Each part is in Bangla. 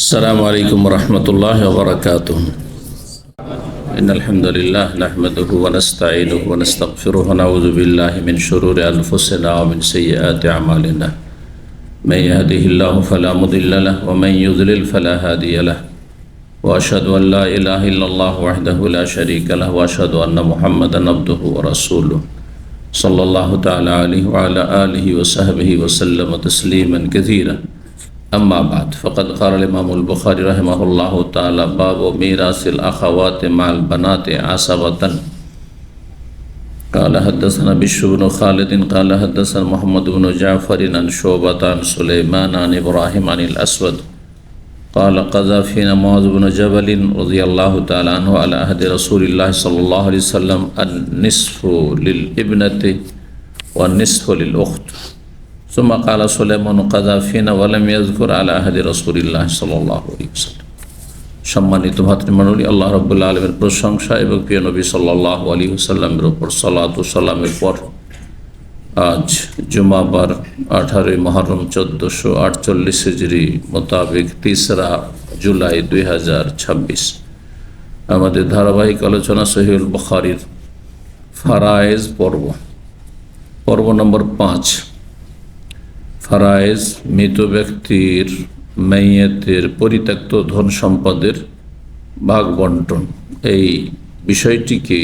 السلام عليكم ورحمة الله وبركاته. إن الحمد لله نحمده ونستعينه ونستغفره ونعوذ بالله من شرور أنفسنا ومن سيئات أعمالنا. من يهده الله فلا مضل له ومن يضلل فلا هادي له. وأشهد أن لا إله إلا الله وحده لا شريك له وأشهد أن محمدا عبده ورسوله صلى الله تعالى عليه وعلى آله وصحبه وسلم تسليما كثيرا. أما بعد فقد قال الإمام البخاري رحمه الله تعالى باب ميراث الأخوات مع البنات عصبة. قال حدثنا بشر بن خالد قال حدثنا محمد بن جعفر عن شعبة عن سليمان عن إبراهيم عن الأسود قال قضى فينا معاذ بن جبل رضي الله تعالى عنه على عهد رسول الله صلى الله عليه وسلم النصف للابنة والنصف للأخت. ثم قال سليمان قضى فينا ولم يذكر على عهد رسول الله صلى الله عليه وسلم. সম্মানিত ভাতৃমণ্ডলী, আল্লাহ রাব্বুল আলামিনের প্রশংসা এবং প্রিয় নবী সাল্লাল্লাহু আলাইহি ওয়াসাল্লামের উপর সালাত ও সালামের পর আজ জুমাবার 18 মুহররম 1448 হিজরি মোতাবেক 3 জুলাই 2026 আমাদের ধারাবাহিক আলোচনা সহিহুল বুখারীর ফারায়েজ পর্ব নম্বর 5। ফারায়েজ মৃত ব্যক্তির মাইয়াতের পরিত্যক্ত ধন সম্পদের ভাগ বন্টন। এই বিষয়টিকে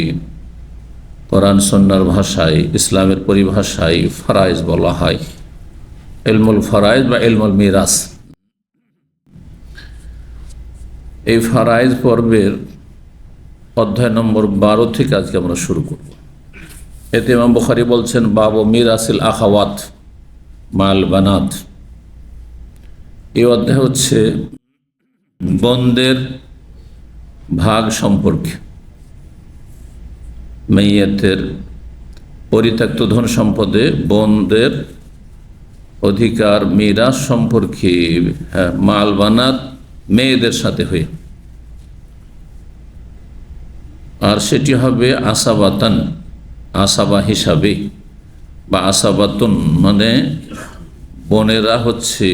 কোরআন সুন্নাহর ভাষায়, ইসলামের পরিভাষায় ফারায়েজ বলা হয়। ইলমুল ফারায়েজ বা ইলমুল মিরাস। এই ফারায়েজ পর্বের অধ্যায় নম্বর 12 থেকে আজকে আমরা শুরু করব। এতে ইমাম বুখারী বলছেন বাবু মিরাসিল আখাওয়াত মাল বানাত। এই অধ্যায় হচ্ছে বোনদের ভাগ সম্পর্কে, মাইয়াতের পরিত্যক্ত ধন সম্পদে বোনদের অধিকার মিরাস সম্পর্কে। মাল বানাত মেয়েদের সাথে হয়ে, আর সেটি হবে আসাবাতান, আসাবা হিসাবে বা আসাবাতুন, মানে বোনেরা হচ্ছে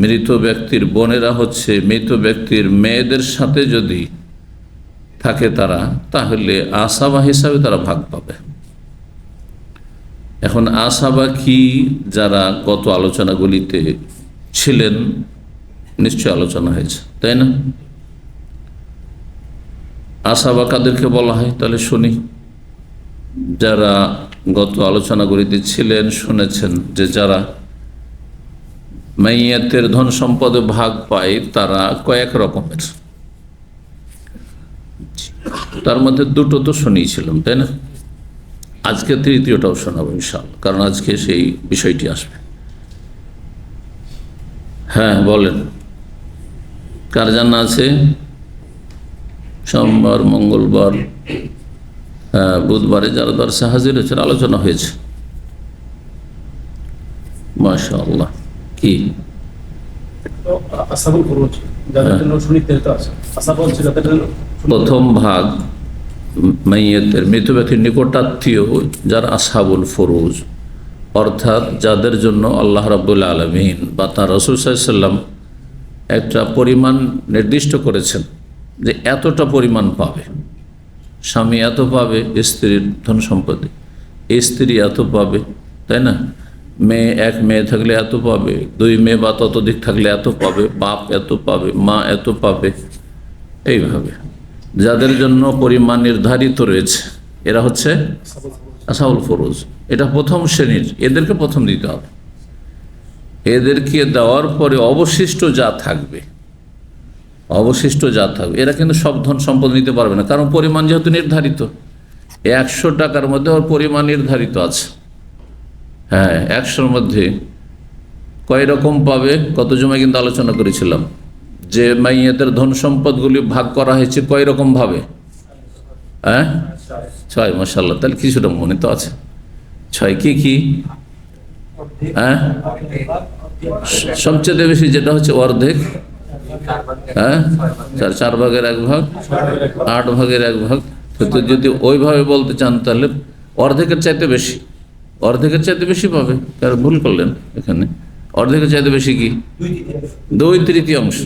মৃত ব্যক্তির বোনেরা হচ্ছে মৃত ব্যক্তির মেয়েদের সাথে যদি থাকে তারা, তাহলে আসাবা হিসাবে তারা ভাগ পাবে। এখন আসাবা কি, যারা গত আলোচনাগুলিতে ছিলেন নিশ্চয় আলোচনা হয়েছে, তাই না? আসাবা কাদেরকে বলা হয় তাহলে শুনি। যারা গত আলোচনাগুলিতে ছিলেন শুনেছেন যে যারা মাইয়াতের ধন সম্পদে ভাগ পায় তারা কয়েক রকমের, তার মধ্যে দুটো তো শুনিয়েছিলাম, তাই না? আজকে তৃতীয়টাও শোনাবো ইনশাআল্লাহ, কারণ আজকে সেই বিষয়টি আসবে। হ্যাঁ বলেন, কার জানা আছে? সোমবার, মঙ্গলবার, বুধবারে যারা দরসে হাজির হয়েছেন আলোচনা হয়েছে। মাশাআল্লাহ। কি প্রথম ভাগ মাইয়াতের মৃত ব্যক্তির নিকটাত্মীয় যারা আসহাবুল ফরুজ, অর্থাৎ যাদের জন্য আল্লাহ রাব্বুল আলামিন বা তাঁর রাসূল সাল্লাল্লাহু আলাইহি ওয়াসাল্লাম একটা পরিমাণ নির্দিষ্ট করেছেন যে এতটা পরিমাণ পাবে, স্বামী এত পাবে স্ত্রীর ধন সম্পদে, স্ত্রী এত পাবে, তাই না? এক মেয়ে থাকলে এত পাবে, 2 মেয়ে বা ততোধিক থাকলে এত পাবে, বাপ এত পাবে, মা এত পাবে। এইভাবে যাদের জন্য পরিমাণ নির্ধারিত রয়েছে এরা হচ্ছে আসহাবুল ফরুজ। এটা প্রথম শ্রেণীর, এদেরকে প্রথম দিতে হবে। এদেরকে দেওয়ার পরে অবশিষ্ট যা থাকবে এরা কিন্তু সব ধন সম্পদ নিতে পারবে না, কারণ পরিমাণ যেহেতু নির্ধারিত। 100 টাকার মধ্যে ওর পরিমাণ নির্ধারিত আছে। হ্যাঁ, 100-র মধ্যে কয় রকম পাবে কত জমায় কিন্তু আলোচনা করেছিলাম যে মাইয়াতের ধন সম্পদগুলি ভাগ করা হয়েছে কয় রকম ভাবে। 6। মাশাআল্লাহ, তাহলে কিছুটা মনে তো আছে। 6 কি? সবচেয়ে বেশি যেটা হচ্ছে অর্ধেক, 4 ভাগের 1 ভাগ, 8 ভাগের 1 ভাগ। তো যদি ওইভাবে বলতে চান তাহলে অর্ধেকের চাইতে বেশি পাবে। কারণ ভুল করলেন, এখানে অর্ধেকের চাইতে বেশি কি? 2/3।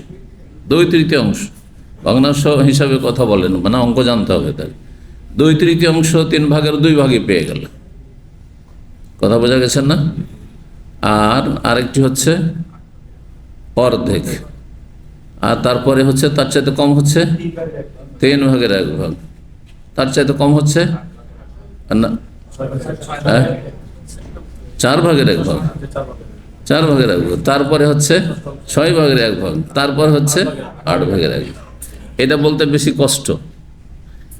2/3 ভগ্নাংশ হিসাবে কথা বলেন, মানে অঙ্ক জানতে হবে। তার 2/3 3 ভাগের 2 ভাগে পেয়ে গেল। কথা বোঝা গেছে না? আর আরেকটি হচ্ছে অর্ধেক, আর তারপরে হচ্ছে তার চাইতে কম হচ্ছে 3 ভাগের 1 ভাগ, তার চাইতে কম হচ্ছে না 4 ভাগের 1 ভাগ, 4 ভাগের 1 ভাগ, তারপরে হচ্ছে 6 ভাগের 1 ভাগ, তারপর হচ্ছে 8 ভাগের 1 ভাগ। এটা বলতে বেশি কষ্ট,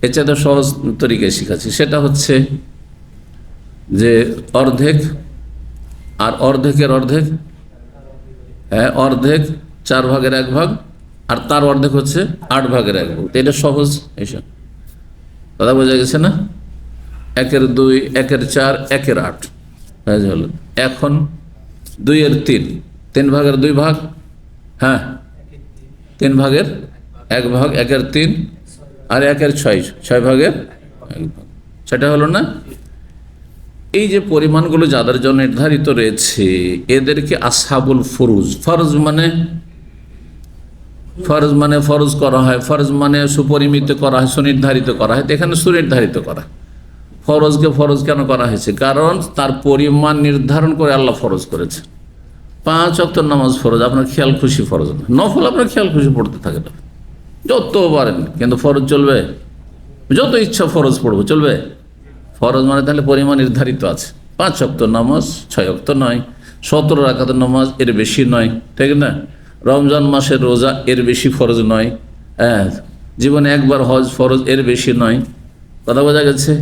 এর চাইতে সহজ তরিকায় শিখাচ্ছি। সেটা হচ্ছে যে অর্ধেক আর অর্ধেকের অর্ধেক, হ্যাঁ অর্ধেক 4 ভাগের 1 ভাগ, আর তার অর্ধেক হচ্ছে 8 ভাগের 1 ভাগ। এটা সহজ, এইসব কথা বোঝা গেছে না? 1-এর 2, 1-এর 4, 1-এর 8 হলো। এখন 2-এর 3, 3 ভাগের 2 ভাগ, হ্যাঁ 3 ভাগের 1 ভাগ, 1-এর 3 আর 1-এর 6, 6 ভাগের 1 ভাগ। সেটা হলো না? এই যে পরিমাণগুলো যাদের জন্য নির্ধারিত রয়েছে এদেরকে আসহাবুল ফুরুজ, ফরজ মানে ফরজ করা হয়, ফরজ মানে সুপরিমিত করা হয়, সুনির্ধারিত করা হয়। এখানে সুনির্ধারিত করা, ফরজকে ফরজ কেন করা হয়েছে? কারণ তার পরিমাণ নির্ধারণ করে আল্লাহ ফরজ করেছে। 5 ওয়াক্ত নামাজ ফরজ, আপনার খেয়াল খুশি ফরজ না। নফল আপনার খেয়াল খুশি পড়তে থাকে না, যত পারেন, কিন্তু ফরজ চলবে? যত ইচ্ছা ফরজ পড়বো, চলবে? ফরজ মানে তাহলে পরিমাণ নির্ধারিত আছে। 5 ওয়াক্ত নামাজ, 6 ওয়াক্ত নয়, 17 রাকাতের নামাজ এর বেশি নয়, ঠিক না? রমজান মাসের রোজা এর বেশি ফরজ নয়, হ্যাঁ জীবনে একবার হজ ফরজ এর বেশি নয়। কথা বোঝা গেছে?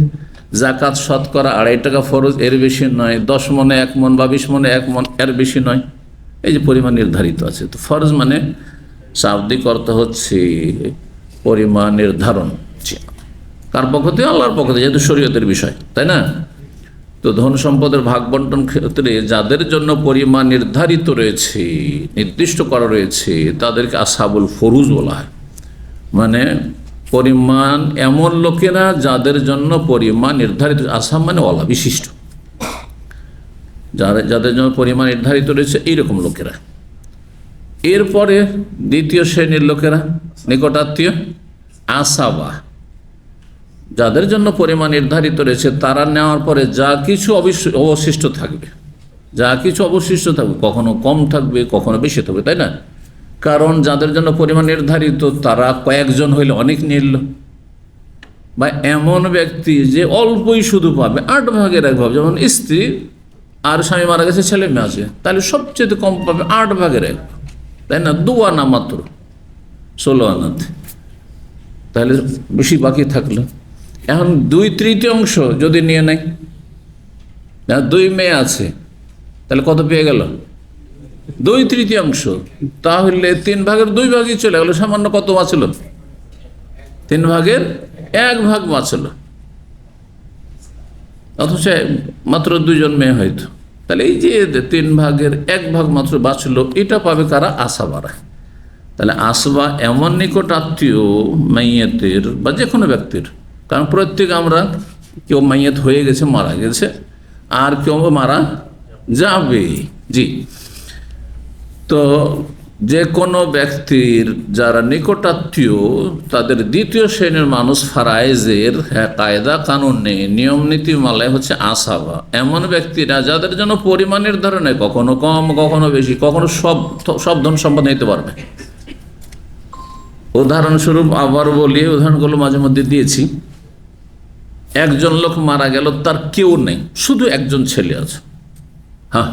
জাকাত শতকরা 2.5 টাকা ফরজ এর বেশি নয়, 10 মনে 1 মন বা 20 মনে 1 মন এর বেশি নয়। এই যে পরিমাণ নির্ধারিত আছে। তো ফরজ মানে শাব্দিক অর্থ হচ্ছে পরিমাণ নির্ধারণ, কার পক্ষ থেকে? আল্লাহর পক্ষ থেকে, যেহেতু শরীয়তের বিষয়, তাই না? তো ধন সম্পদের ভাগ বন্টন ক্ষেত্রে যাদের জন্য পরিমাণ নির্ধারিত রয়েছে, নির্দিষ্ট করা রয়েছে, তাদেরকে আসহাবুল ফুরুজ বলা হয়। মানে পরিমাণ এমন লোকেরা যাদের জন্য পরিমাণ নির্ধারিত, আসহাব মানে ওয়ালা, বিশিষ্ট, যাদের জন্য পরিমাণ নির্ধারিত রয়েছে এইরকম লোকেরা। এরপরে দ্বিতীয় শ্রেণীর লোকেরা নিকটাত্মীয়, আসাবা, যাদের জন্য পরিমাণ নির্ধারিত রয়েছে, তারা নেওয়ার পরে যা কিছু অবশিষ্ট থাকবে, কখনো কম থাকবে, কখনো বেশি থাকবে, তাই না? কারণ যাদের জন্য পরিমাণ নির্ধারিত তারা কয়েকজন হইলে অনেক নিল, বা এমন ব্যক্তি যে অল্পই শুধু পাবে, 8 ভাগের 1 ভাগ, যেমন স্ত্রী আর স্বামী মারা গেছে, ছেলে মেয়ে আছে, তাহলে সবচেয়ে কম পাবে 8 ভাগের 1, তাই না? 2 আনা মাত্র 16 আনাতে, তাহলে বেশি বাকি থাকলো। এখন 2/3 যদি নিয়ে নেয়, 2 মেয়ে আছে, তাহলে কত পেয়ে গেল? 2/3। তাহলে 3 ভাগের 2 ভাগই চলে গেল, সামান্য কত বাঁচল? 3 ভাগের 1 ভাগ বাঁচল, অথচ মাত্র 2 জন মেয়ে হয়তো। তাহলে এই যে 3 ভাগের 1 ভাগ মাত্র বাঁচলো, এটা পাবে কারা? আসাবারা। তাহলে আসবা এমন নিকট আত্মীয় মাইয়াতের বা যে কোনো ব্যক্তির, কারণ প্রত্যেক আমরা কেউ মাইয়াত হয়ে গেছে, মারা গেছে, আর কেউ মারা যাবে, জি। তো যে কোনো ব্যক্তির যারা নিকটাত্মীয় তাদের দ্বিতীয় শ্রেণীর মানুষ, ফারায়েজের কায়দা কানুনে নিয়ম নীতিমালায় হচ্ছে আসাবা, এমন ব্যক্তিরা যাদের জন্য পরিমাণ নির্ধারণে কখনো কম, কখনো বেশি, কখনো সব ধন সম্পদ নিতে পারবে। উদাহরণস্বরূপ আবার বলি, উদাহরণগুলো মাঝে মধ্যে দিয়েছি। একজন লোক মারা গেল, তার কেউ নেই, শুধু একজন ছেলে আছে, হ্যাঁ,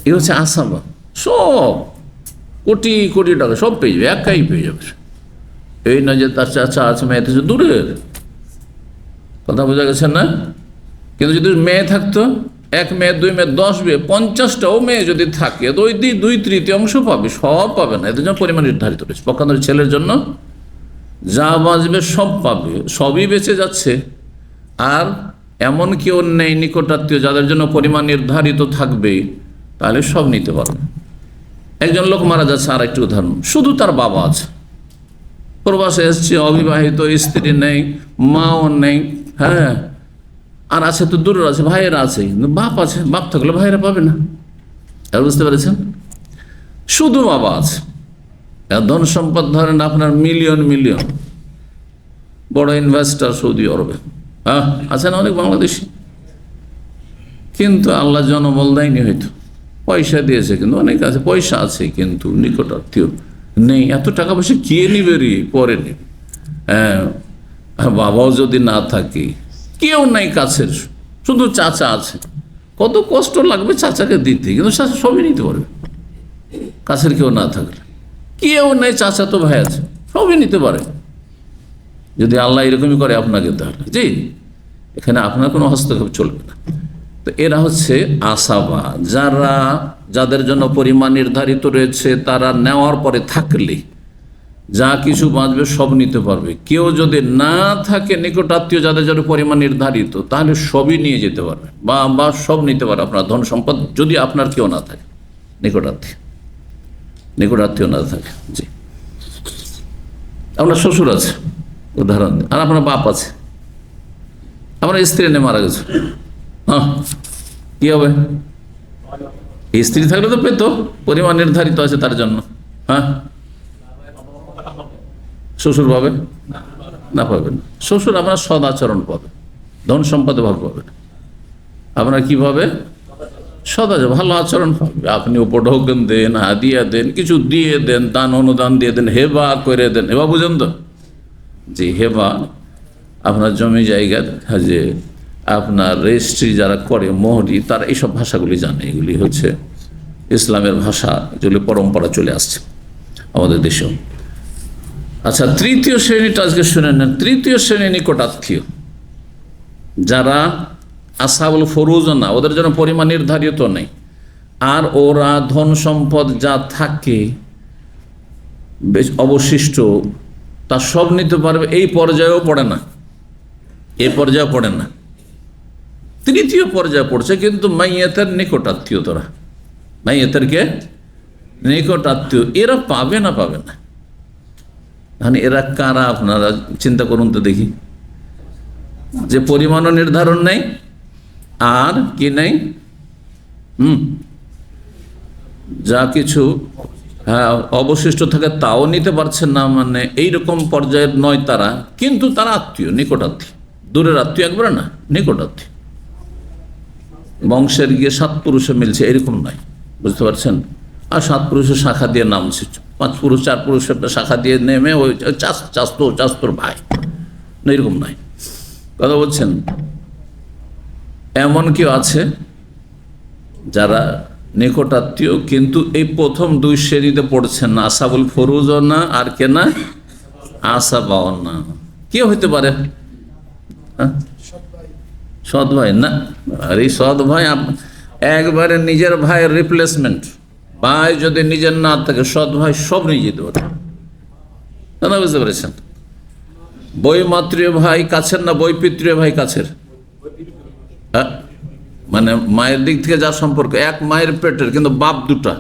এ হচ্ছে আসাবা। সব কোটি কোটি টাকা সব পেয়ে যাবে, একাই পেয়ে যাবে। এই নয় যে তার চাচা আছে, মেয়ে আছে দূরের কথা, বোঝা গেছে না? কিন্তু যদি মেয়ে থাকতো, 1 মেয়ে, 2 মেয়ে, 10 মেয়ে, 50টাও মেয়ে যদি থাকে, তো ওই 2/3 পাবে, সব পাবে না। এদের জন্য পরিমাণ নির্ধারিত রয়েছে। পক্ষান্তরে ছেলের জন্য যা বাঁচবে সব পাবে, সবই বেঁচে যাচ্ছে। আর এমন কেউ নেই নিকটাত্মীয় যাদের জন্য পরিমাণ নির্ধারিত থাকবে, তাহলে সব নিতে পারবে। একজন লোক মারা যাচ্ছে, আর একটি উদাহরণ, শুধু তার বাবা আছে, প্রবাসে এসছে, অবিবাহিত, স্ত্রী নেই, মাও নেই, হ্যাঁ, আর আছে তো দূরের আছে, ভাইয়েরা আছে, কিন্তু বাপ আছে, বাপ থাকলে ভাইয়েরা পাবে না, আর বুঝতে পেরেছেন, শুধু বাবা আছে, ধন সম্পদ ধরেন আপনার মিলিয়ন মিলিয়ন, বড় ইনভেস্টার সৌদি আরবে, হ্যাঁ আছে না অনেক বাংলাদেশি, কিন্তু আল্লাহ জনবল দেয়নি, হয়তো পয়সা দিয়েছে, কিন্তু অনেক আছে পয়সা আছে কিন্তু নিকট আত্মীয় নেই। এত টাকা পয়সা কে নিবে রে, পরে নেবে। হ্যাঁ, বাবাও যদি না থাকে, কেউ নাই কাছের, শুধু চাচা আছে, কত কষ্ট লাগবে চাচাকে দিতে, কিন্তু চাচা সবই নিতে পারবে। কাছের কেউ না থাকলে, কেউ নেই, চাচা তো ভাই আছে, সবই নিতে পারে যদি আল্লাহ এরকমই করে আপনাকে, তাহলে জি এখানে আপনার কোনো হস্তক্ষেপ চলবে না। তো এরা হচ্ছে আসাবা, যাদের জন্য পরিমাণ নির্ধারিত রয়েছে, তারা নেওয়ার পরে থাকলে যা কিছু বাঁচবে সব নিতে পারবে। কেউ যদি না থাকে নিকট আত্মীয় যাদের জন্য পরিমাণ নির্ধারিত, তাহলে সবই নিয়ে যেতে পারবে, বা সব নিতে পারে আপনার ধন সম্পদ, যদি আপনার কেউ না থাকে নিকট আত্মীয় না থাকে। জি, আপনার শ্বশুর আছে উদাহরণ, আর আপনার বাপ আছে, আপনার স্ত্রী নিয়ে মারা গেছে, হ্যাঁ কি হবে? স্ত্রী থাকলে তো পেতো, পরিমাণ নির্ধারিত আছে তার জন্য। হ্যাঁ, শ্বশুর পাবে না? পাবেন। শ্বশুর আপনার সদাচরণ পাবে, ধন সম্পদে ভাগ পাবে না। আপনার কি পাবে? সদাচরণ, ভালো আচরণ পাবে। আপনি উপঢৌকন দেন, হাদিয়া দেন, কিছু দিয়ে দেন, দান অনুদান দিয়ে দেন, হেবা করে দেন। হেবা বুঝেন তো? জি, হেবা আপনার জমি জায়গা, যে আপনার রেজিস্ট্রি যারা করে, মোহরি, তারা এইসব ভাষাগুলি জানে। এগুলি হচ্ছে ইসলামের ভাষা, যেগুলি পরম্পরা চলে আসছে আমাদের দেশেও। আচ্ছা, তৃতীয় শ্রেণীটা আজকে শুনে নেন। তৃতীয় শ্রেণী নিকট আত্মীয়, যারা আসহাবুল ফরুজ না, ওদের জন্য পরিমাণ নির্ধারিত নেই, আর ওরা ধন সম্পদ যা থাকে বেশ অবশিষ্ট, তা সব নিতে পারবে, এই পর্যায়েও পড়ে না, এই পর্যায়ে পড়ে না, তৃতীয় পর্যায়ে পড়ছে। কিন্তু মাইয়াতের নিকট আত্মীয়, তোরা মাইয়াতের কে নিকট আত্মীয়, এরা পাবে না, পাবে না। মানে এরা কারা আপনারা চিন্তা করুন তো দেখি, যে পরিমাণও নির্ধারণ নেই, আর কি নেই, যা কিছু হ্যাঁ অবশিষ্ট থাকে তাও নিতে পারছেন না, মানে এইরকম পর্যায়ের নয় তারা, কিন্তু তারা আত্মীয়, নিকট আত্মীয়, দূরের আত্মীয় একবারে না, নিকট আত্মীয়। বংশের গিয়ে 7 পুরুষে মিলছে এরকম নয়, বুঝতে পারছেন? আর 7 পুরুষের শাখা দিয়ে নামছে, 5 পুরুষ 4 পুরুষের শাখা দিয়ে নেমে ওই চাস্তোর ভাই, এরকম নয়। কথা বলছেন? এমন কেউ আছে যারা নিকট আত্মীয়, কিন্তু এই প্রথম 2 শ্রেণীতে পড়ছেন না, আসাবুল ফরুজ না, আর কে না, আসাবাও না। কে হইতে পারে? সৎ ভাই না। আর এই সৎ ভাই একবারে নিজের ভাইয়ের রিপ্লেসমেন্ট। ভাই যদি নিজের না থাকে, সৎ ভাই সব নিয়ে যেতে পারে, না? বুঝতে পেরেছেন? বৈমাতৃয় ভাই কাছের না, বৈপিত্রীয় ভাই কাছের? মানে মায়ের দিক থেকে যা সম্পর্ক, এক মায়ের পেটের, কিন্তু বাপ দুটা,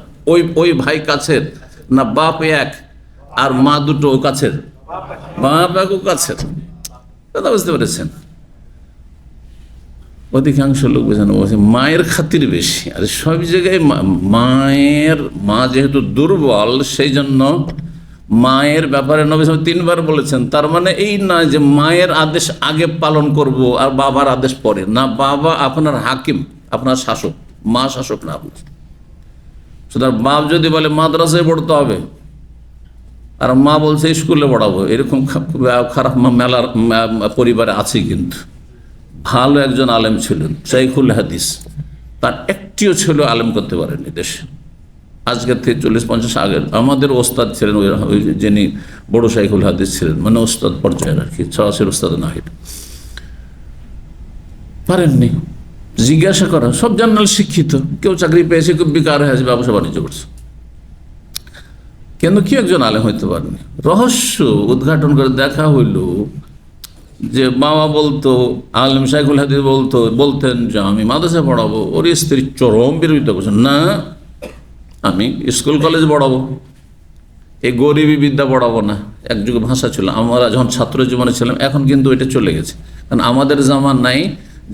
ওই ভাই কাছের না? বাপ এক আর মা দুটো কাছের, বাপ এক কাছের, কথা বুঝতে পেরেছেন? অধিকাংশ লোক বোঝানো বলছে মায়ের খাতির বেশি, আর সব জায়গায় মা যেহেতু দুর্বল, সেই জন্য মায়ের ব্যাপারে নবী সাল্লাল্লাহু আলাইহি ওয়াসাল্লাম 3 বার বলেছেন। তার মানে এই না যে মায়ের আদেশ আগে পালন করব আর বাবার আদেশ পরে না। বাবা আপনার হাকিম, আপনার শাসক, মা শাসক না আপনার। সুতরাং বাপ যদি বলে মাদ্রাসায় পড়তে হবে, আর মা বলছে স্কুলে পড়াবো, এরকম খারাপ মেলার পরিবারে আছে। কিন্তু ভালো একজন আলেম ছিলেন, শাইখুল হাদিস, তার একটিও ছেলে আলেম করতে পারেনি দেশে। আজকের থেকে 40-50 আগের আমাদের ওস্তাদ ছিলেন, ওই যিনি বড় শাইখুল হাদিস ছিলেন, মানে ওস্তাদ পর্যায়ের আর কি, সরাসরি ওস্তাদ না, পারেননি। জিজ্ঞাসা করা, সব জার্নাল শিক্ষিত, কেউ চাকরি পেয়েছে, কেউ বেকার হয়ে আছে, ব্যবসা বাণিজ্য করছে, কিন্তু কি একজন আলেম হইতে পারেনি। রহস্য উদ্ঘাটন করে দেখা হইল যে বাবা বলতো, আলেম শাইখুল হাদিস বলতেন যে আমি মাদ্রাসা পড়াবো। ওর স্ত্রী চরম বিরোধিতা করছেন, না আমি স্কুল কলেজ পড়াবো, এই গরিবী বিদ্যা পড়াবো না। এক যুগে ভাষা ছিল, আমরা যখন ছাত্র জীবনে ছিলাম, এখন কিন্তু এটা চলে গেছে। কারণ আমাদের জামান নাই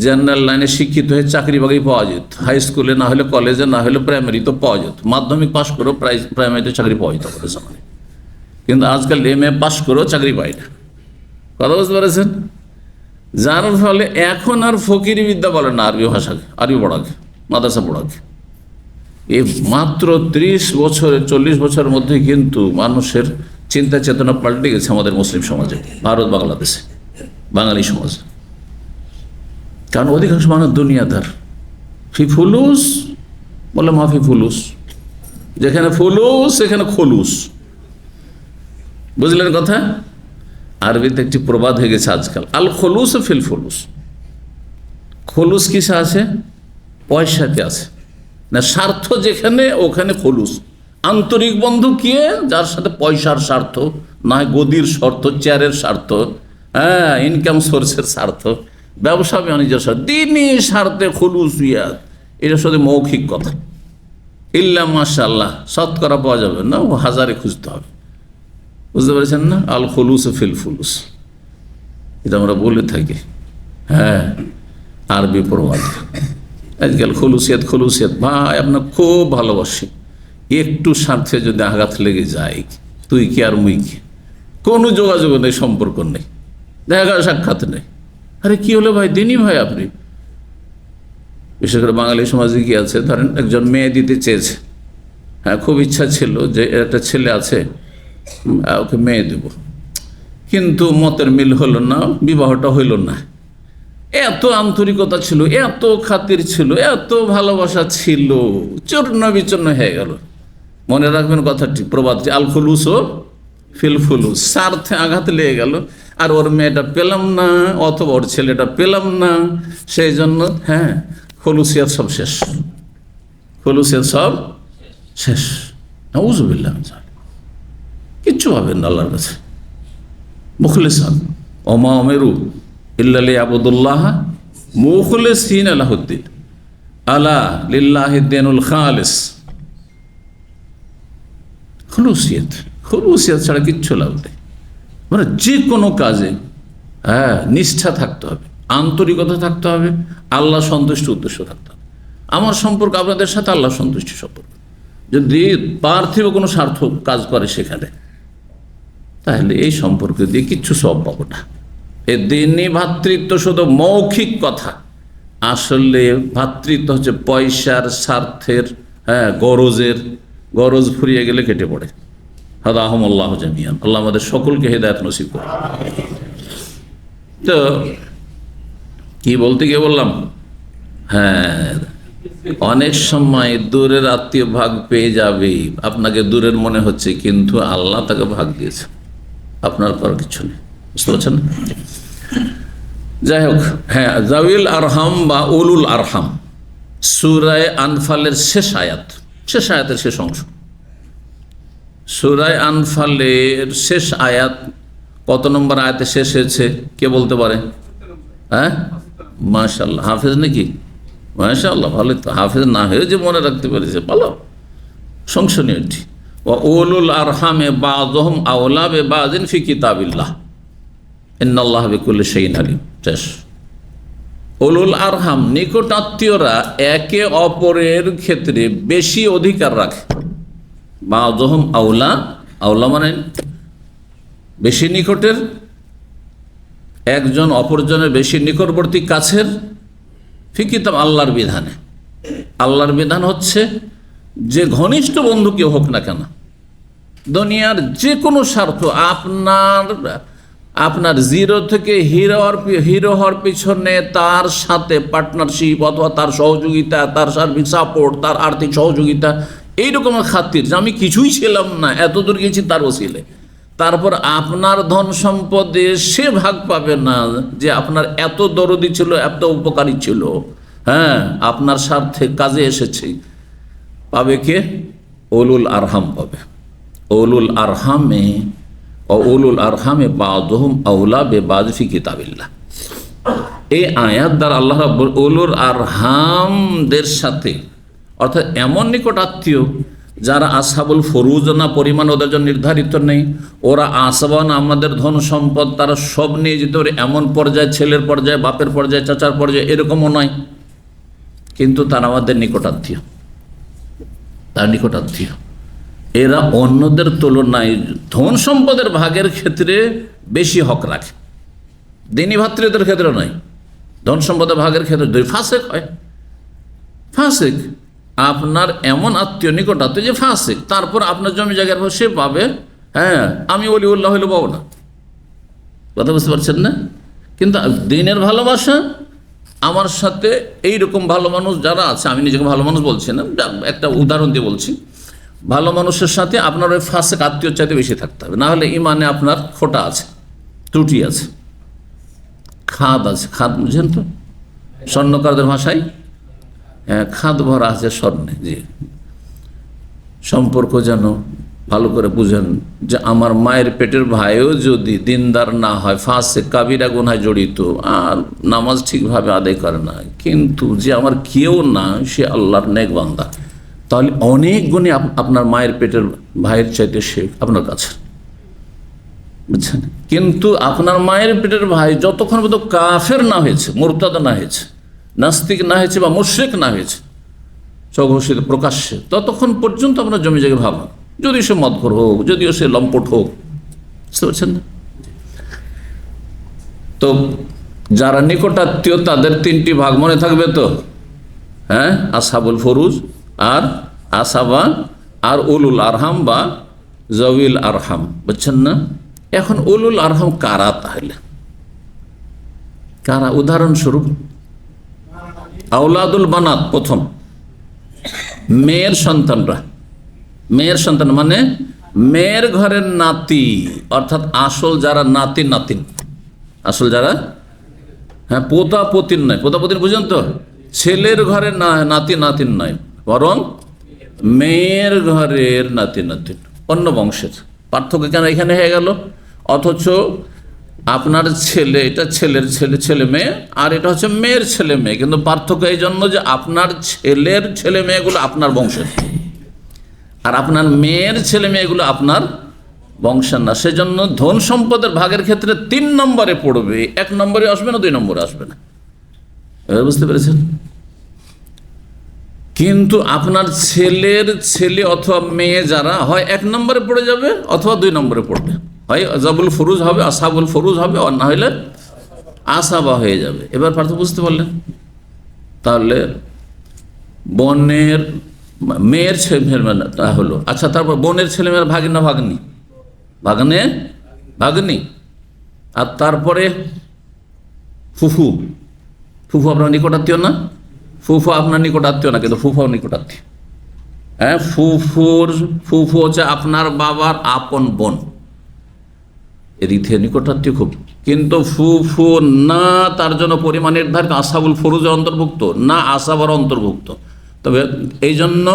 জেনারেল লাইনে শিক্ষিত হয়ে চাকরি বাকরি পাওয়া যেত, হাই স্কুলে না হলে কলেজে না হলে প্রাইমারি তো পাওয়া যেত, মাধ্যমিক পাশ করেও প্রাইমারিতে চাকরি পাওয়া যেত আমাদের সময়। কিন্তু আজকাল MA পাশ করেও চাকরি পায় না। কথা বুঝতে পেরেছেন? যার ফলে এখন আর ফকিরি বিদ্যা বলে না আরবি ভাষাকে, আরবি পড়াকে, মাদ্রাসা পড়াকে। এই মাত্র 30 বছরে 40 বছরের মধ্যে কিন্তু মানুষের চিন্তা চেতনা পাল্টে গেছে আমাদের মুসলিম সমাজে, ভারত বাংলাদেশে, বাঙালি সমাজে। কারণ অধিকাংশ মানুষ দুনিয়াদার, ফি ফুলুস বলে মাফি ফুলুস, যেখানে ফুলুস সেখানে খলুস। বুঝলেন কথা? আরবিতে একটি প্রবাদ হয়ে গেছে আজকাল, আল খলুস ফিল ফুলুস। খলুস কিসে আছে? পয়সাতে আছে না, স্বার্থ যেখানে ওখানে খলুস। আন্তরিক বন্ধু কে? যার সাথে পয়সার স্বার্থ নয়, গদির স্বার্থ, চেয়ারের স্বার্থ, হ্যাঁ, ইনকাম সোর্সের স্বার্থ, ব্যবসা বাণিজ্যের স্বার্থ, দিনই স্বার্থে খলুস ইয়াদ। এটা শুধু মৌখিক কথা। ইল্লা মাশাআল্লাহ শতকরা পাওয়া যাবে না, ও হাজারে খুঁজতে হবে। বুঝতে পেরেছেন না? আল খলুস ফিল ফুলুস, এটা আমরা বলে থাকি। হ্যাঁ, আরবি প্রবাদ। আজকাল খলুসিয়াত খলুসিয়াত, ভাই আপনার খুব ভালোবাসি, একটু স্বার্থে যদি আঘাত লেগে যায়, তুই কি আর মুই কি, কোনো যোগাযোগ নেই, সম্পর্ক নেই, দেখা সাক্ষাৎ নেই। আরে কি হলো ভাই? দিনই ভাই আপনি। বিশেষ করে বাঙালি সমাজে কি আছে, ধরেন একজন মেয়ে দিতে চেয়েছে, হ্যাঁ, খুব ইচ্ছা ছিল যে একটা ছেলে আছে, ওকে মেয়ে দেব, কিন্তু মতের মিল হলো না, বিবাহটা হইল না। এত আন্তরিকতা ছিল, এত খাতির ছিল, এত ভালোবাসা ছিল, চূর্ণ বিচূর্ণ হয়ে গেল। মনে রাখবেন কথাটি, প্রবাদটি, আল খুলুস ও ফিল ফুলুস। স্বার্থে আঘাত লেগে গেল, আর ওর মেয়েটা পেলাম না অথবা ওর ছেলেটা পেলাম না, সেই জন্য হ্যাঁ খলুসিয়াত সব শেষ, খলুসিয়াত সব শেষ। নাউযুবিল্লাহ, কিচ্ছু পাবেন না আল্লাহর কাছে। মুখলিসান ওমা উমিরু ইল্লা লিয়াবুদুল্লাহ মুখলিসিনা লাহুদ্দিন আলা লিল্লাহিদ দীনুল খালিস। খলুসিয়াত, খলুসিয়াত ছাড়া কিচ্ছু লাভ নেই। মানে যে কোনো কাজে হ্যাঁ নিষ্ঠা থাকতে হবে, আন্তরিকতা থাকতে হবে, আল্লাহ সন্তুষ্ট উদ্দেশ্য থাকতে হবে। আমার সম্পর্ক আপনাদের সাথে আল্লাহ সন্তুষ্টি সম্পর্ক। যদি পার্থিব কোনো স্বার্থ কাজ করে সেখানে, তাহলে এই সম্পর্ক দিয়ে কিচ্ছু সব পাবো না। এ দিনই ভ্রাতৃত্ব শুধু মৌখিক কথা, আসলে ভ্রাতৃত্ব হচ্ছে পয়সার, স্বার্থের, হ্যাঁ গরজের। গরজ ফুরিয়ে গেলে কেটে পড়ে। হাদাহুমুল্লাহ জামিয়ান, আল্লাহ আমাদের সকলকে হেদায়েত নসিব করে। তো কি বলতে গিয়ে বললাম, হ্যাঁ, অনেক সময় দূরের আত্মীয় ভাগ পেয়ে যাবে, আপনাকে দূরের মনে হচ্ছে, কিন্তু আল্লাহ তাকে ভাগ দিয়েছে, আপনার করার কিছু নেই। বুঝতে পারছেন? যাই হোক, হ্যাঁ, জাউল আরহাম বা উলুল আরহাম, সূরা আনফালের শেষ আয়াত, শেষ আয়াতের শেষ অংশ। সূরা আনফালের শেষ আয়াত কত নম্বর আয়াতে শেষ হয়েছে কে বলতে পারে? হ্যাঁ, মাশাআল্লাহ, হাফেজ নাকি? মাশাআল্লাহ, ভালো তো। হাফেজ না হয়ে যে মনে রাখতে পেরেছে, ভালো, সংশোধনীয়। ওয়া উলুল আরহামে বাযুহুম আওলা বিবাযিন ফি কিতাবিল্লাহ ইন্নাল্লাহা বিকুল্লি শাইইন আলিম। শেষ। উলুল আরহাম, নিকট আত্মীয়রা একে অপরের ক্ষেত্রে বেশি অধিকার রাখে। বাযুহুম আওলা, আওলা মানে বেশি নিকটের, একজন অপরজনের বেশি নিকটবর্তী, কাছের, ফি কিতাব, আল্লাহর বিধানে। আল্লাহর বিধান হচ্ছে যে ঘনিষ্ঠ বন্ধু কেউ হোক না কেন, দুনিয়ার যে কোনো স্বার্থ, আপনার জিরো থেকে হিরো হওয়ার পিছনে তার সাথে পার্টনারশিপ অথবা তার সহযোগিতা, তার সার্বিক সাপোর্ট, তার আর্থিক সহযোগিতা, এইরকমের খাতির যে আমি কিছুই ছিলাম না, এত দূর গেছি তার ওসিলে। তারপর আপনার ধন সম্পদে সে ভাগ পাবে না যে আপনার এত দরদি ছিল, এত উপকারী ছিল, হ্যাঁ, আপনার স্বার্থে কাজে এসেছে। পাবে কে? উলুল আরহাম পাবে। উলুল আরহামে উলুল আরহামে বাযুহুম আওলা বিবায ফি কিতাবিল্লাহ। এই আয়াত দ্বারা আল্লাহ রাব্বুল উলুল আরহামদের সাথে, অর্থাৎ এমন নিকট আত্মীয় যারা আসহাবুল ফরুজ না, পরিমাণ ওদের জন্য নির্ধারিত নেই, ওরা আসবান আমাদের ধন সম্পদ তারা সব নিয়ে যেতে পারে এমন পর্যায়ে, ছেলের পর্যায়ে, বাপের পর্যায়ে, চাচার পর্যায়ে, এরকমও নয়। কিন্তু তারা আমাদের নিকটাত্মীয়, তার নিকটাত্মীয়। এরা অন্যদের তুলনায় ধন সম্পদের ভাগের ক্ষেত্রে বেশি হক রাখে, দিনী ভাতৃদের ক্ষেত্রে নয়। ধন সম্পদের ভাগের ক্ষেত্রে দুই ফাসেক হয়। ফাসেক আপনার এমন আত্মীয়, নিকটাত্মীয় যে ফাসেক, তারপর আপনার জমি জায়গার পর সে পাবে, হ্যাঁ আমি ওলিউল্লাহ হইলে পাবো না। কথা বুঝতে পারছেন না? কিন্তু দিনের ভালোবাসা, আমার সাথে এইরকম ভালো মানুষ যারা আছে, আমি নিজেকে ভালো মানুষ বলছি না, একটা উদাহরণ দিয়ে বলছি, ভালো মানুষের সাথে আপনার ওই ফাসেক আত্মীয় চাইতে বেশি থাকতে হবে, না হলে ইমানে আপনার খোটা আছে, ত্রুটি আছে, খাদ আছে। খাদ বুঝেন তো, স্বর্ণকারদের ভাষায় খাদ ভরা আছে স্বর্ণে। জি, সম্পর্ক যেন ভালো করে বুঝেন যে আমার মায়ের পেটের ভাইও যদি দিনদার না হয়, ফাসেক কাবিরা গুনায় জড়িত, আর নামাজ ঠিকভাবে আদায় করে না, কিন্তু যে আমার কেউ না, সে আল্লাহর নেক বান্দা, তাহলে অনেক গুণে আপনার মায়ের পেটের ভাইয়ের চাইতে সে আপনার কাছে, বুঝছেন? কিন্তু আপনার মায়ের পেটের ভাই যতক্ষণ পর্যন্ত কাফের না হয়েছে, মুরতাদ না হয়েছে, নাস্তিক না হয়েছে বা মুশরিক না হয়েছে স্বঘোষিত প্রকাশ্যে, ততক্ষণ পর্যন্ত আপনার জমি জায়গা ভালো, যদি সে মদখোর হোক, যদিও সে লম্পট হোক। বুঝতে পারছেন না? তো যারা নিকটাত্মীয় তাদের তিনটি ভাগ মনে থাকবে তো, হ্যাঁ, আসহাবুল ফরুজ আর আসাবা আর উলুল আরহাম বা জউল আরহাম। বুঝছেন না? এখন উলুল আরহাম কারা? তাহলে কারা? উদাহরণস্বরূপ আওলাদুল বানাত, প্রথম মেয়ের সন্তানরা, মেয়ের সন্তান মানে মেয়ের ঘরের নাতি, অর্থাৎ আসল যারা নাতি নাতিন, আসল যারা, হ্যাঁ, পোতা পতিন নয়, পোতা পতিন বুঝেন তো, ছেলের ঘরের নাতি নাতিন নয়, বরং মেয়ের ঘরের নাতি নাতিন, অন্য বংশের। পার্থক্য কেন এখানে হয়ে গেল? অথচ আপনার ছেলে, এটা ছেলের ছেলে, ছেলে মেয়ে, আর এটা হচ্ছে মেয়ের ছেলে মেয়ে, কিন্তু পার্থক্য এই জন্য যে আপনার ছেলের ছেলে মেয়েগুলো আপনার বংশের, আর আপনার মেয়ের ছেলে মেয়েগুলো আপনার বংশের না। সেজন্য ধন সম্পদের ভাগের ক্ষেত্রে 3 নম্বরে পড়বে, 1 নম্বরে আসবে না, 2 নম্বরে আসবে না। এবার বুঝতে পেরেছেন? কিন্তু আপনার ছেলের ছেলে অথবা মেয়ে যারা হয় 1 নম্বরে পড়ে যাবে অথবা 2 নম্বরে পড়বে, হয় জাবুল ফরুজ হবে, আসহাবুল ফরুজ হবে, আর না হলে আসাবা হয়ে যাবে। এবার পার্থক্য বুঝতে পারলেন? তাহলে বোনের মেয়ের ছেলেমেয়েরা হলো, আচ্ছা, তারপর বোনের ছেলেমেয়েরা ভাগিনা ভাগ্নি, ভাগ্নে ভাগ্নি, আর তারপরে ফুফু, ফুফু আপনার নিকটাত্মীয় না? ফুফু আপনার নিকটাত্মীয় না, কিন্তু ফুফাও নিকটাত্মীয়। হ্যাঁ, ফুফু হচ্ছে আপনার বাবার আপন বোন, এদিক থেকে নিকটাত্মীয় খুব। কিন্তু ফুফু না তার জন্য পরিমাণ নির্ধারিত, আসহাবুল ফরুজের অন্তর্ভুক্ত না, আসাবার অন্তর্ভুক্ত। তবে এই জন্য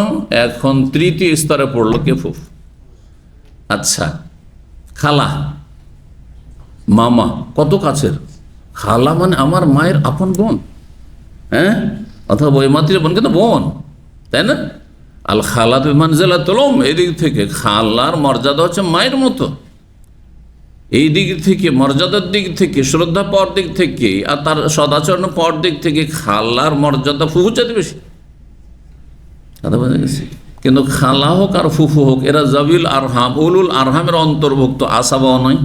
এখন 3য় স্তরে পড়লো কে? ফুফু। আচ্ছা, খালা, মামা, কত কাছের? খালা মানে আমার মায়ের আপন বোন, হ্যাঁ, অথবা বইমাতৃ বোন, কিন্তু বোন, তাই না? আল খালাত বিমানজিলাতুল উম, এদিক থেকে খালার মর্যাদা হচ্ছে মায়ের মতো, এই দিক থেকে, মর্যাদার দিক থেকে, শ্রদ্ধা পাওয়ার দিক থেকে, আর তার সদাচরণ পাওয়ার দিক থেকে খালার মর্যাদা ফুফু চাইতে বেশি। কথা বোঝা গেছে? কিন্তু খালা হোক আর ফুফু হোক, এরা জাবিল আরহাম, উলুল আরহামের অন্তর্ভুক্ত, আসাবাও নয়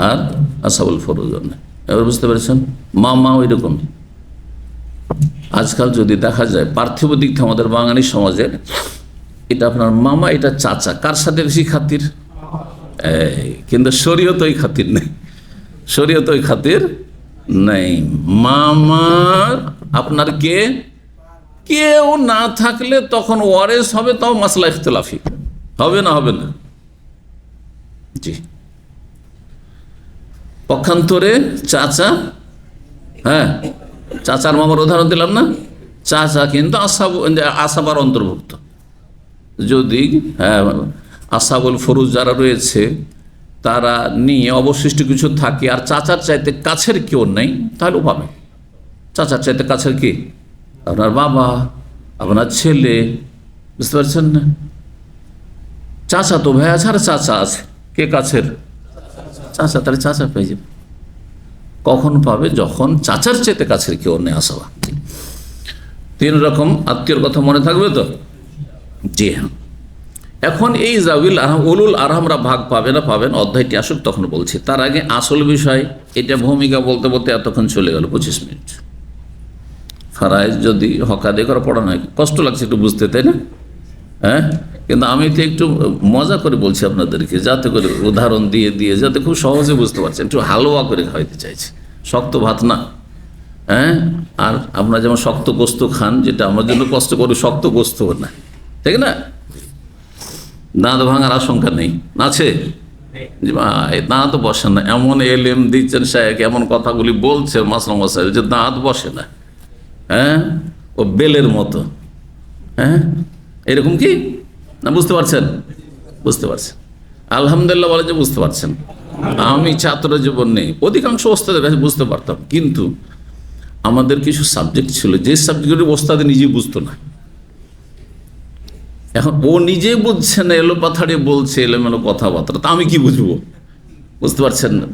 আর আসাবুল ফরুজও নয়। এবার বুঝতে পেরেছেন? মামা ওই রকম। আজকাল যদি দেখা যায় পার্থিব দিক থেকে আমাদের বাঙালি সমাজে, এটা আপনার মামা, এটা চাচা, কার সাথে বেশি খাতির? কিন্তু শরীয়ত ওই খাতির নেই, শরীয়ত ওই খাতির নেই। মামা আপনার কে? কেউ না থাকলে তখন ওয়ারেস হবে, তাও মাসলা ইখতিলাফি হবে না, হবে না। জি, পক্ষান্তরে চাচা, হ্যাঁ, চাচার মামার উদাহরণ দিলাম না, চাচা কিন্তু আসাবার অন্তর্ভুক্ত। যদি হ্যাঁ আসহাবুল ফরুজ যারা রয়েছে তারা নিয়ে অবশিষ্ট কিছু থাকে, আর চাচার চাইতে কাছের কেউ নেই, তাহলেও পাবে। চাচার চাইতে কাছের কি? আপনার বাবা, আপনার ছেলে, বুঝতে পারছেন না? চাচা তো ভাই আছে আর চাচা আছে, কে কাছের? চাচা, তাহলে চাচা পেয়ে যাবে। কখন পাবে? যখন চাচার চেতে কাছের কেউ নেই আসবা। 3 রকম আত্মীয়র কথা মনে থাকবে তো? জি হ্যাঁ। এখন এই জাউল আরহাম, উলুল আরহামরা ভাগ পাবে না পাবেন, অধ্যায়টি আসুক তখন বলছি। তার আগে আসল বিষয়, এটা ভূমিকা বলতে বলতে এতক্ষণ চলে গেল 25 মিনিট। ফারাইজ যদি হকাদে করে পড়ানো হয়, কষ্ট লাগছে একটু বুঝতে, তাই না? হ্যাঁ, কিন্তু আমি তো একটু মজা করে বলছি আপনাদেরকে, যাতে করে উদাহরণ দিয়ে দিয়ে যাতে খুব সহজে বুঝতে পারছেন, একটু হালুয়া করে খাওয়াইতে চাইছি, শক্ত ভাত না। হ্যাঁ, আর আপনারা যেমন শক্ত গোস্ত খান, যেটা আমার জন্য কষ্ট করে, শক্ত গোস্ত না, ঠিক না? দাঁত ভাঙার আশঙ্কা নেই, আছে? দাঁত বসে না, এমন এলেম দিচ্ছেন সাহেব, এমন কথাগুলি বলছে মাসলাম সাহেব যে দাঁত বসে না। হ্যাঁ, ও বেলের মতো। হ্যাঁ, এরকম কি না? বুঝতে পারছেন? বুঝতে পারছেন? আলহামদুলিল্লাহ বলে যে বুঝতে পারছেন। আমি ছাত্র জীবন নেই, অধিকাংশ ওস্তাদের কাছে বুঝতে পারতাম, কিন্তু আমাদের কিছু সাবজেক্ট ছিল যে সাবজেক্টগুলি ওস্তাদ নিজেই বুঝতো না। এখন ও নিজে বুঝছে না, এলো পাথাড়ে বলছে এলোমেলো কথাবার্তা, তা আমি কি বুঝবো? বুঝতে পারছেন না?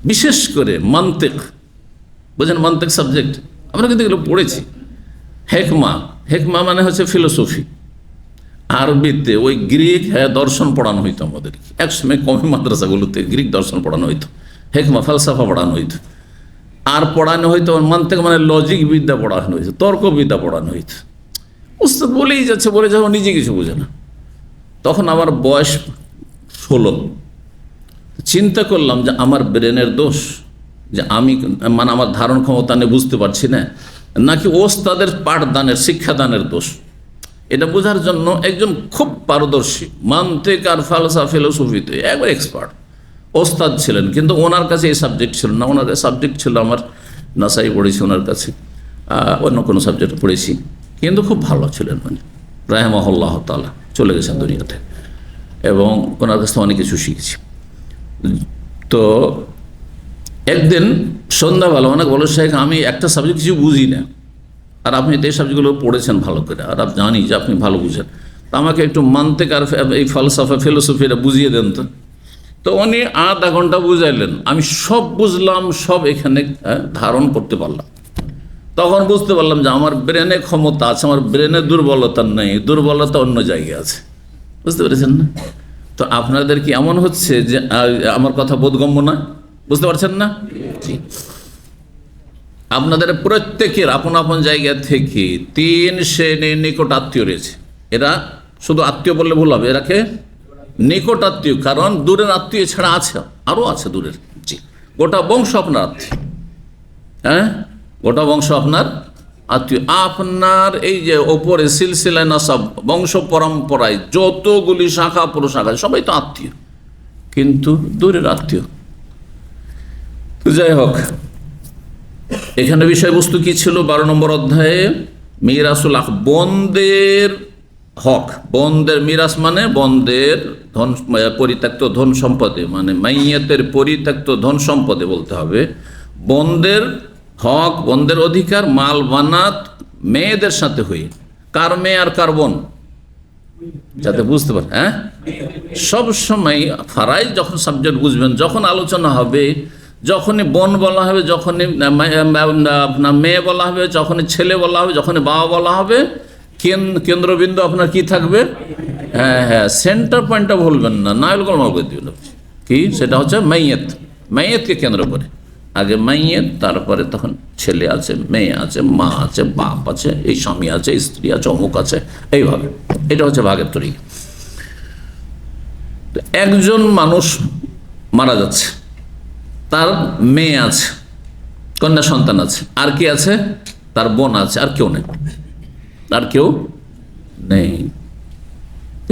বিশেষ করে মান্তিক, বুঝেন? মান্তিক সাবজেক্ট আমরা কিন্তু এগুলো পড়েছি। হেকমা, হেকমা মানে হচ্ছে ফিলোসফি। আরবিতে ওই গ্রিক দর্শন পড়ানো হইতো আমাদের, একসময় কমে মাদ্রাসাগুলোতে গ্রিক দর্শন পড়ানো হইতো, হেকমা ফালসাফা পড়ানো হইতো। আর পড়ানো হইতো মান্তিক মানে লজিক বিদ্যা পড়ানো হইতো, তর্কবিদ্যা পড়ানো হইতো। উস্তাদ বলেই যাচ্ছে, বলে যাবো, নিজে কিছু বোঝে না। তখন আমার বয়স 16। চিন্তা করলাম যে আমার ব্রেনের দোষ, যে আমি মানে আমার ধারণ ক্ষমতা নিয়ে বুঝতে পারছি না, নাকি ওস্তাদের পাঠদানের শিক্ষাদানের দোষ। এটা বোঝার জন্য একজন খুব পারদর্শী মান্তিক আর ফালসাফা ফিলোসফিতে একবার এক্সপার্ট ওস্তাদ ছিলেন, কিন্তু ওনার কাছে এই সাবজেক্ট ছিল না। ওনার সাবজেক্ট ছিল, আমার নাসাই পড়েছি ওনার কাছে, অন্য কোনো সাবজেক্ট পড়েছি, কিন্তু খুব ভালো ছিলেন উনি, রাহিমাহুল্লাহ তাআলা, চলে গেছেন দুনিয়াতে, এবং ওনার কাছে অনেক কিছু শিখেছি। তো একদিন সন্ধ্যাবেলা অনেক বলো, শেখ আমি একটা সাবজেক্ট কিছু বুঝি না, আর আপনি এই সাবজেক্টগুলো পড়েছেন ভালো করে, আর আপনি জানি যে আপনি ভালো বুঝেন, তো আমাকে একটু মান্তিক আর এই ফালসাফা ফিলোসফিটা বুঝিয়ে দেন তো। তো উনি আধা ঘন্টা বুঝাইলেন, আমি সব বুঝলাম, সব এখানে ধারণ করতে পারলাম। তখন বুঝতে পারলাম যে আমার ব্রেনে ক্ষমতা আছে, আমার ব্রেনে দুর্বলতা নেই, দুর্বলতা অন্য জায়গায় আছে। বুঝতে পেরেছেন না? তো আপনাদের কি এমন হচ্ছে যে আমার কথা বোধগম্য না? বুঝতে পারছেন না? আপনাদের প্রত্যেকের আপন আপন জায়গা থেকে 3 শ্রেণীর নিকট আত্মীয় রয়েছে। এরা শুধু আত্মীয় বললে ভুল হবে, এরাকে নিকট আত্মীয়, কারণ দূরের আত্মীয় ছাড়া আছে, আরও আছে দূরের। জি, গোটা বংশ আপনার আত্মীয়। হ্যাঁ, গোটা বংশ আপনার আত্মীয়। আপনার এই যে ওপরে সিলসিলায় নাসাব, বংশ পরম্পরায় যতগুলি শাখা প্রশাখা, সবাই তো আত্মীয়, কিন্তু দূরের আত্মীয়। তো যাই হোক, এখানে বিষয়বস্তু কি ছিল? 12 নম্বর অধ্যায়ে মিরাসুল হক, বন্দের হক। বন্দের মিরাস মানে বন্দের ধন, পরিত্যক্ত ধন সম্পদে, মানে মাইয়াতের পরিত্যক্ত ধন সম্পদে বলতে হবে। বন্দের হক, বন্দের অধিকার, মাল বানাত মেয়েদের সাথে হয়ে। কার মেয়ে আর কার বোন, যাতে বুঝতে পারেন। হ্যাঁ, সবসময় ফারাইজ যখন সাবজেক্ট বুঝবেন, যখন আলোচনা হবে, যখনই বোন বলা হবে, যখনই আপনার মেয়ে বলা হবে, যখনই ছেলে বলা হবে, যখনই বাবা বলা হবে, কেন্দ্রবিন্দু আপনার কি থাকবে? হ্যাঁ হ্যাঁ, সেন্টার পয়েন্টটা ভুলবেন না, না হলে গোলমাল করে দিবেন। কি সেটা হচ্ছে মাইয়াত, মাইয়াতকে কেন্দ্র করে। আগে মাইয়াত, তারপরে তখন ছেলে আছে, মেয়ে আছে, মা আছে, বাপ আছে, এই স্বামী আছে, স্ত্রী আছে, অমুক আছে, এইভাবে। এটা হচ্ছে ভাগের তরিকা। একজন মানুষ মারা যাচ্ছে, তার মেয়ে আছে, কন্যা সন্তান আছে, আর কি আছে? তার বোন আছে, আর কেউ নেই। আর কেউ নেই,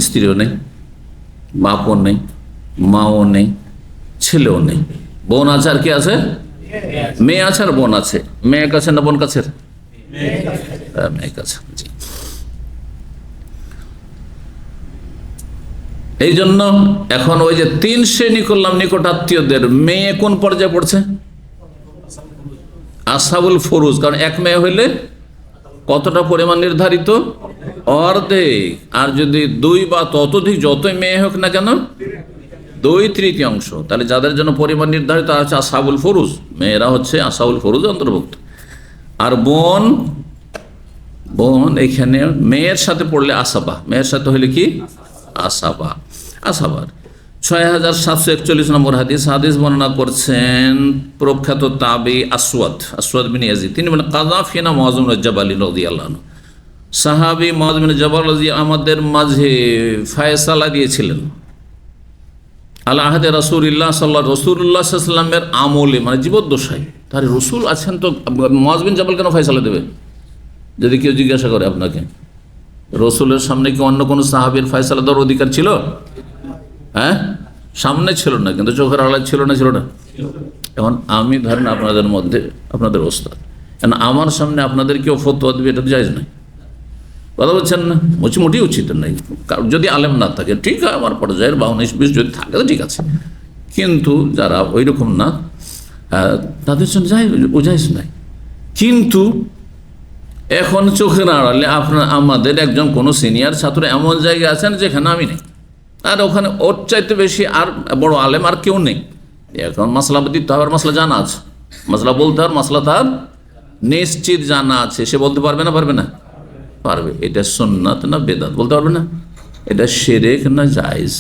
স্ত্রীও নেই, বাপও নেই, মাও নেই, ছেলেও নেই, বোন আছে, আর কি আছে? মেয়ে আছে আর বোন আছে। মেয়ে কাছে না বোন কাছে? মেয়ে কাছে। জি, এই জন্য এখন ওই যে 3 শ্রেণী করলাম নিকট আত্মীয়দের, মেয়ে কোন পর্যায়ে পড়ছে? আসহাবুল ফুরুজ, কারণ এক মেয়ে হইলে কতটা পরিমাণ নির্ধারিত? অর্ধেক। আর যদি 2 বা ততোধিক যতই মেয়ে হোক না কেন 2/3, তাহলে যাদের জন্য পরিমাণ নির্ধারিত আছে আসহাবুল ফুরুজ, মেয়েরা হচ্ছে আসহাবুল ফুরুজ অন্তর্ভুক্ত। আর বোন এখানে মেয়ের সাথে পড়লে আসাবা, মেয়ের সাথে হলে কি আসাবার। 6741 নম্বর হাদিস বর্ণনা করছেন প্রখ্যাত তাবি আসওয়াদ বিন ইয়াজিদ। তিনি বলেন কাযা ফিনা মুআয বিন জাবাল রাদিয়াল্লাহু আনহু, সাহাবী মুআয বিন জাবাল আমাদের মাঝে ফয়সালা দিয়েছিলেন আলা আহদে রাসূলুল্লাহ রাসূলুল্লাহ সাল্লাল্লাহু আলাইহি ওয়াসাল্লামের আমলে, মানে জীবদ্দশায়। তার রসুল আছেন তো মুআয বিন জাবাল কেন ফয়সালা দেবে? যদি কেউ জিজ্ঞাসা করে আপনাকে, রসুলের সামনে কি অন্য কোনো সাহাবীর ফয়সালা দেওয়ার অধিকার ছিল? হ্যাঁ, সামনে ছিল না, কিন্তু চোখের আড়ালে ছিল না? এখন আমি ধরেন আপনাদের মধ্যে আপনাদের ওস্তাদ, কেন আমার সামনে আপনাদের কেউ ফতোয়া দেবে, এটা জায়েজ নাই। কথা বলছেন না? মোটামুটি উচিত নাই। যদি আলেম না থাকে ঠিক হয়, আমার পর্যায়ের বা 19-20 যদি থাকে তো ঠিক আছে, কিন্তু যারা ওই রকম না তাদের জন্য জায়েজ নাই। কিন্তু এখন চোখের আড়ালে আমাদের একজন কোনো সিনিয়র ছাত্র এমন জায়গায় আছেন যেখানে আমি নেই, আর ওখানে ওর চাইতে বেশি আর বড় আলেম আর কেউ নেই। এখন মাসলা দিতে হবে, মাসলা জানা আছে, মাসলা বলতে হবে, মাসলা তার নিশ্চিত জানা আছে। সে বলতে পারবে না? পারবে। এটা সুন্নাত না বেদাত বলতে পারবে না? এটা শিরক না জায়েজ,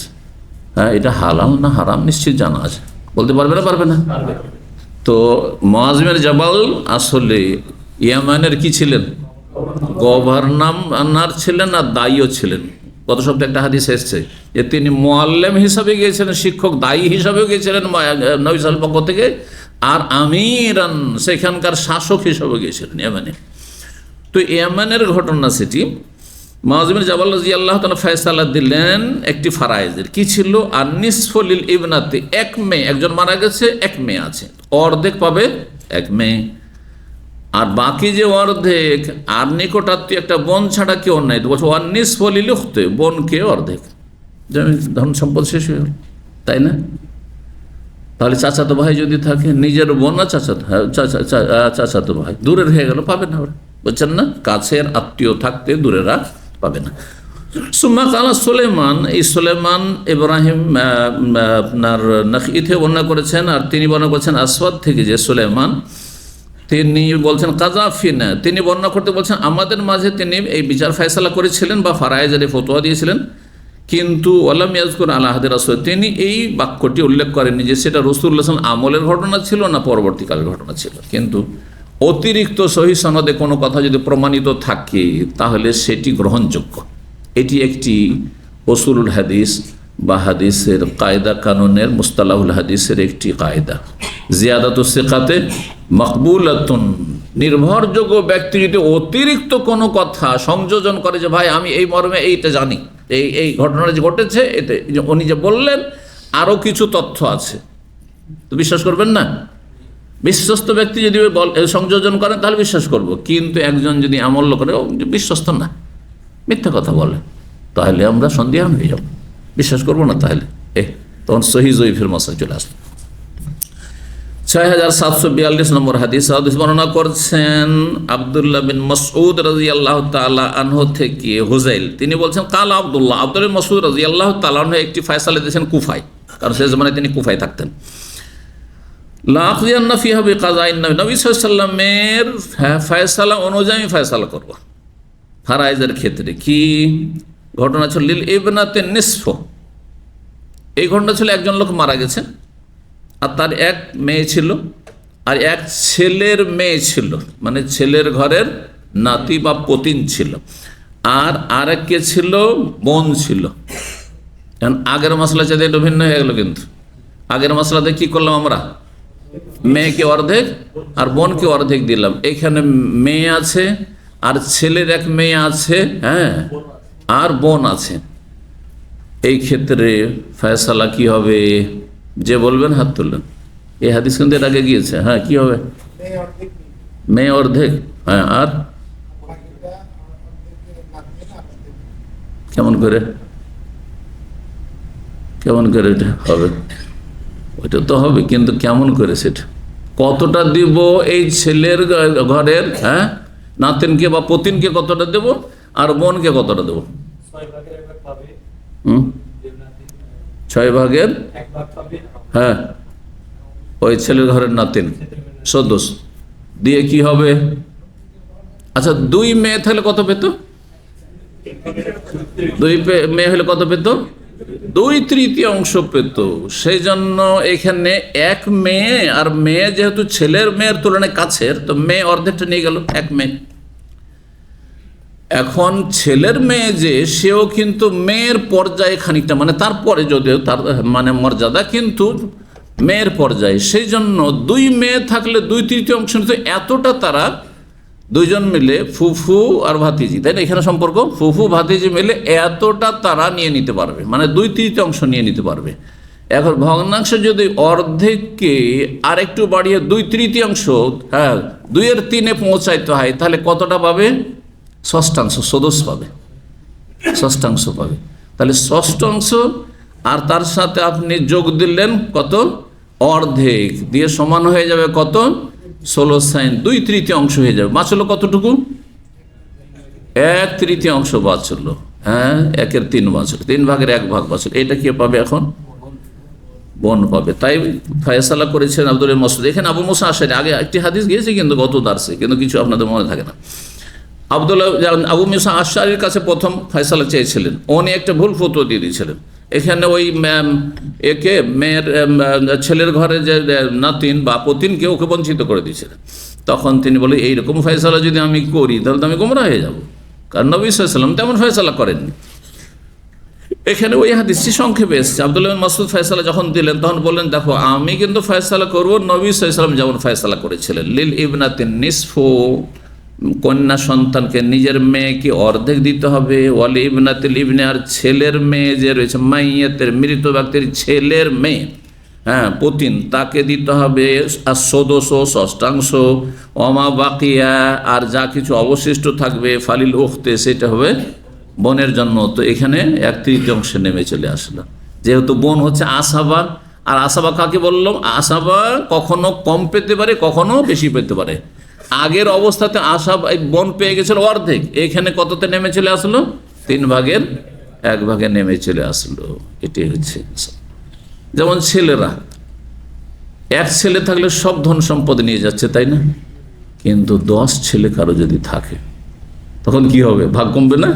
হ্যাঁ, এটা হালাল না হারাম নিশ্চিত জানা আছে, বলতে পারবে না? তো মুআয বিন জাবাল আসলে ইয়ামানের কি ছিলেন? গভর্নর ছিলেন আর দায়ীও ছিলেন। গত সপ্তাহে একটা হাদিস এসেছে যে তিনি মুআল্লিম হিসাবে গিয়েছিলেন, শিক্ষক দায়ী হিসাবেও গিয়েছিলেন নবী সাল্লাল্লাহু আলাইহি পক্ষ থেকে, আর আমিরান সেখানকার শাসক হিসাবে গিয়েছিলেন ইয়ামানে। তো ইয়ামানের ঘটনা সেটি। মুআয বিন জাবাল রাদিয়াল্লাহু তাআলা ফয়সালা দিলেন একটি ফারায়েজের। কি ছিল? আর নিসফু লিল ইবনাতি, এক মেয়ে, একজন মারা গেছে, এক মেয়ে আছে, অর্ধেক পাবে এক মেয়ে, আর বাকি যে অর্ধেক, আর নিকটাত্মীয় একটা বোন ছাড়া কেউ নাই। তো বলছে ওয়ান নিসফু লিল উখতি, বোনকে অর্ধেক, ধন সম্পদ শেষ হয়ে গেল, তাই না? তাহলে চাচাতো ভাই যদি থাকে, নিজের বোন না চাচাতো ভাই দূরের হয়ে গেল, পাবে না ওরা, বুঝছেন না? কাছের আত্মীয় থাকতে দূরেরা পাবে না। সুম্মা কালা সুলাইমান, এই সুলাইমান ইব্রাহিম আপনার নাখঈতে বর্ণনা করেছেন, আর তিনি বর্ণনা করেছেন আসওয়াদ থেকে যে সুলাইমান, তিনি বলছেন কাযাফিনা, তিনি বর্ণনা করতে বলছেন আমাদের মাঝে তিনি এই বিচার ফয়সালা করেছিলেন বা ফারায়েজের ফতোয়া দিয়েছিলেন, কিন্তু ওয়ালাম ইয়াজকুর আলা আহদি রাসূল, তিনি এই বাক্যটি উল্লেখ করেননি যে সেটা রাসূলুল্লাহ সাল্লাল্লাহু আলাইহি ওয়াসাল্লাম আমলের ঘটনা ছিল না পরবর্তীকালের ঘটনা ছিল। কিন্তু অতিরিক্ত সহিহ সনদে কোনো কথা যদি প্রমাণিত থাকে তাহলে সেটি গ্রহণযোগ্য। এটি একটি উসুলুল হাদিস বা হাদিসের কায়দা কানুনের, মুস্তালাহুল হাদিসের একটি কায়দা। জিয়াদাতুস সিকাতে মাকবুলাতুন, নির্ভরযোগ্য ব্যক্তি যদি অতিরিক্ত কোনো কথা সংযোজন করে যে ভাই আমি এই মর্মে এইটা জানি, এই ঘটনাটা যে ঘটেছে এতে উনি যে বললেন আরও কিছু তথ্য আছে, তো বিশ্বাস করবেন না? বিশ্বস্ত ব্যক্তি যদি সংযোজন করেন তাহলে বিশ্বাস করব, কিন্তু একজন যদি আমল করে বিশ্বস্ত না, মিথ্যা কথা বলে, তাহলে আমরা সন্দিহান হয়ে যাব, বিশ্বাস করব না। তাহলে তখন সহিহ জয়ীফের মশায় চলে আসবে। 6742 নম্বর হাদিস বর্ণনা করছেন আব্দুল্লাহ বিন মাসউদ রাদিয়াল্লাহু তাআলা আনহু থেকে হুযাইল, তিনি বলছেন কালা আব্দুল্লাহ বিন মাসউদ রাদিয়াল্লাহু তাআলা আনহু একটি ফয়সালা দিয়েছেন কুফায়, কারণ সেই জমানায় তিনি কুফায় থাকতেন। লা আখযান্না ফিহা বিকাযাইন নবী, নবী সাল্লাল্লাহু আলাইহি ওয়াসাল্লামের ফয়সালা অনুযায়ী ফয়সালা করব ফারায়েজের ক্ষেত্রে। কি ঘটনা ছিল? লিল ইবনাতি নিসফ, এই ঘটনা ছিল একজন লোক মারা গেছে আর তার এক মেয়ে ছিল আর এক ছেলের মেয়ে ছিল, মানে ছেলের ঘরের নাতি বা পতিন ছিল, আর আরেক কে ছিল? বোন ছিল। কারণ আগের মশলা চাইতে একটু ভিন্ন হয়ে গেল, কিন্তু আগের মশলাতে কি করলাম আমরা? মেয়েকে অর্ধেক আর বোনকে অর্ধেক দিলাম। এখানে মেয়ে আছে আর ছেলের এক মেয়ে আছে, হ্যাঁ, আর বোন আছে। এই ক্ষেত্রে ফয়সালা কি হবে? যে বলবেন হাত তুললেন। এই হাদিস কিন্তু এর আগে গিয়েছে। হ্যাঁ, কি হবে? মেয়ে অর্ধেক, হ্যাঁ, আর কেমন করে এটা হবে? ওইটা তো হবে, কিন্তু কেমন করে সেটা? কতটা দিব এই ছেলের ঘরের, হ্যাঁ, নাতিনকে বা পতিনকে কতটা দেব, আর বোনকে কতটা দেব? 6 ভাগের, হ্যাঁ, ওই ছেলের ঘরের নাতিন সদস্য দিয়ে কি হবে? আচ্ছা, 2 মেয়ে থাকলে কত পেত? 2 মেয়ে হলে কত পেত? 2/3 পেত। সেই জন্য এখানে 1 মেয়ে, আর মেয়ে যেহেতু ছেলের মেয়ের তুলনায় কাছের, তো মেয়ে অর্ধেকটা নিয়ে গেল, 1 মেয়ে। এখন ছেলের মেয়ে যে, সেও কিন্তু মেয়ের পর্যায়ে খানিকটা, মানে তারপরে যদিও তার মানে মর্যাদা, কিন্তু মেয়ের পর্যায়ে। সেই জন্য 2 মেয়ে থাকলে 2/3 নিত। এতটা তারা দুইজন মিলে, ফুফু আর ভাতিজি, তাই না? এখানে সম্পর্ক ফুফু ভাতিজি মিলে এতটা তারা নিয়ে নিতে পারবে, মানে 2/3 নিয়ে নিতে পারবে। এখন ভগ্নাংশ যদি অর্ধেককে আর একটু বাড়িয়ে 2/3, হ্যাঁ, 2/3 পৌঁছাইতে হয়, তাহলে কতটা পাবে? ষষ্ঠাংশ, সদস্য পাবে, ষষ্ঠাংশ পাবে। তাহলে ষষ্ঠাংশ আর তার সাথে আপনি যোগ দিলেন কত? অর্ধেক দিয়ে সমান হয়ে যাবে কত? 16 সাইন, 2/3 হয়ে যাবে। বাঁচলো কতটুকু? 1/3 বাঁচলো, হ্যাঁ, 1/3 বাঁচলো, 3 ভাগের 1 ভাগ বাঁচলো। এটা কে পাবে? এখন বোন পাবে। তাই ফয়সালা করেছেন আব্দুল মাসউদ। এখানে আবু মুসা আশআরী, আগে একটি হাদিস গিয়েছে কিন্তু গত দার্সে, কিন্তু কিছু আপনাদের মনে থাকে না। আবু মুসা আশআরীর কাছে প্রথম ফয়সালা চেয়েছিলেন, উনি একটা ভুল ফতোয়া দিয়ে দিয়েছিলেন। এখানে ওই একে মেয়ের ছেলের ঘরে যে নাতিন বা পতিনকে ওকে বঞ্চিত করে দিয়েছিলেন। তখন তিনি বলে, এইরকম ফয়সালা যদি আমি করি তাহলে তো আমি গোমরাহ হয়ে যাব, কারণ নবী সাল্লাল্লাহু আলাইহি ওয়াসাল্লাম তেমন ফয়সালা করেননি। এখানে ওই হাদিসটি সংক্ষেপে এসেছে। আব্দুল্লাহ বিন মাসউদ ফয়সালা যখন দিলেন, তখন বললেন, দেখো, আমি কিন্তু ফয়সালা করবো নবী সাল্লাল্লাহু আলাইহি ওয়াসাল্লাম যেমন ফয়সালা করেছিলেন। লিল ইবনাতিন নিসফু, কন্যা সন্তানকে, নিজের মেয়েকে অর্ধেক দিতে হবে। ওয়ালি ইবনাতিল ইবনে, আর ছেলের মেয়ে যে রয়েছে, মাইয়াতের, মৃত ব্যক্তির ছেলের মেয়ে, হ্যাঁ, পতিন, তাকে দিতে হবে আর সদস্য, ষষ্ঠাংশ। ওমা বাকিয়া, আর যা কিছু অবশিষ্ট থাকবে, ফালিল উখতে, সেটা হবে বোনের জন্য। তো এখানে 1/3 নেমে চলে আসলো, যেহেতু বোন হচ্ছে আসাবা। আর আসাবা কাকে বললাম? আসাবা কখনো কম পেতে পারে, কখনো বেশি পেতে পারে। আগের অবস্থাতে আসাবা বোন পেয়ে গেছিল অর্ধেক, এখানে কততে নেমে চলে আসলো? 3 ভাগের 1 ভাগে নেমে চলে আসলো। এটি হচ্ছে, যেমন ছেলেরা, 1 ছেলে থাকলে সব ধন সম্পদ নিয়ে যাচ্ছে, তাই না? কিন্তু 10 ছেলে কারো যদি থাকে, তখন কি হবে? ভাগ কমবে না?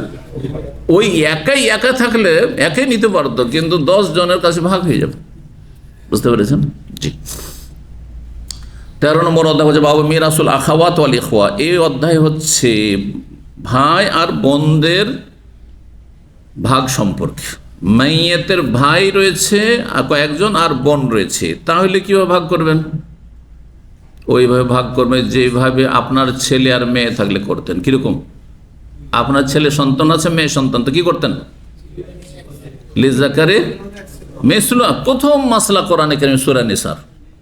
ওই একা থাকলে একাই নিতে পারতো, কিন্তু 10 জনের কাছে ভাগ হয়ে যাবে। বুঝতে পেরেছেন? জি। 13 নম্বর অধ্যায় হচ্ছে বাবু মিরাসুল আখাওয়াত ওয়াল ইখওয়া। এই অধ্যায় হচ্ছে ভাই আর বোনদের ভাগ সম্পর্কে। মাইয়াতের ভাই রয়েছে কয়েকজন, আর বোন রয়েছে, তাহলে কিভাবে ভাগ করবেন? ওইভাবে ভাগ করবেন যেভাবে আপনার ছেলে আর মেয়ে থাকলে করতেন। কিরকম? আপনার ছেলে সন্তান আছে, মেয়ে সন্তান, তো কি করতেন? লিজাকারে মিসলু, প্রথম মাসলা কোরআনে কারীম সূরা নিসার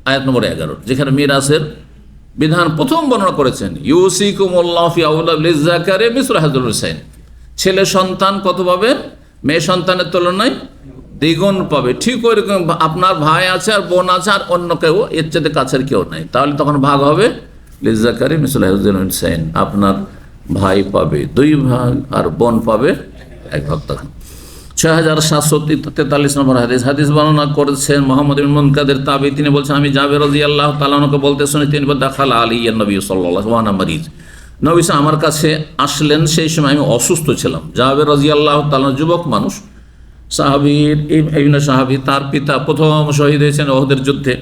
আয়াত নম্বর 11, যেখানে মিরাসের বিধান প্রথম বর্ণনা করেছেন। ইউসিকুমুল্লাহু ফি আওলাদ লিজাকারে মিসলু হাযিল উনসাইন। ছেলে সন্তান কত পাবে? মেয়ে সন্তানের তুলনায় দ্বিগুণ পাবে। ঠিক ওইরকম আপনার ভাই আছে আর বোন আছে, আর অন্য কেউ এর চেয়ে কাছের কেউ নাই, তাহলে তখন ভাগ হবে লিজাকারে মিসলু হাযিল উনসাইন। আপনার ভাই পাবে 2 ভাগ আর বোন পাবে 1 ভাগ। তখন 6743 নম্বর হাদিস বর্ণনা করেছেন মুহাম্মদ ইবনে মুনকাদির তাবী। তিনি বলছেন, আমি জাবের রাদিয়াল্লাহু তাআলা আনহুকে বলতে শুনি, তিনি বলেন, দাখালা আলাইয়ান নবী সাল্লাল্লাহু আলাইহি ওয়া সাল্লাম মারিজ। নবী আমার কাছে আসলেন, সেই সময় আমি অসুস্থ ছিলাম। জাবের রাদিয়াল্লাহু তাআলা যুবক মানুষ, সাহাবীর ইবনে সাহাবী, তার পিতা প্রথম শহীদ হয়েছেন ওহদের যুদ্ধে,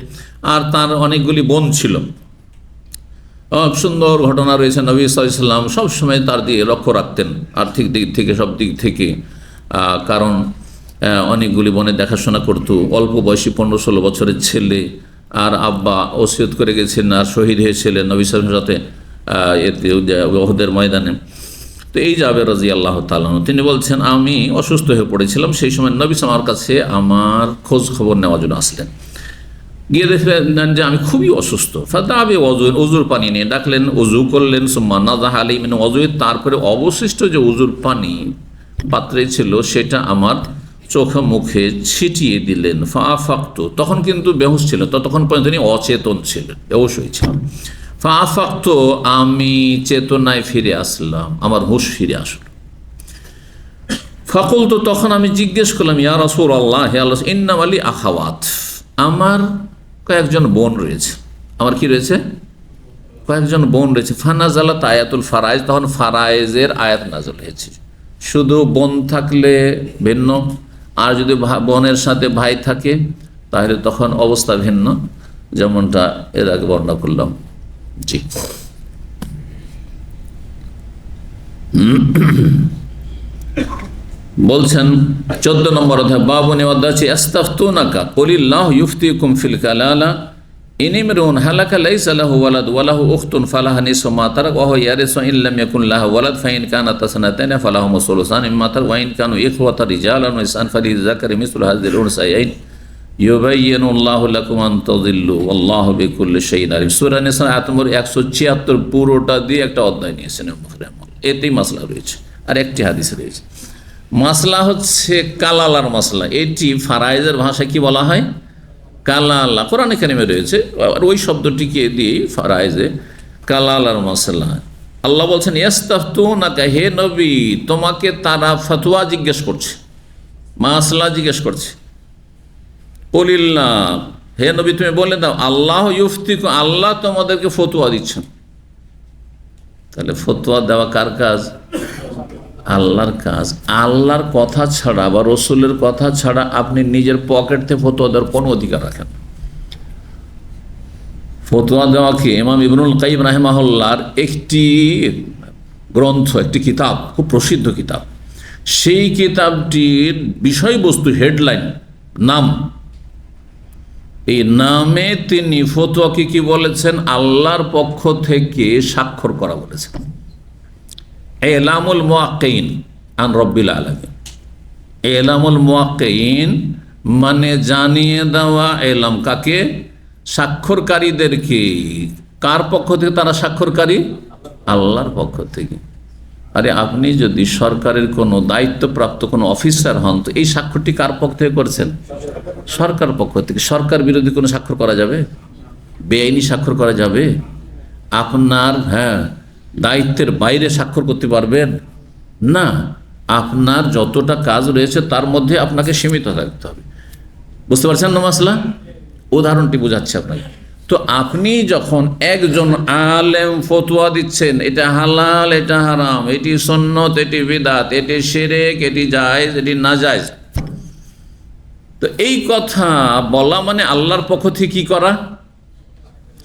আর তার অনেকগুলি বোন ছিল। সুন্দর ঘটনা রয়েছে। নবী সাল্লাল্লাহু আলাইহি ওয়াসাল্লাম সবসময় তার দিকে লক্ষ্য রাখতেন, আর্থিক দিক থেকে, সব দিক থেকে, কারণ অনেকগুলি বোনের দেখাশোনা করতো। অল্প বয়সী 15-16 বছরের ছেলে, আর আব্বা ওসিয়ত করে গেছেন আর শহীদ হয়েছিলেন নবী সাল্লাল্লাহু আলাইহি ওয়াসাল্লামের সাথে ওহদের ময়দানে। তো এই জাবের রাদিয়াল্লাহু তাআলা তিনি বলছেন, আমি অসুস্থ হয়ে পড়েছিলাম, সেই সময় নবী আমার কাছে আমার খোঁজ খবর নেওয়ার জন্য আসলেন। গিয়ে দেখলেন যে আমি খুবই অসুস্থ। ফাদাবে অজুর পানি নিয়ে ডাকলেন, অজু করলেন, সুম্মা নাযাহা আলাইহি মিন ওযুই, তারপরে অবশিষ্ট যে অজুর পানি পাত্রে ছিল সেটা আমার চোখে মুখে ছিটিয়ে দিলেন। ফাআফাকতু, তখন কিন্তু বেহুশ ছিলেন, ততক্ষণ পর্যন্ত তিনি অচেতন ছিলেন, বেহুশ হয়েছিলেন। ফাআফাকত, আমি চেতনায় ফিরে আসলাম, আমার হুঁশ ফিরে আসলো। ফাকুলতু, তখন আমি জিজ্ঞেস করলাম, ইয়া রাসূলুল্লাহ, হে আল্লাহ, ইন্নামা লি আখাওয়াত, আমার কয়েকজন বোন রয়েছে। আমার কি রয়েছে? কয়েকজন বোন রয়েছে। ফানাজালাত আয়াতুল ফারাইজ, তখন ফারাইজের আয়াত নাযিল হয়েছে। শুধু বোন থাকলে ভিন্ন, আর যদি বোনের সাথে ভাই থাকে তাহলে তখন অবস্থা ভিন্ন, যেমনটা এর আগে বর্ণনা করলাম। জি, বলছেন 14 নম্বর অধ্যায়, বাবুনি ওয়াদাচি আস্তাফতুনাকা কুলিল্লাহু ইফতিকুম ফিল কালালা ইন ইমরুন হালাকা লাইসা লাহু ওয়ালাদ ওয়া লাহু উখতুন ফালাহা নিসফু মা তারাক ওয়া হুয়া ইয়ারিসু ইন লাম ইয়াকুন লাহু ওয়ালাদ ফাইন কানাত সানাতাইন ফালাহুম সুলুসান মিম্মা তারাক ওয়া ইন কানু ইখওয়াতান রিজালান ওয়া নিসাআন ফালিযাকারি মিসলু হাযিল উনসায়াইন ইউবাইয়িনুল্লাহু লাকুম আন তাযিল্লু ওয়াল্লাহু বিকুল্লি শাইইন আলিম। সূরা নিসা আয়াত নম্বর 176 পুরোটা দিয়ে একটা অধ্যায় নিয়েছেন মুফাসসিরুন। এতেই মাসলা রয়েছে, আর একটি হাদিস রয়েছে। মাসলা হচ্ছে কালালার মাসলা। এটি ফারাইজের ভাষায় কি বলা হয়? কালালা। কোরআনে কারিমে রয়েছে, আর ওই শব্দটিকে দিয়ে ফারাইজে কালালার মাসলা। আল্লাহ বলছেন, ইস্তাফতুনাকা, হে নবী, তোমাকে তারা ফতোয়া জিজ্ঞেস করছে, মাসলা জিজ্ঞেস করছে। কুলিল্লাহ, হে নবী তুমি বলে দাও, আল্লাহ ইফতিকুম, আল্লাহ তোমাদেরকে ফতোয়া দিচ্ছেন। তাহলে ফতোয়া দেওয়া কার কাজ? আল্লাহর কাজ। আল্লাহর কথা ছাড়া বা রসুলের কথা ছাড়া আপনি নিজের পকেট থেকে ফতোয়া দেওয়ার কোনো অধিকার রাখেন। ফতোয়া দেওয়াকে ইমাম ইবনুল কাইয়িম রাহিমাহুল্লাহর একটি গ্রন্থ, একটি কিতাব, খুব প্রসিদ্ধ কিতাব, সেই কিতাবটির বিষয়বস্তু, হেডলাইন, নাম, এই নামে তিনি ফতোয়াকে কি বলেছেন? আল্লাহর পক্ষ থেকে স্বাক্ষর করা বলেছেন। এলামুল মুওয়াক্কিন আন রব্বিল আলামিন। এলামুল মুওয়াক্কিন মানে জানিয়ে দেওয়া। এলাম কাকে? স্বাক্ষরকারীদেরকে। কার পক্ষ থেকে তারা স্বাক্ষরকারী? আল্লাহর পক্ষ থেকে। আরে আপনি যদি সরকারের কোনো দায়িত্বপ্রাপ্ত কোনো অফিসার হন, তো এই স্বাক্ষরটি কার পক্ষ থেকে করছেন? সরকার পক্ষ থেকে। সরকার বিরোধী কোনো স্বাক্ষর করা যাবে? বেআইনি স্বাক্ষর করা যাবে? আপনার দায়িত্বের বাইরে স্বাক্ষর করতে পারবেন না। আপনার যতটা কাজ রয়েছে তার মধ্যে আপনাকে সীমিত থাকতে হবে। বুঝতে পারছেন না মাসলা? উদাহরণটি বোঝাচ্ছে আপনাকে। তো আপনি যখন একজন আলেম ফতোয়া দিচ্ছেন, এটা হালাল, এটা হারাম, এটি সুন্নত, এটি বিদআত, এটি শিরক, এটি জায়েজ, এটি নাজায়েজ, তো এই কথা বলা মানে আল্লাহর পক্ষ থেকে কি করা?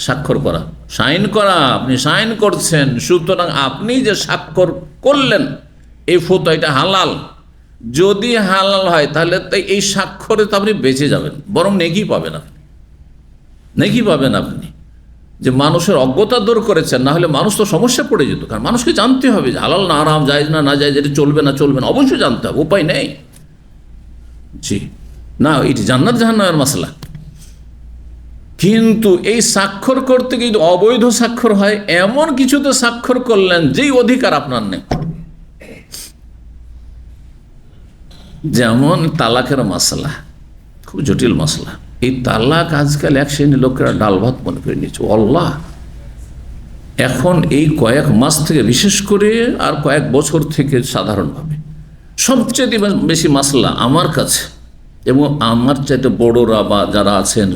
স্বাক্ষর করা, সাইন করা। আপনি সাইন করছেন, সুতরাং আপনি যে স্বাক্ষর করলেন এই ফতোয়া, এটা হালাল। যদি হালাল হয় তাহলে এই স্বাক্ষরে তো আপনি বেঁচে যাবেন, বরং নেকি পাবেন। আপনি নেকি পাবেন আপনি, যে মানুষের অজ্ঞতা দূর করেছেন। না হলে মানুষ তো সমস্যা পড়ে যেত। কারণ মানুষকে জানতে হবে যে হালাল না হারাম, জায়েজ না জায়েজ, এটা চলবে না চলবে না, অবশ্যই জানতে হবে, উপায় নেই। জি না, এটি জান্নাত জাহান্নামের মাসলা। কিন্তু এই স্বাক্ষর করতে গিয়ে অবৈধ স্বাক্ষর হয়, এমন কিছুতে স্বাক্ষর করলেন যেই অধিকার আপনার নেই। যেমন তালাকের মাসলা, খুব জটিল মাসলা। এই তালাক আজকাল এক শ্রেণীর লোকেরা ডাল ভাত মনে করে নিয়েছে। আল্লাহ, এখন এই কয়েক মাস থেকে বিশেষ করে, আর কয়েক বছর থেকে সাধারণভাবে সবচেয়ে বেশি মাসলা আমার কাছে এবং আমার চাইতে বড়রা বা যারা আছেন,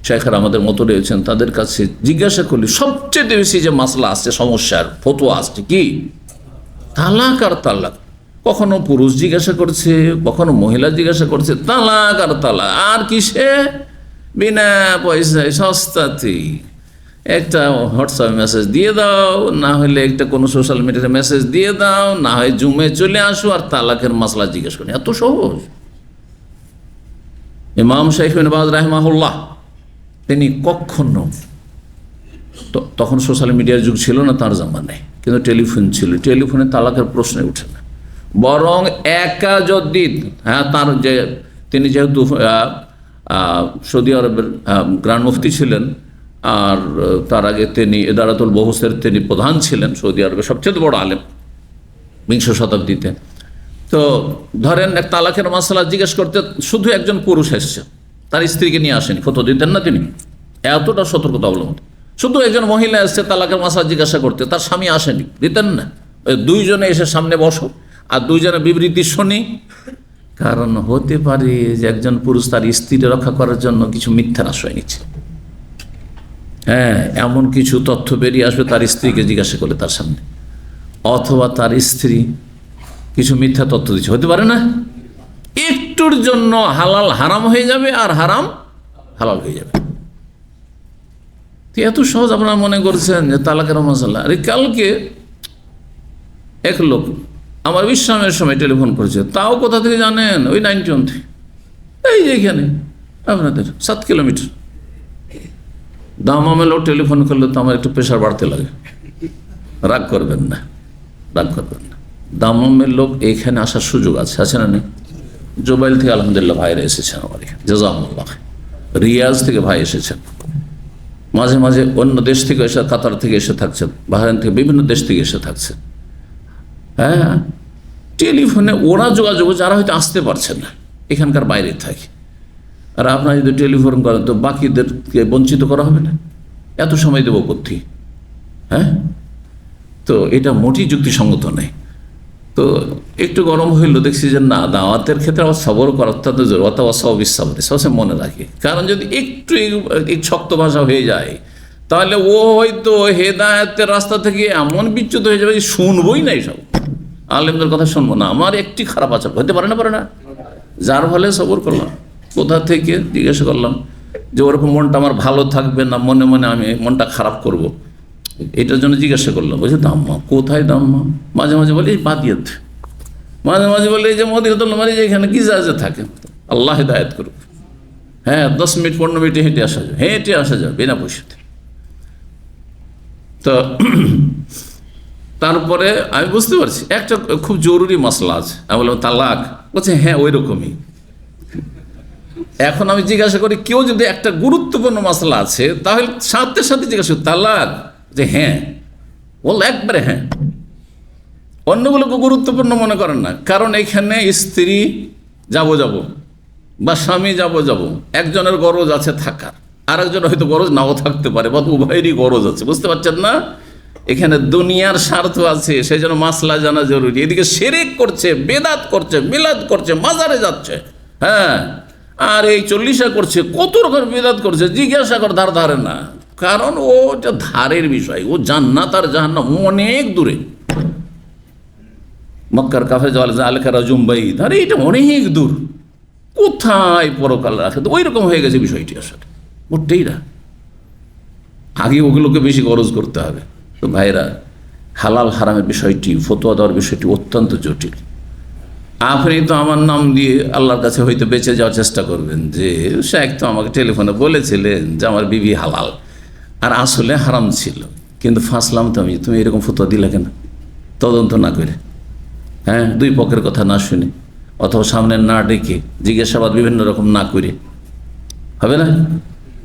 শেখেরা আমাদের মতো রয়েছেন, তাদের কাছে জিজ্ঞাসা করলে সবচেয়ে বেশি যে মাসলা আসছে, সমস্যার ফতোয়া আসছে কি? তালাক আর তালাক। কখনো পুরুষ জিজ্ঞাসা করছে, কখনো মহিলা জিজ্ঞাসা করছে, তালাক আর তালাক। আর কিসে? বিনা পয়সায়, সস্তাতেই একটা হোয়াটসঅ্যাপ মেসেজ দিয়ে দাও, না হলে একটা কোনো সোশ্যাল মিডিয়াতে মেসেজ দিয়ে দাও, না হয় জুমে চলে আসো আর তালাকের মাসলা জিজ্ঞেস করি। এত সহজ। ইমাম শাইখ বিন বাজ রাহিমাহুল্লাহ তিনি কখনো, তখন সোশ্যাল মিডিয়ার যুগ ছিল না তার জামানায়, কিন্তু টেলিফোন ছিল, টেলিফোনে তালাকের প্রশ্নে উঠে না। বরং একা যদি তার যে তিনি যেহেতু সৌদি আরবের গ্রান্ড মুফতি ছিলেন, আর তার আগে তিনি ইদারাতুল বহসের তিনি প্রধান ছিলেন, সৌদি আরবের সবচেয়ে বড় আলেম বিংশ শতাব্দীতে। তো ধরেন এক তালাকের মাসলা জিজ্ঞেস করতে শুধু একজন পুরুষ এসছে, তার স্ত্রীকে নিয়ে আসেনি, ফতোয়া দিতেন না তিনি, এতটা সতর্কতা অবলম্বন। শুধু একজন মহিলা এসছে তালাকের মাসলা জিজ্ঞাসা করতে, তার স্বামী আসেনি, দিতেন না? ওই দুইজনে এসে সামনে বসো আর দুইজনে বিবৃতি শুনি। কারণ হতে পারে যে একজন পুরুষ তার স্ত্রী রক্ষা করার জন্য কিছু মিথ্যার আশ্রয় নিচ্ছে। হ্যাঁ, এমন কিছু তথ্য বেরিয়ে আসবে তার স্ত্রীকে জিজ্ঞাসা করে তার সামনে, অথবা তার স্ত্রী কিছু মিথ্যা তথ্য দিচ্ছে, হতে পারে না? একটুর জন্য হালাল হারাম হয়ে যাবে আর হারাম হালাল হয়ে যাবে। এত সহজ আপনারা মনে করছেন যে তালাকের মশলা? আরে কালকে এক লোক আমার বিশ্রামের সময় টেলিফোন করেছে, তাও কোথা থেকে জানেন? ওই 91 থেকে, এই যে এখানে আপনাদের 7 কিলোমিটার। দামামে লোক টেলিফোন করলে তো আমার একটু প্রেশার বাড়তে লাগে। রাগ করবেন না, রাগ করবেন না। দামামের লোক এইখানে আসার সুযোগ আছে, আছে না নেই? জোবাইল থেকে আলহামদুলিল্লাহ ভাইরা এসেছেন আমার এখানে, জাযাকুমুল্লাহ। রিয়াজ থেকে ভাই এসেছেন, মাঝে মাঝে অন্য দেশ থেকে এসে, কাতার থেকে এসে থাকছেন, বাহরাইন থেকে, বিভিন্ন দেশ থেকে এসে থাকছেন। হ্যাঁ, টেলিফোনে ওরা যোগাযোগ, যারা হয়তো আসতে পারছেন না, এখানকার বাইরে থাকে। আর আপনারা যদি টেলিফোন করেন তো বাকিদেরকে বঞ্চিত করা হবে না? এত সময় দেবো কোথায়? হ্যাঁ, তো এটা মোটেই যুক্তিসঙ্গত নেই। তো একটু গরম হইলো, দেখছি যে না, দাওয়াতের ক্ষেত্রে আবার সবর করা অত্যন্ত জরুরি। অথবা সবিসাবতে সবসময় মনে রাখি, কারণ যদি একটু এই শক্ত ভাষা হয়ে যায় তাহলে ও হয়তো হেদায়েতের রাস্তা থেকে এমন বিচ্যুত হয়ে যাবে যে শুনবই না, এইসব আলেমদের কথা শুনবো না। আমার একটি খারাপ আচরণ হতে পারে না, পারে না? যার ফলে সবর করলাম। কোথা থেকে জিজ্ঞাসা করলাম যে ওরকম মনটা আমার ভালো থাকবে না, মনে মনে আমি মনটা খারাপ করব, এটার জন্য জিজ্ঞাসা করলাম। বলছে দাম্মা, কোথায় দাম্মা? মাঝে মাঝে বলে এই বাদিয়াত, মাঝে মাঝে বলে এই যে মদিনাতুল নববী, এখানে কি জাহাজে থাকে, আল্লাহ হিদায়াত করুক। হ্যাঁ, 10 মিনিট 15 মিনিটে হেঁটে আসা যায়, হেঁটে আসা যায় বিনা পয়সাতে। তো তারপরে আমি বুঝতে পারছি একটা খুব জরুরি মশলা আছে। আমি বললাম তালাক? বলছে হ্যাঁ ওই রকমই। এখন আমি জিজ্ঞাসা করি, কেউ যদি একটা গুরুত্বপূর্ণ মশলা আছে তাহলে সাথে সাথে জিজ্ঞাসা করি তালাক, যে হ্যাঁ, বলল একবারে হ্যাঁ। অন্যগুলোকে গুরুত্বপূর্ণ মনে করেন না, কারণ এখানে স্ত্রী যাব বা স্বামী যাব, একজনের গরজ আছে থাকার, আর একজনের হয়তো গরজ নাও থাকতে পারে, বা উভয়েরই গরজ আছে। বুঝতে পারছেন না? এখানে দুনিয়ার স্বার্থ আছে, সেই জন্য মাসলা জানা জরুরি। এদিকে শিরক করছে, বেদাত করছে, মিলাদ করছে, মাজারে যাচ্ছে, হ্যাঁ, আর এই 40 করছে, কত রকম বেদাত করছে, জিজ্ঞাসা কর ধারে না। কারণ ওটা ধারের বিষয়, ও জান্নাত আর জাহান্নাম অনেক দূরে। মক্কার কাফে আলেখারা জুম্বাই ধারে, এটা অনেক দূর, কোথায় পরকাল রাখে? তো ওই রকম হয়ে গেছে বিষয়টি। আসলে মোটেই না, আগে ওগুলোকে বেশি গরজ করতে হবে। তো ভাইরা, হালাল হারামের বিষয়টি, ফতোয়া দেওয়ার বিষয়টি অত্যন্ত জটিল। আপনি তো আমার নাম দিয়ে আল্লাহর কাছে হয়তো বেঁচে যাওয়ার চেষ্টা করবেন যে শেখ তো আমাকে টেলিফোনে বলেছিলেন যে আমার বিবি হালাল, আর আসলে হারাম ছিল, কিন্তু ফাঁসলাম তো আমি। তুমি এরকম ফতোয়া দিলে কেন? তদন্ত না করে, হ্যাঁ, দুই পক্ষের কথা না শুনে, অথবা সামনে না ডেকে, জিজ্ঞাসাবাদ বিভিন্ন রকম না করে, হবে না?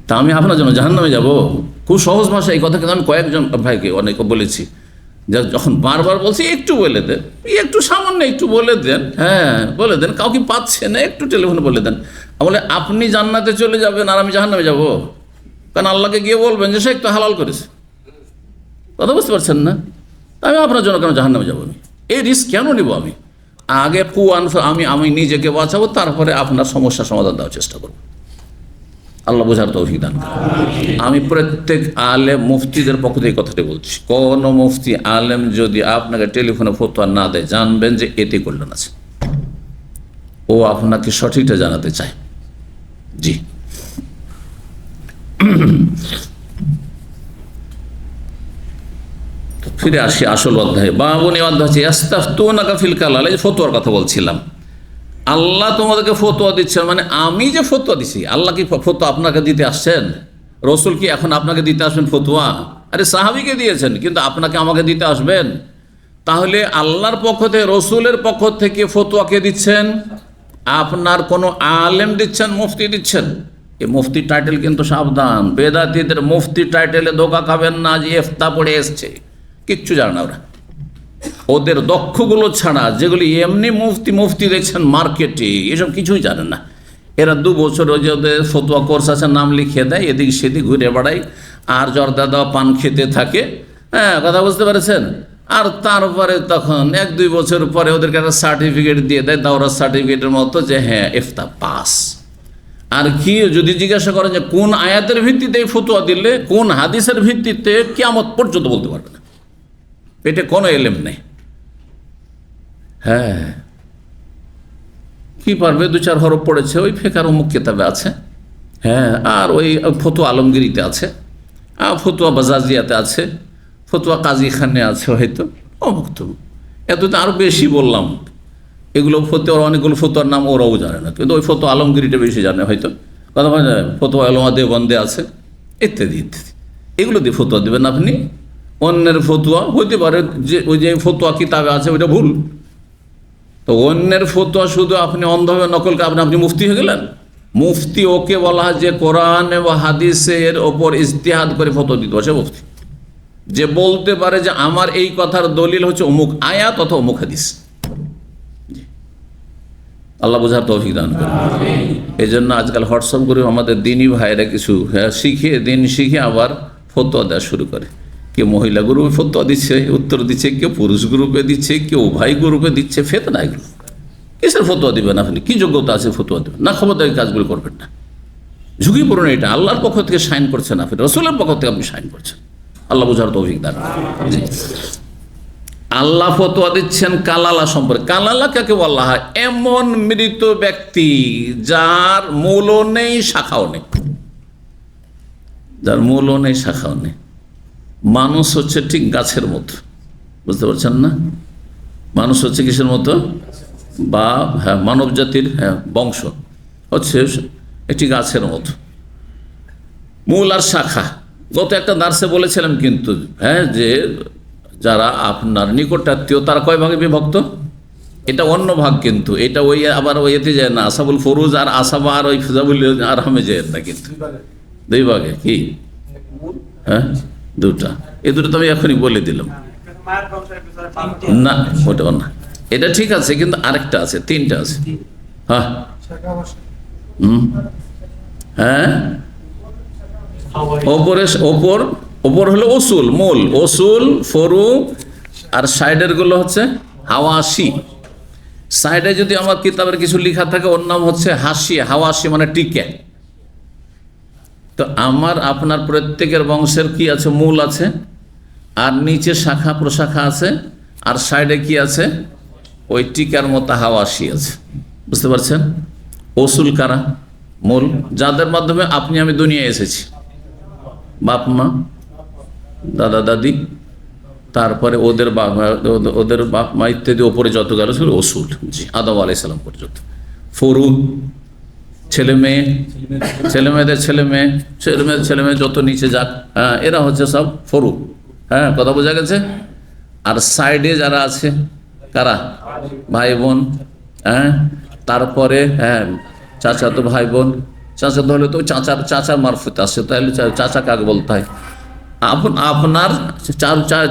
তা আমি আপনার জন্য জাহান্নামে যাব? খুব সহজ ভাষা এই কথা, কিন্তু আমি কয়েকজন ভাইকে অনেকে বলেছি, যখন বারবার বলছি একটু বলে দেন, একটু সামান্য একটু বলে দেন, হ্যাঁ বলে দেন, কাউকে পাচ্ছে না, একটু টেলিফোনে বলে দেন। বলে আপনি জান্নাতে চলে যাবেন আর আমি জাহান্নামে যাব? কারণ আল্লাহকে গিয়ে বলবেন যে সে একটু হালাল করেছে। কথা বুঝতে পারছেন না? আমি আপনার জন্য কেন জাহান্নামে যাবো? আমি এই রিস্ক কেন নিব? আমি আগে আমি নিজেকে বাঁচাবো, তারপরে আপনার সমস্যার সমাধান দেওয়ার চেষ্টা করবো। আল্লাহ বোঝার তৌফিক দান করেন। আমি প্রত্যেক আলেম মুফতিদের পক্ষ থেকে কথাটি বলছি, কোন মুফতি আলেম যদি আপনাকে টেলিফোনে ফতোয়া না দেয়, জানবেন যে এতে কল্যাণ আছে, ও আপনাকে সঠিকটা জানাতে চায়। জি, ফিরে আসি আসল অধ্যায়ে। বাবুনি অধ্যায় হচ্ছে ইস্তাফতুনাকা ফিল কালাল, এই ফতোয়ার কথা বলছিলাম। আল্লাহ তোমাদেরকে ফতোয়া দিচ্ছেন, মানে আমি যে ফতোয়া দিচ্ছি, আল্লাহ কি ফতোয়া আপনাকে দিতে আসছেন? রসুল কি এখন আপনাকে দিতে আসবেন ফতোয়া? আরে সাহাবীকে দিয়েছেন, কিন্তু আপনাকে আমাকে দিতে আসবেন? তাহলে আল্লাহর পক্ষ থেকে, রসুলের পক্ষ থেকে ফতোয়াকে দিচ্ছেন? আপনার কোনো আলেম দিচ্ছেন, মুফতি দিচ্ছেন? এই মুফতি টাইটেল কিন্তু সাবধান, বেদাতীদের মুফতি টাইটেলে ধোকা খাবেন না যে ইফতা পড়ে এসছে, কিচ্ছু জানে না ওরা। ওদের দক্ষগুলো ছাড়া, যেগুলি এমনি মুফতি দেখছেন মার্কেটে, এসব কিছুই জানেন না। এরা 2 বছর ওই যে ওদের ফতোয়া কোর্স আছে, নাম লিখিয়ে দেয়, এদিক সেদিক ঘুরে বেড়ায়, আর জর্দা দেওয়া পান খেতে থাকে। হ্যাঁ, কথা বুঝতে পেরেছেন। আর তারপরে তখন 1-2 বছর পরে ওদেরকে একটা সার্টিফিকেট দিয়ে দেয়, দাওরা সার্টিফিকেটের মতো, যে হ্যাঁ ইফতা পাস। আর কি যদি জিজ্ঞাসা করেন যে কোন আয়াতের ভিত্তিতে এই ফতোয়া দিলে, কোন হাদিসের ভিত্তিতে, কিয়ামত পর্যন্ত বলতে পারবে না, পেটে কোনো এলেম নেই। হ্যাঁ, কি পারবে, 2-4 হরফ পড়েছে, ওই ফেকার অমুক কিতাবে আছে। হ্যাঁ, আর ওই ফতোয়া আলমগিরিতে আছে, ফতোয়া বাজাজিয়াতে আছে, ফতোয়া কাজী খানে আছে, হয়তো অমুক তমুক। এত তো আরও বেশি বললাম, এগুলো ফতোয়ার অনেকগুলো ফতোয়ার নাম ওরাও জানে না, কিন্তু ওই ফতোয়া আলমগিরিটা বেশি জানে হয়তো। কথা বলে ফতোয়া আলমা দেওবন্দে আছে, ইত্যাদি ইত্যাদি। এগুলো দিয়ে ফতোয়া দেবেন আপনি। অন্যের ফতোয়া হতে পারে যে ওই যে ফতোয়া কিতাবে আছে ওইটা ভুল, তো অন্যের ফতোয়া শুধু আপনি অন্ধভাবে নকল করে আপনি মুফতি হয়ে গেলেন। মুফতি ওকে বলা হয় যে কোরআন এবং হাদিসের ওপর ইজতিহাদ করে ফতোয়া দিতে পারছে মুফতি, যে বলতে পারে যে আমার এই কথার দলিল হচ্ছে অমুক আয়াত অথবা অমুক হাদিস। আল্লাহ বোঝার তৌফিক দান করে। এই জন্য আজকাল হোয়াটসঅ্যাপ গ্রুপে আমাদের দিনী ভাইরা কিছু শিখে, দিন শিখে আবার ফতোয়া দেওয়া শুরু করে। কেউ মহিলা গ্রুপে ফতোয়া দিচ্ছে, উত্তর দিচ্ছে, কেউ পুরুষ গ্রুপে দিচ্ছে, কেউ উভয় গ্রুপে দিচ্ছে। ফেতনা এগুলো। কিসের ফতোয়া দিবেন আপনি? কি যোগ্যতা আছে ফতোয়া দেবেন? না, ক্ষমতায় কাজগুলো করবেন না, ঝুঁকিপূর্ণ। এটা আল্লাহর পক্ষ থেকে সাইন করছেন আপনি, রসুলের পক্ষ থেকে আপনি সাইন করছেন। আল্লাহ বোঝার তৌফিক দান করেন। আল্লাহ ফতোয়া দিচ্ছেন কালালা সম্পর্কে। কালালা কাকে বলা হয়? এমন মৃত ব্যক্তি যার মূলও নেই শাখাও নেই, যার মূলও নেই শাখাও নেই। মানুষ হচ্ছে ঠিক গাছের মতো, বুঝতে পারছেন না? মানুষ হচ্ছে কিসের মতো? বা হ্যাঁ, মানব জাতির বংশ হচ্ছে একটি গাছের মতো, মূল আর শাখা। গত একটা দার্সে বলেছিলাম কিন্তু, হ্যাঁ, যে যারা আপনার নিকটাত্মীয় তারা কয় ভাগে বিভক্ত? এটা অন্য ভাগ, কিন্তু এটা ওই আবার ওই এতে যায় না, আসাবুল ফরুজ আর আসাবা আর ওই ফিজাবুল আর হামে যায় না, কিন্তু 2 ভাগে। কি? হ্যাঁ, 2টা। এই 2টা তো আমি এখনই বলে দিলাম। না, ওটাও না, এটা ঠিক আছে, কিন্তু আরেকটা আছে, 3টা আছে। হ্যাঁ, হ্যাঁ, ওপর হলো ওসুল, মূল, ওসুল, ফরু, আর সাইডের গুলো হচ্ছে হাওয়াসি। সাইডে যদি আমার কিতাবের কিছু লেখা থাকে, ওর নাম হচ্ছে হাসিয়া। হাওয়াসি মানে টিকে। তো আমার আপনার প্রত্যেকের বংশের কি আছে? মূল আছে, আর নিচে শাখা প্রশাখা আছে, আর সাইডে কি আছে? ওই টিকার মতো হাওয়াসি আছে। বুঝতে পারছেন? ওসুল কারা? মূল, যাদের মাধ্যমে আপনি আমি দুনিয়ায় এসেছি, বাপ মা, দাদা দাদি, তারপরে ওদের বাপ মা ইত্যাদি, ওপরে যত গেল ছিল ওসুল। জি, আদম আলাইহিস সালাম পর্যন্ত। ফরু, ছেলে মেয়ে, ছেলে মেয়েদের ছেলে মেয়ে, ছেলে মেয়েদের ছেলে মেয়ে যত নিচে যাক, হ্যাঁ, এরা হচ্ছে সব ফরু। হ্যাঁ, কথা বোঝা গেছে? আর সাইডে যারা আছে কারা? ভাই বোন। হ্যাঁ, তারপরে হ্যাঁ, চাচাতো ভাই বোন। চাচাতো হলে তো চাচার মারফত আসছে, তাহলে চাচা কাকে বলতে হয়? আপনার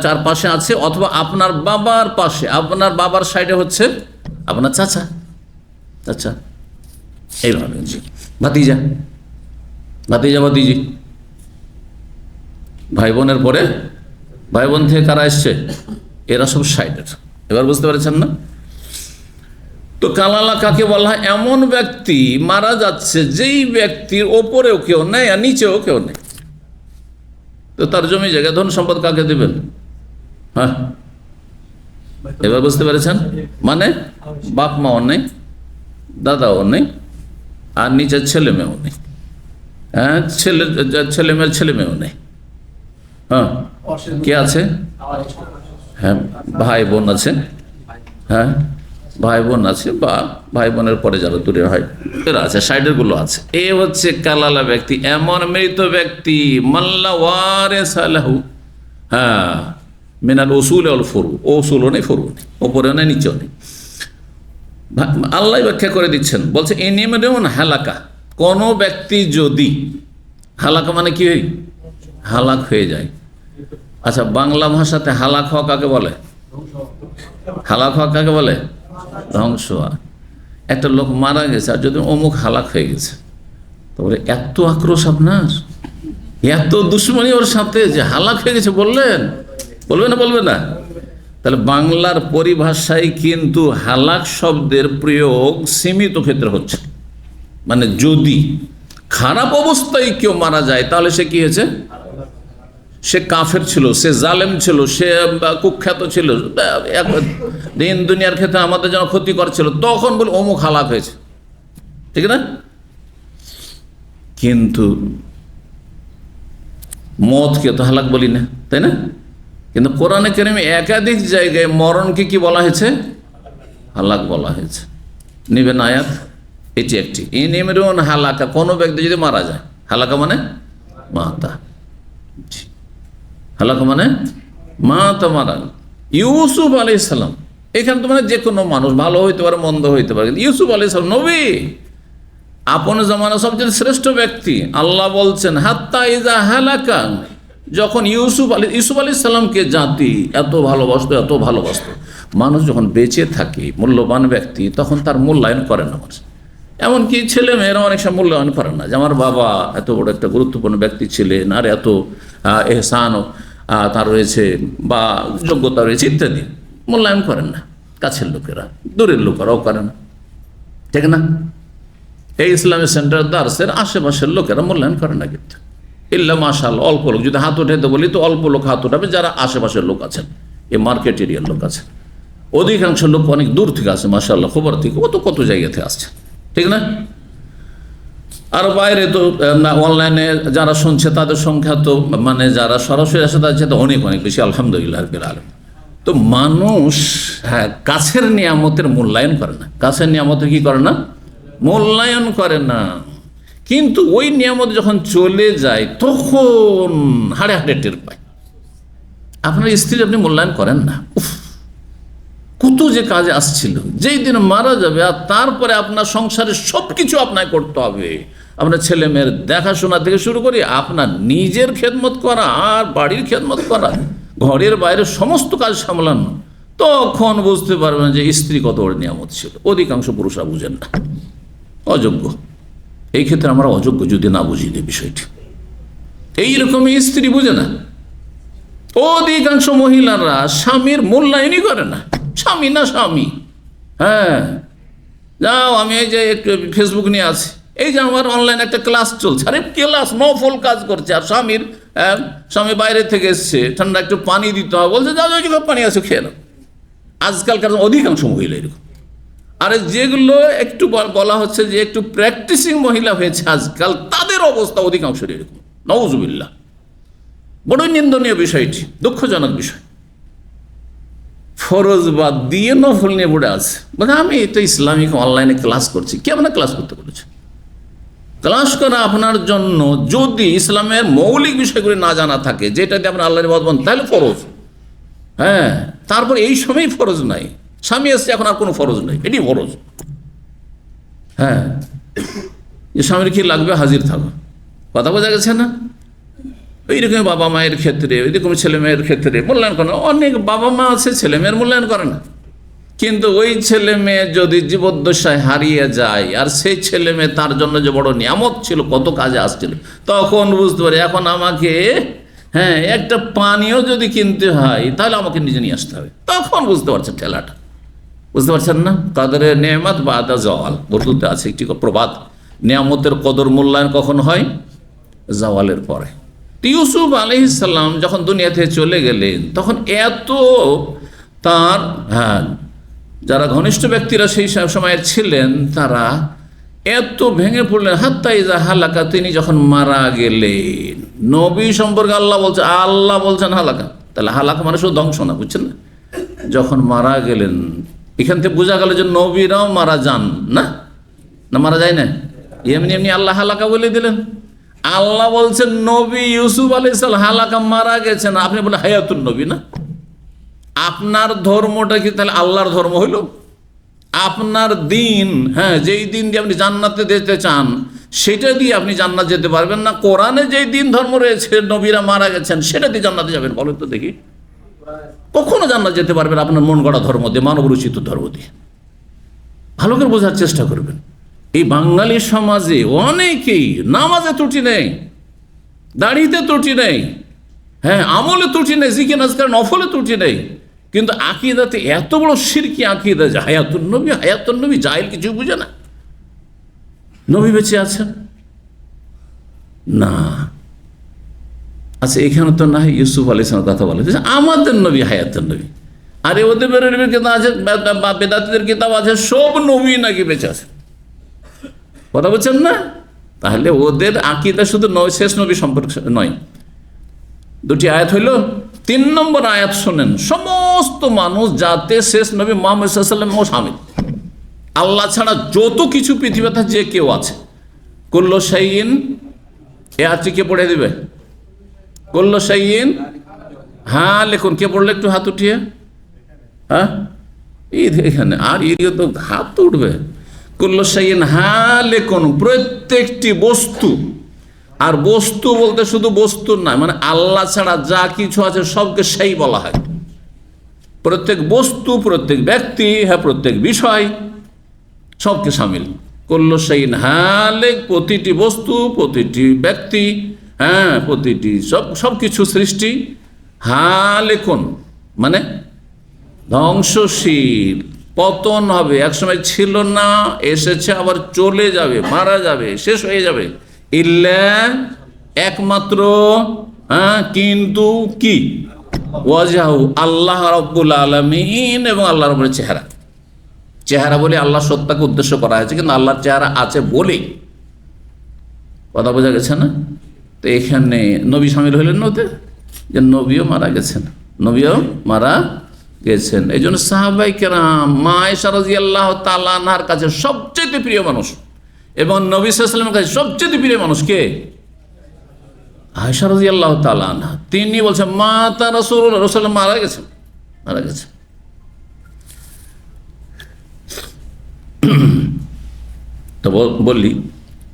চারপাশে আছে, অথবা আপনার বাবার পাশে, আপনার বাবার সাইডে হচ্ছে আপনার চাচা। চাচা এইভাবে। ভাতিজা, ভাতিজি, ভাই বোনের পরে ভাই বোন থেকে কারা এসছে? এরা সব সাইডের। এবার বুঝতে পারছেন না? তো কালালা কাকে বলা হয়? এমন ব্যক্তি মারা যাচ্ছে যেই ব্যক্তির ওপরেও কেউ নেই আর নিচেও কেউ নেই। তো তার জমি জায়গা ধন সম্পদ কাকে দিবেন? হ্যাঁ, এবার বুঝতে পেরেছেন? মানে বাপ মাও নেই, দাদাও নেই, আর নিচের ছেলে মেয়েও নেই। হ্যাঁ, ছেলে মেয়েও নেই। হ্যাঁ, কে আছে? হ্যাঁ, ভাই বোন আছে। হ্যাঁ, ভাই বোন আছে, বা ভাই বোনের পরে যারা দূরে হয় এরা আছে, সাইডের গুলো আছে। এ হচ্ছে কালালা ব্যক্তি, এমন মৃত ব্যক্তি মাল্লা ওয়ারিস লাহু। হ্যাঁ, মিনাল উসুল ওয়াল ফুরু, উসুলও নেই, ফুরু নেই, ওপরেও নেই, নিচেও নেই। আল্লাহ ব্যাখ্যা করে দিচ্ছেন, বলছে ইনিমন হালাকা, কোন ব্যক্তি যদি, হালাকা মানে কি? হালাক হয়ে যায়। আচ্ছা, বাংলা ভাষাতে হালাক হওয়া কাকে বলে? হালাক হওয়া কাকে বলে? ধ্বংস হওয়া। একটা লোক মারা গেছে, আর যদি অমুক হালাক হয়ে গেছে, তাহলে এত আক্রোশ আপনার, এত দুশ্মনী ওর সাথে যে হালাক হয়ে গেছে, বললেন? বলবে না? তাহলে বাংলার পরিভাষায় কিন্তু হালাক শব্দের প্রয়োগ সীমিত ক্ষেত্রে হচ্ছে। মানে যদি খারাপ অবস্থায় কেউ মারা যায় তাহলে সে কি হয়েছে? সে কাফের ছিল, সে জালেম ছিল, সে কুখ্যাত ছিল, দিন দুনিয়ার ক্ষেত্রে আমাদের যেন ক্ষতিকর ছিল, তখন বলে অমুক হালাক হয়েছে, ঠিক না? কিন্তু মতকে তো হালাক বলি না, তাই না? কিন্তু কোরআনে কারিমে একাধিক জায়গায় মরণকে কি বলা হয়েছে? হালাক বলা হয়েছে। নিবেন আয়াত, এটি একটি। ইনিমরুন হালাকা, কোনো ব্যক্তি যদি মারা যায়, হালাকা মানে মাতা, হালাকা মানে মাতা, মারা। ইউসুফ আলাইহিস সালাম, এখানে তো মানে যে কোনো মানুষ ভালো হইতে পারে, মন্দ হইতে পারে, কিন্তু ইউসুফ আলাইহিস সালাম নবী, আপন জামানা সবচেয়ে শ্রেষ্ঠ ব্যক্তি। আল্লাহ বলছেন হাত্তা ইজা হালাকা, যখন ইউসুফ আলাইহিস সালামকে জাতি এত ভালোবাসতো, মানুষ যখন বেঁচে থাকে মূল্যবান ব্যক্তি, তখন তার মূল্যায়ন করে না মানুষ। এমনকি ছেলে মেয়েরা অনেক সময় মূল্যায়ন করে না, যে আমার বাবা এত বড় একটা গুরুত্বপূর্ণ ব্যক্তি ছিলেন, আর এত এহসান তার রয়েছে বা যোগ্যতা রয়েছে ইত্যাদি, মূল্যায়ন করেন না কাছের লোকেরা, দূরের লোকেরাও করে না, ঠিক না? এই ইসলামী সেন্টার দার্সের আশেপাশের লোকেরা মূল্যায়ন করে না, কিন্তু ইল্লা মাশাআল্লাহ অল্প লোক, যদি হাত উঠাইতে বলি তো অল্প লোক হাত উঠাবে যারা আশেপাশের লোক আছেন, এই মার্কেট এরিয়ার লোক আছেন। অধিকাংশ লোক অনেক দূর থেকে আসে, মাশাআল্লাহ, খবর থেকে কত জায়গাতে আসছে, ঠিক না? আর বাইরে তো অনলাইনে যারা শুনছে তাদের সংখ্যা তো মানে যারা সরাসরি আসে তাদের সাথে অনেক বেশি, আলহামদুলিল্লাহ রাব্বিল আলামিন। তো মানুষ কাছের নিয়ামতের মূল্যায়ন করে না, কাছের নিয়ামতের কি করে না? মূল্যায়ন করে না। কিন্তু ওই নিয়ামত যখন চলে যায় তখন হাড়ে টের পায়। আপনার স্ত্রী আপনি মূল্যায়ন করেন না, কত যে কাজে আসছিল, যেই দিন মারা যাবে আর তারপরে আপনার সংসারের সব কিছু আপনাকে করতে হবে, আপনার ছেলে মেয়ের দেখাশোনা থেকে শুরু করি আপনার নিজের খেদমত করা আর বাড়ির খেদমত করা, ঘরের বাইরে সমস্ত কাজ সামলানো, তখন বুঝতে পারবেন যে স্ত্রী কত বড় নিয়ামত ছিল। অধিকাংশ পুরুষরা বুঝেন না, অযোগ্য। এই ক্ষেত্রে আমরা অযোগ্য যদি না বুঝি এই বিষয়টি। এইরকমই স্ত্রী বুঝে না। অধিকাংশ মহিলারা স্বামীর মূল্যায়নই করে না, স্বামী না স্বামী। হ্যাঁ, যাও, আমি এই যে ফেসবুক নিয়ে আছি, এই যে আমার অনলাইন একটা ক্লাস চলছে, আরে ক্লাস নফল কাজ করছে, আর স্বামী বাইরে থেকে এসছে, ঠান্ডা একটু পানি দিতে হবে, বলছে যাও পানি আছে খেয়ে নাও। আজকালকার অধিকাংশ মহিলা এরকম। আর যেগুলো একটু বলা হচ্ছে যে একটু প্র্যাকটিসিং মহিলা হয়েছে আজকাল, তাদের অবস্থা অধিকাংশ এরকম, নাউজুবিল্লাহ। বড়ই নিন্দনীয় বিষয়টি, দুঃখজনক বিষয়। ফরজ বাদ দিয়ে নফল নিয়ে পড়ে আছে, মানে আমি তো ইসলামিক অনলাইনে ক্লাস করছি। কে আপনার ক্লাস করতে বলেছে? ক্লাস করা আপনার জন্য যদি ইসলামের মৌলিক বিষয়গুলি না জানা থাকে, যেটা দিয়ে আপনার আল্লাহর ইবাদত, তাহলে ফরজ। হ্যাঁ, তারপর এই সময় ফরজ নাই, স্বামী এসছে এখন আর কোনো ফরজ নেই, এটি ফরজ। হ্যাঁ, স্বামীর কি লাগবে? হাজির থাকো। কথা বোঝা গেছে না? এইরকম বাবা মায়ের ক্ষেত্রে, ওইরকম ছেলে মেয়ের ক্ষেত্রে মূল্যায়ন করে না। অনেক বাবা মা আছে ছেলে মেয়ের মূল্যায়ন করে না, কিন্তু ওই ছেলে মেয়ে যদি জীবদ্দশায় হারিয়ে যায়, আর সেই ছেলে মেয়ে তার জন্য যে বড় নিয়ামত ছিল, কত কাজে আসছিল, তখন বুঝতে পারে এখন আমাকে একটা পানীয় যদি কিনতে হয় তাহলে আমাকে নিজে নিয়ে আসতে হবে। তখন বুঝতে পারছেন ঠেলাটা, বুঝতে পারছেন না? কাদরের নেয়ামত বাদা জওয়াল, উর্দুতে আছে একটি প্রবাদ, নিয়ামতের কদর মূল্যায়ন কখন হয়? জওয়ালের পরে। ইউসুফ আলাইহিস সালাম যখন দুনিয়া থেকে চলে গেলেন, তখন এত তার যারা ঘনিষ্ঠ ব্যক্তিরা সেই সময়ের ছিলেন, তারা এত ভেঙে পড়লেন, হাত্তা ইজা হালাকা, তিনি যখন মারা গেলেন। নবী সম্পর্কে আল্লাহ বলছেন হালাকা, তাহলে হালাকা মানে শুধু ধ্বংস না, বুঝছেন না? যখন মারা গেলেন, এখান থেকে বোঝা গেল যে নবীরাও মারা যান না, মারা যায় না, এমনি আল্লাহ হালাকা বলে দিলেন। আল্লাহ বলছেন নবী ইউসুফ আলাইহিস সালাম হালাকা, মারা গেছেন, আপনি বলে হায়াতুন নবী না? আপনার ধর্মটা কি তাহলে আল্লাহর ধর্ম হইল? আপনার দিন, যেই দিন দিয়ে আপনি জান্নাতে যেতে চান, সেটা দিয়ে আপনি জান্নাত যেতে পারবেন না। কোরআনে যেই দিন ধর্ম রয়েছে, নবীরা মারা গেছেন, সেটা দিয়ে জান্নাতে যাবেন? বলেন তো দেখি, কখনো জান্নাত যেতে পারবেন আপনার মন গড়া ধর্ম দিয়ে, মানব রচিত ধর্ম দিয়ে? ভালো করে বোঝার চেষ্টা করবেন। এই বাঙালি সমাজে অনেকেই নামাজে ত্রুটি নেই, দাড়িতে ত্রুটি নেই, হ্যাঁ, আমলে ত্রুটি নেই, জিকির আজকার নফলে ত্রুটি নেই, কিন্তু আকীদাতে এত বড় শিরকি আকীদা যে হায়াতুন নবী, জাহিল কিছু বুঝে না, নবী বেঁচে আছেন না। আচ্ছা, এখানে তো না ইউসুফ আলাইহিসসালামের কথা বলা হয়েছে, আমাদের নবী হায়াতুন নবী। আরে ওদের বেরোবের কিতাব আছে, বেদাতীদের কিতাব আছে, সব নবী নাকি বেঁচে আছে, কথা বলছেন না? তাহলে ওদের আকীদা শুধু শেষ নবী সম্পর্কে নয়। দুটি আয়াত হইল। 3 নম্বর আয়াত শোনেন, সমস্ত মানুষ যাতে শেষ নবী মুহাম্মদ সাল্লাল্লাহু আলাইহি ওয়াসাল্লাম শামিল। আল্লাহ ছাড়া যত কিছু পৃথিবীতে যে কেউ আছে, কুল্লু শাইইন, এ আয়াতটি কে পড়ে দিবে? কুল্লু শাইইন, হ্যাঁ লিখুন, কে পড়লে একটু হাত উঠিয়ে, হ্যাঁ এখানে, আর এরিও তো হাত উঠবে। কুল্লু শাইইন হালিকুন, প্রত্যেকটি বস্তু, আর বস্তু বলতে শুধু বস্তু নয়, মানে আল্লাহ ছাড়া যা কিছু আছে সবকে সেই বলা হয়। প্রত্যেক বস্তু, প্রত্যেক ব্যক্তি, হ্যাঁ প্রত্যেক বিষয়, সবকে শামিল। কুল্লু শাইইন হালিক, প্রতিটি বস্তু, প্রতিটি ব্যক্তি, হ্যাঁ প্রতিটি সব কিছু সৃষ্টি, হালিকুন মানে ধ্বংসশীল, পতন হবে, একসময় ছিল না, এসেছে, আবার চলে যাবে, মারা যাবে, শেষ হয়ে যাবে। ইল্লা, একমাত্র, হ্যাঁ কিন্তু কি, ওয়াজহু, আল্লাহ রাব্বুল আলামিন, এবং আল্লাহ রাব্বুল চেহারা। চেহারা বলে আল্লাহ সত্তাকে উদ্দেশ্য করা হয়েছে, কিন্তু আল্লাহর চেহারা আছে বলেই, কথা বোঝা গেছে না? তো এখানে নবী শামিল হইলেন না ওতে, যে নবীও মারা গেছেন, নবীও মারা গেছেন। এই জন্য সাহাবায়ে কেরাম, মা আয়েশা রাদিয়াল্লাহু তাআলা আনহার কাছে সবচেয়ে প্রিয় মানুষ, এবং নবী সাল্লাল্লাহু আলাইহি ওয়াসাল্লামের কাছে সবচেয়ে প্রিয় মানুষ কে? আয়েশা রাদিয়াল্লাহু তাআলা আনহা। তিনি বলছেন মা তা রাসূলুল্লাহ মারা গেছেন, মারা গেছেন। তো বললি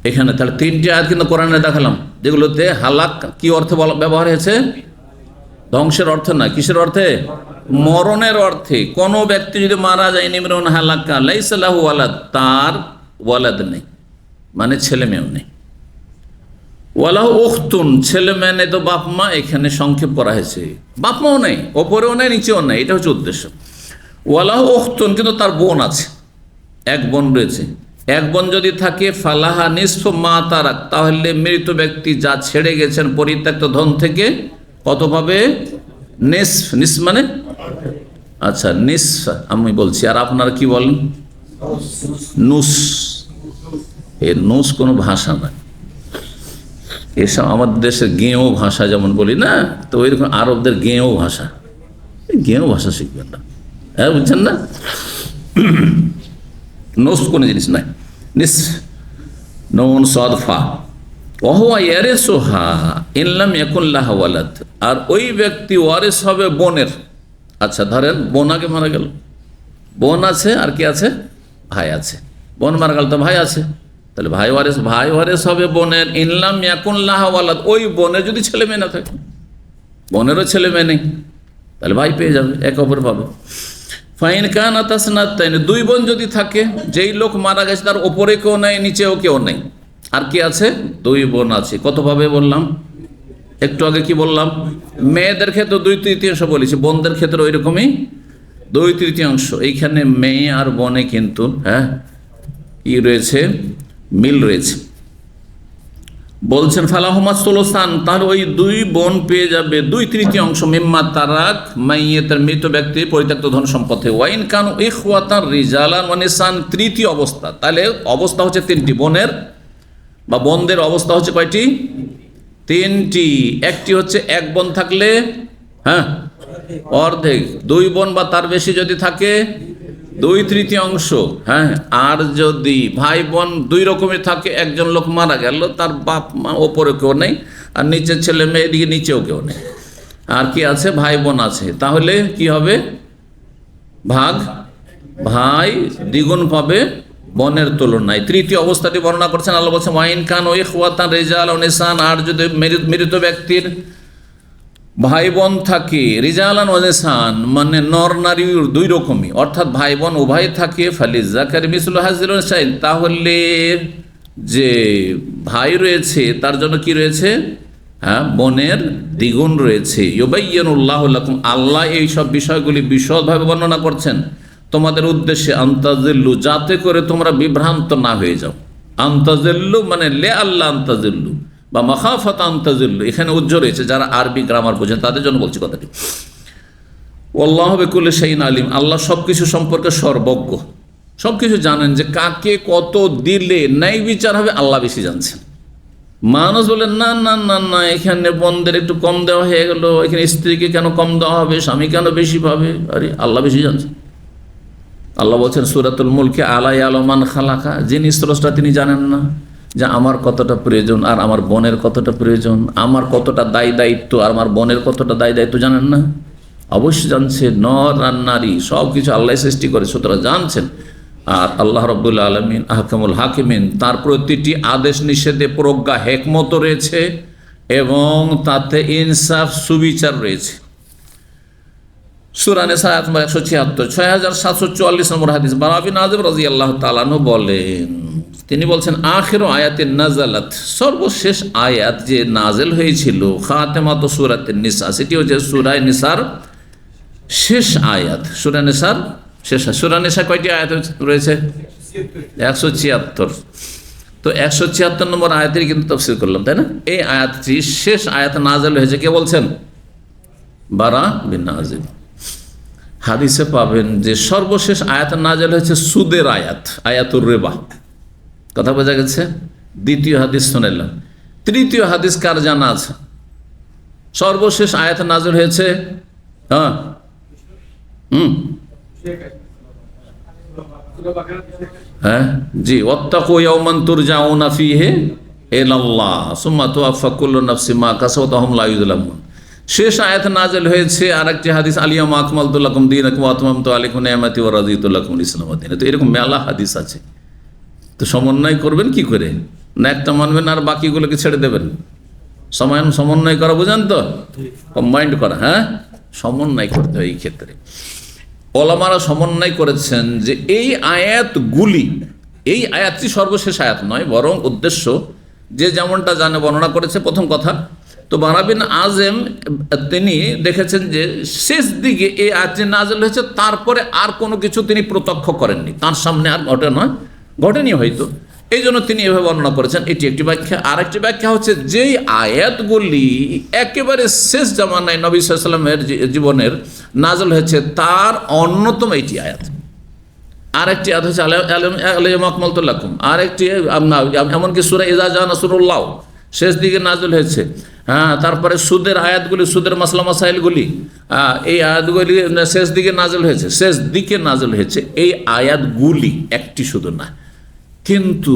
এখানে তাহলে 3টি আয়াত কিন্তু কোরআনে দেখালাম, যেগুলোতে হালাক কি অর্থে ব্যবহার হয়েছে? ধ্বংসের অর্থ না, কিসের অর্থে? মরণের অর্থে। কোন ব্যক্তি যদি মারা যায়, নিমরুন হালাকা লাইসা লাহু ওয়ালাদ, তার ওয়ালাদ নেই, মানে ছেলে মেয়েও নেই। ওয়ালাহু উখতুন, ছেলে মেয়ে নেই, তো বাপ মা এখানে সংক্ষেপ করা হয়েছে, বাপ মাও নেই, ওপরেও নেই, নিচেও নেই, এটা হচ্ছে উদ্দেশ্য। ওয়ালাহু উখতুন, কিন্তু তার বোন আছে, এক বোন রয়েছে। এক বোন যদি থাকে, ফালাহা নিসফু মা তারাক, তাহলে মৃত ব্যক্তি যা ছেড়ে গেছেন পরিত্যক্ত ধন থেকে কত পাবে? নিসফ। নিসফ মানে, আচ্ছা নিসফ আমি বলছি, আর আপনারা কি বলেন? নুস। এর নুস কোনো ভাষা নয়, এসব আমাদের দেশের গেঁয়ো ভাষা যেমন বলি না, তো ওইরকম আরবদের গেঁয়ো ভাষা, গেঁয়ো ভাষা শিখবেন না, হ্যাঁ বুঝছেন না? নোস কোনো জিনিস নাই, নিস নুন সাদ ফা, ওহুয়া ইয়ারিসুহা ইন লাম ইয়াকুন লাহা ওয়ালাদ, আর ওই ব্যক্তি ওয়ারিস হবে বোনের। আচ্ছা ধরেন বোন আগে মারা গেল, বোন আছে, আর কি আছে? ভাই আছে। বোন মারা গেল তো ভাই আছে, তাহলে ভাই ওয়ারিস হবে বোনের। ইন লাম ইয়াকুন লাহা ওয়ালাদ, ওই বোনের যদি ছেলে মেয়ে না থাকে, বোনেরও ছেলে মেয়ে নেই, তাহলে ভাই পেয়ে যাবে, একে অপর পাবে। ফাইন কানাত আসনাতাইন, 2 বোন যদি থাকে, যেই লোক মারা গেছে তার ওপরে কেউ নেই, নিচেও কেউ নেই, আর কি আছে? 2 বোন আছে। কত ভাবে বললাম? একটু আগে কি বললাম? মেয়েদের ক্ষেত্রে 2/3 বলেছি, বোনদের ক্ষেত্রে ওই রকমই 2/3। এইখানে মেয়ে আর বোনে কিন্তু হ্যাঁ কি রয়েছে? মিল রয়েছে। বলছেন ফালাহুমা সুলুসান, তার ওই 2 বোন পেয়ে যাবে 2/3 মিম্মা তারাক, মাইয়াতের মৃত ব্যক্তি পরিত্যক্ত ধন সম্পদে। ওয়াইন কানু ইখওয়াতান রিজালান ওয়া নিসান, তৃতীয় অবস্থা। তাহলে অবস্থা হচ্ছে 3টি, বোনের বা বোনদের অবস্থা হচ্ছে কয়টি? 3টি। একটি হচ্ছে এক বোন থাকলে হ্যাঁ অর্ধেক, 2 বোন বা তার বেশি যদি থাকে 2/3। হ্যাঁ, আর যদি ভাই বোন 2 রকমের থাকে, একজন লোক মারা গেল, তার বাপ মা ওপরে কেউ নেই, আর নিচের ছেলে মেয়ে, এদিকে নিচেও কেউ নেই, আর কি আছে? ভাই বোন আছে। তাহলে কি হবে? ভাগ, ভাই দ্বিগুণ পাবে বোনের তুলনায়। তৃতীয় অবস্থাটি বর্ণনা করছেন আল্লাহ বলছেন ওয়াইন কানু ইখওয়াতান রিজালান ওয়া নিসান, আর যদি মৃত ব্যক্তির ভাই বোন থাকে, রিজালান ওয়া নিসান মানে নর নারী 2 রকমই, অর্থাৎ ভাই বোন উভয় থাকে, ফালিযাকারি মিসলু হাযিল উনসাইন, তাহলে যে ভাই রয়েছে তার জন্য কি রয়েছে? বনের দ্বিগুণ রয়েছে। ইউবাইয়িনুল্লাহু লাকুম, আল্লাহ এই সব বিষয়গুলি বিশদভাবে বর্ণনা করছেন তোমাদের উদ্দেশ্যে, আনতাজিল্লু, যাতে করে তোমরা বিভ্রান্ত না হয়ে যাও। আনতাজিল্লু মানে লে আল্লাহ আনতাজিল্লু বা মাখাফাত আনতাজিল্লু, এখানে উজ্জ্ব রয়েছে। যারা আরবি গ্রামার বোঝেন তাদের জন্য বলছি কথাটি। আল্লাহু বিকুল্লি শাইইন আলিম, আল্লাহ সবকিছু সম্পর্কে সর্বজ্ঞ, সবকিছু জানেন। যে কাকে কত দিলে ন্যায় বিচার হবে আল্লাহ বেশি জানছেন। মানুষ বলে না না না না, এখানে বন্ধের একটু কম দেওয়া হয়ে গেল, এখানে স্ত্রীকে কেন কম দেওয়া হবে, স্বামী কেন বেশি পাবে? আরে আল্লাহ বেশি জানছেন। আল্লাহ বলছেন সূরাতুল মুলকে, আলা ইয়ালামু মান খালাকা, যিনি স্রষ্টা তিনি জানেন না যে আমার কতটা প্রয়োজন আর আমার বোনের কতটা প্রয়োজন, আমার কতটা দায় দায়িত্ব আর আমার বোনের কতটা দায় দায়িত্ব জানেন না? অবশ্যই জানছেন। নর আর নারী সব কিছু আল্লাহ সৃষ্টি করে, সুতরাং জানছেন। আর আল্লাহ রাব্বুল আলামিন আহকামুল হাকিমিন, তার প্রতিটি আদেশ নিষেধে প্রজ্ঞা হেকমত রয়েছে এবং তাতে ইনসাফ সুবিচার রয়েছে। সূরা নিসা আয়াত নম্বর 176, 6744 নম্বর হাদিস। বারা বিন আযিব রাদিয়াল্লাহু তাআলা আনহু বলেন, তিনি বলছেন আখিরু আয়াতিন নাযালাত, সর্বশেষ আয়াত যে নাযিল হয়েছিল, খাতেমাত সূরাতুন নিসা, সেটি হচ্ছে সূরা নিসার শেষ আয়াত। সূরা নিসার শেষ। সূরা নিসা কয়টি আয়াত রয়েছে? 176। তো 176 নম্বর আয়াতের কিন্তু তাফসীর করলাম, তাই না? এই আয়াতটি শেষ আয়াত নাযিল হয়েছে, কে বলছেন? বারা বিন আযিব। হাদিসে পাবেন যে সর্বশেষ আয়াত নাযিল হয়েছে সুদের আয়াত, আয়াতুর রিবা। কথা বোঝা গেছে? দ্বিতীয় হাদিস শুনাইলাম। তৃতীয় হাদিস কার জানা আছে? সর্বশেষ আয়াত নাযিল হয়েছে জি, ওয়াত্তাকু ইয়াওমান তুরজাউনা ফীহি ইলাল্লাহ সুম্মা তুওয়াফা কুল্লু নাফসিন মা কাসাবাত ওয়া হুম লা ইউযলামুন। শেষ আয়াত নাযিল হয়েছে আরেকটি হাদিস, আলিয়াউমা আকমালতু লাকুম দীনাকুম ওয়া আতমামতু আলাইকুম নি'মাতি ওয়া রাদিতু লাকুমুল ইসলাম দীনা। তো এরকম মেলা হাদিস আছে। তো সমন্বয় করবেন কি করে? না একটা মানবেন আর বাকিগুলোকে ছেড়ে দেবেন? সমন্বয় করা বুঝেন তো? কম্বাইন্ড করা, সমন্বয় করতে হয়। এই ক্ষেত্রে ওলামারা সমন্বয় করেছেন যে এই আয়াতগুলি, এই আয়াতটি সর্বশেষ আয়াত নয়, বরং উদ্দেশ্য যে যেমনটা জানে বর্ণনা করেছে। প্রথম কথা তো বারা বিন আযিব তিনি দেখেছেন যে শেষ দিকে এই আয়াতটি নাযিল হয়েছে, তারপরে আর কোনো কিছু তিনি প্রত্যক্ষ করেননি, তার সামনে আর ঘটেনি হয়তো, এই জন্য তিনি এভাবে বর্ণনা করেছেন। এটি একটি ব্যাখ্যা। আর একটি ব্যাখ্যা হচ্ছে যেই আয়াতগুলি একেবারে শেষ জামানায় নবী সাল্লাল্লাহু আলাইহি ওয়াসাল্লামের জীবনের নাযিল হয়েছে, তার অন্যতম এটি আয়াত। আরেকটি আয়াত হচ্ছে আলিয়াউমা আকমালতু লাকুম। আরেকটি এমনকি সূরা ইযা জা নাসরুল্লাহ শেষ দিকে নাযিল হয়েছে। তারপরে সুদের আয়াতগুলি, সুদের মাসলা মাসাইলগুলি, এই আয়াতগুলি শেষ দিকে নাযিল হয়েছে, শেষ দিকে নাযিল হয়েছে। এই আয়াতগুলি একটি শুধু না, কিন্তু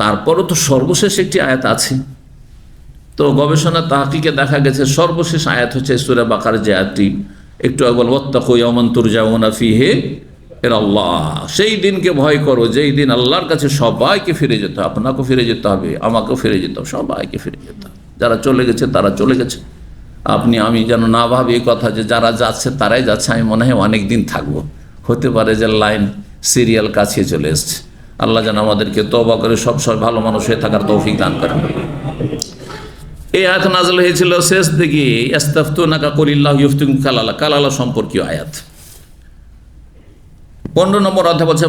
তারপরও তো সর্বশেষ একটি আয়াত আছে। তো গবেষণা তাহকিকে দেখা গেছে সর্বশেষ আয়াত হচ্ছে সূরা বাকারার যে আয়াতটি একটু আগে বলবো, ওয়াত্তাকু ইয়াওমান তুরজাউনা ফীহি ইলাল্লাহ, সেই দিনকে ভয় করো যেই দিন আল্লাহর কাছে সবাইকে ফিরে যেতে হবে। আপনাকেও ফিরে যেতে হবে, আমাকেও ফিরে যেতে হবে, সবাইকে ফিরে যেতে হবে। যারা চলে গেছে তারা চলে গেছে। আপনি আমি যেন না ভাবি এই কথা যে যারা যাচ্ছে তারাই যাচ্ছে, আমি মনে হয় অনেক দিন থাকবো। হতে পারে যে লাইন সিরিয়াল কাছে চলে এসছে। আল্লাহ যেন আমাদেরকে তওবা করে সবসময় ভালো মানুষ হয়ে থাকার তৌফিক দান করেন। এই আয়াত নাযিল হয়েছিল শেষ দিকে, ইস্তাফতুনাকা কুলিল্লাহু ইফতিকুম কালালা, কালালা সম্পর্কীয় আয়াত। 15 নম্বর অধ্যায় বলছে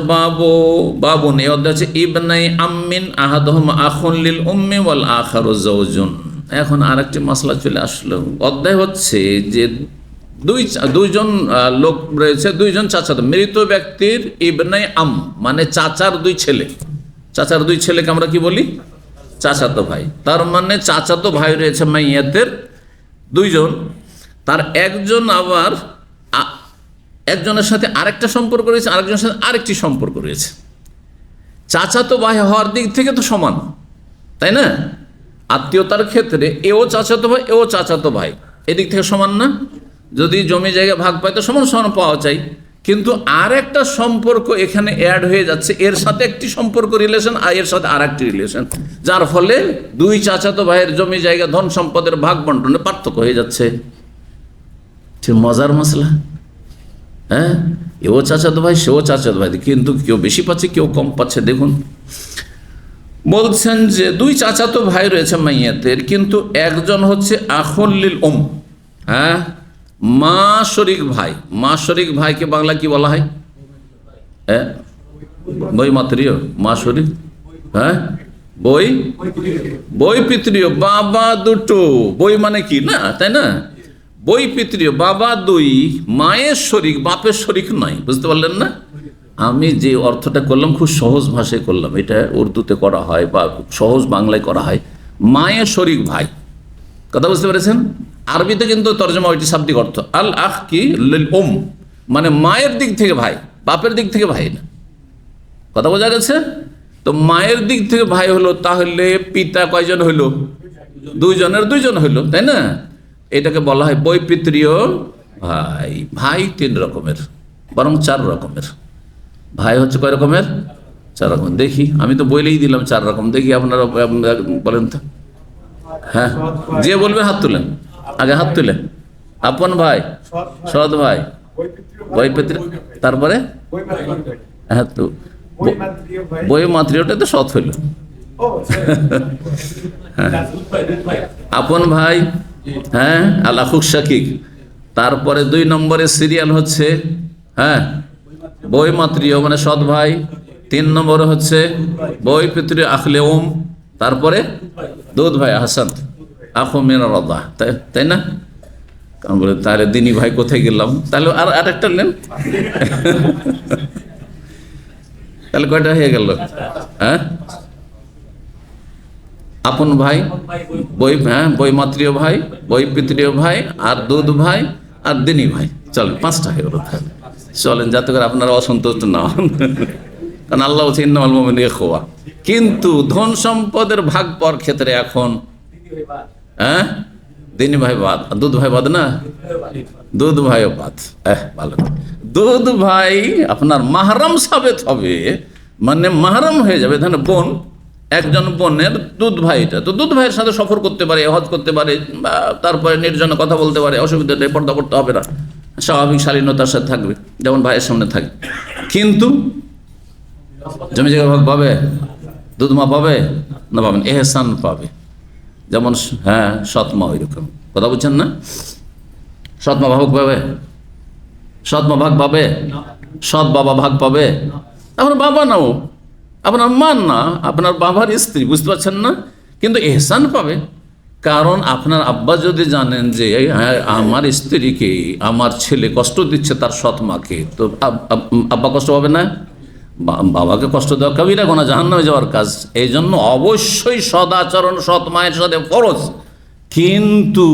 বাবুন, এই অধ্যায় হচ্ছে ইবনাই আম্মিন আহাদুহুম আখুন লিল উম্মি ওয়াল আখারু যাওজুন। এখন আরেকটি মাসলা চলে আসলো। অধ্যায় হচ্ছে যে দুইজন লোক রয়েছে, দুইজন চাচাতো, মৃত ব্যক্তির ইবনাই আম মানে চাচার দুই ছেলে। চাচার দুই ছেলেকে আমরা কি বলি? চাচাতো ভাই। তার মানে চাচাতো ভাই রয়েছে মাইয়াতের দুইজন, তার একজন আবার একজনের সাথে আরেকটা সম্পর্ক রয়েছে, আরেকজনের সাথে আরেকটি সম্পর্ক রয়েছে। চাচাতো ভাই হওয়ার দিক থেকে তো সমান, তাই না? আত্মীয়তার ক্ষেত্রে এও চাচাতো ভাই, এও চাচাতো ভাই, এদিক থেকে সমান না? যদি জমি জায়গা ভাগ পায় তো সমান সমান পাওয়া চাই, কিন্তু আর একটা সম্পর্ক এখানে অ্যাড হয়ে যাচ্ছে, এর সাথে একটি সম্পর্ক রিলেশন আর এর সাথে আর একটি রিলেশন, যার ফলে দুই চাচাতো ভাইয়ের জমি জায়গা ধন সম্পদের ভাগ বন্টনে পার্থক্য হয়ে যাচ্ছে। মজার মশলা। এও চাচাতো ভাই, সেও চাচাতো ভাই, কিন্তু কেউ বেশি পাচ্ছে কেউ কম পাচ্ছে। দেখুন বলছেন যে দুই চাচাতো ভাই রয়েছে মাইয়াতের, কিন্তু একজন হচ্ছে আখুল লিল হ্যাঁ, মা শরিক ভাই। মা শরিক ভাইকে বাংলা কি বলা হয়? হ্যাঁ, বই মাতৃয়, মা শরিক, হ্যাঁ বই, বই পিতৃয়, বাবা দুটো, বই মানে কি না, তাই না? বই পিতৃয়, বাবা দুই, মায়ের শরিক, বাপের শরিক নয়। বুঝতে পারলেন না? আমি যে অর্থটা করলাম খুব সহজ ভাষায় করলাম, এটা উর্দুতে করা হয় বা সহজ বাংলায় করা হয়, মায়ের শরিক ভাই। কথা বুঝতে পেরেছেন? আরবিতে কিন্তু তর্জমা ওইটি শাব্দিক অর্থ। আল আখ কি লিল মানে মায়ের দিক থেকে ভাই, বাপের দিক থেকে ভাই না। কথা বোঝা গেছে? তো মায়ের দিক থেকে ভাই হলো, তাহলে পিতা কয়জন হইল? দুইজনের দুইজন হইল, তাই না? এটাকে বলা হয় বৈপিত্রীয় ভাই। ভাই তিন রকমের, বরং চার রকমের। ভাই হচ্ছে কয় রকমের? চার রকম। দেখি, আমি তো বলেই দিলাম চার রকম। দেখি আপনারা বলেন তো। হ্যাঁ, যে বলবে হাত তুলেন, আগে হাত তুলেন। আপন ভাই, সৎ ভাই, বৈপিত্র, তারপরে হ্যাঁ, তো বই মাতৃটা তো সৎ হইল। আপন ভাই, হ্যাঁ, আলাখুক শাকিক। তারপরে 2 নম্বরে সিরিয়াল হচ্ছে হ্যাঁ বই মাতৃয় মানে সৎ ভাই। 3 নম্বরে হচ্ছে বই পিতৃ আখলে তারপরে দুধ ভাই হাসান আখো মেনা রদা, তাই না? বলে তাহলে দিনী ভাই কোথায় গেলাম? তাহলে আর একটা নেন, তাহলে কয়টা হয়ে গেল? হ্যাঁ, আপন ভাই, বই, হ্যাঁ বই মাতৃয় ভাই, বই পিতৃয় ভাই, আর দুধ ভাই, আর দিনী ভাই। চলেন 5টা হয়ে গেল। চলেন, যাতে করে আপনারা অসন্তুষ্ট না হন, কারণ আল্লাহ বলছে ইন্নামাল মুমিনুনা ইখওয়া। কিন্তু ধন সম্পদের ভাগ পাওয়ার ক্ষেত্রে এখন হ্যাঁ দিনী ভাই বাদ, দুধ ভাই বাদ না, দুধ ভাইও বাদ। ভালো, দুধ ভাই আপনার মাহরাম সাবেত হবে, মানে মাহরাম হয়ে যাবে। ধরেন বোন, একজন বোনের দুধ ভাইটা, তো দুধ ভাইয়ের সাথে সফর করতে পারে, হজ করতে পারে, বা তারপরে নির্জনে কথা বলতে পারে, অসুবিধা নেই, পর্দা করতে হবে না, স্বাভাবিক শালীনতার সাথে থাকবে, যেমন ভাইয়ের সামনে থাকে। কিন্তু জমি জায়গা ভাগ পাবে, দুধ মা পাবে না? পাবেন, এহসান পাবে, যেমন হ্যাঁ সৎমা, ওই রকম। কথা বলছেন না? সৎমা ভাগ পাবে, সৎমা ভাগ পাবে, সৎ বাবা ভাগ পাবে। আপনার বাবা নাও, আপনার মা না, আপনার বাবার স্ত্রী, বুঝতে পারছেন না? কিন্তু এহসান পাবে, কারণ আপনার আব্বা যদি জানেন যে হ্যাঁ আমার স্ত্রীকে আমার ছেলে কষ্ট দিচ্ছে তার সৎ মাকে, তো আব্বা কষ্ট পাবে না? বাবাকে কষ্ট দেওয়া কবিরা গুনাহ, জাহান্নামে যাওয়ার কাজ। এই জন্য অবশ্যই সদাচরণ সৎ মায়ের সাথে ফরজ, কিন্তু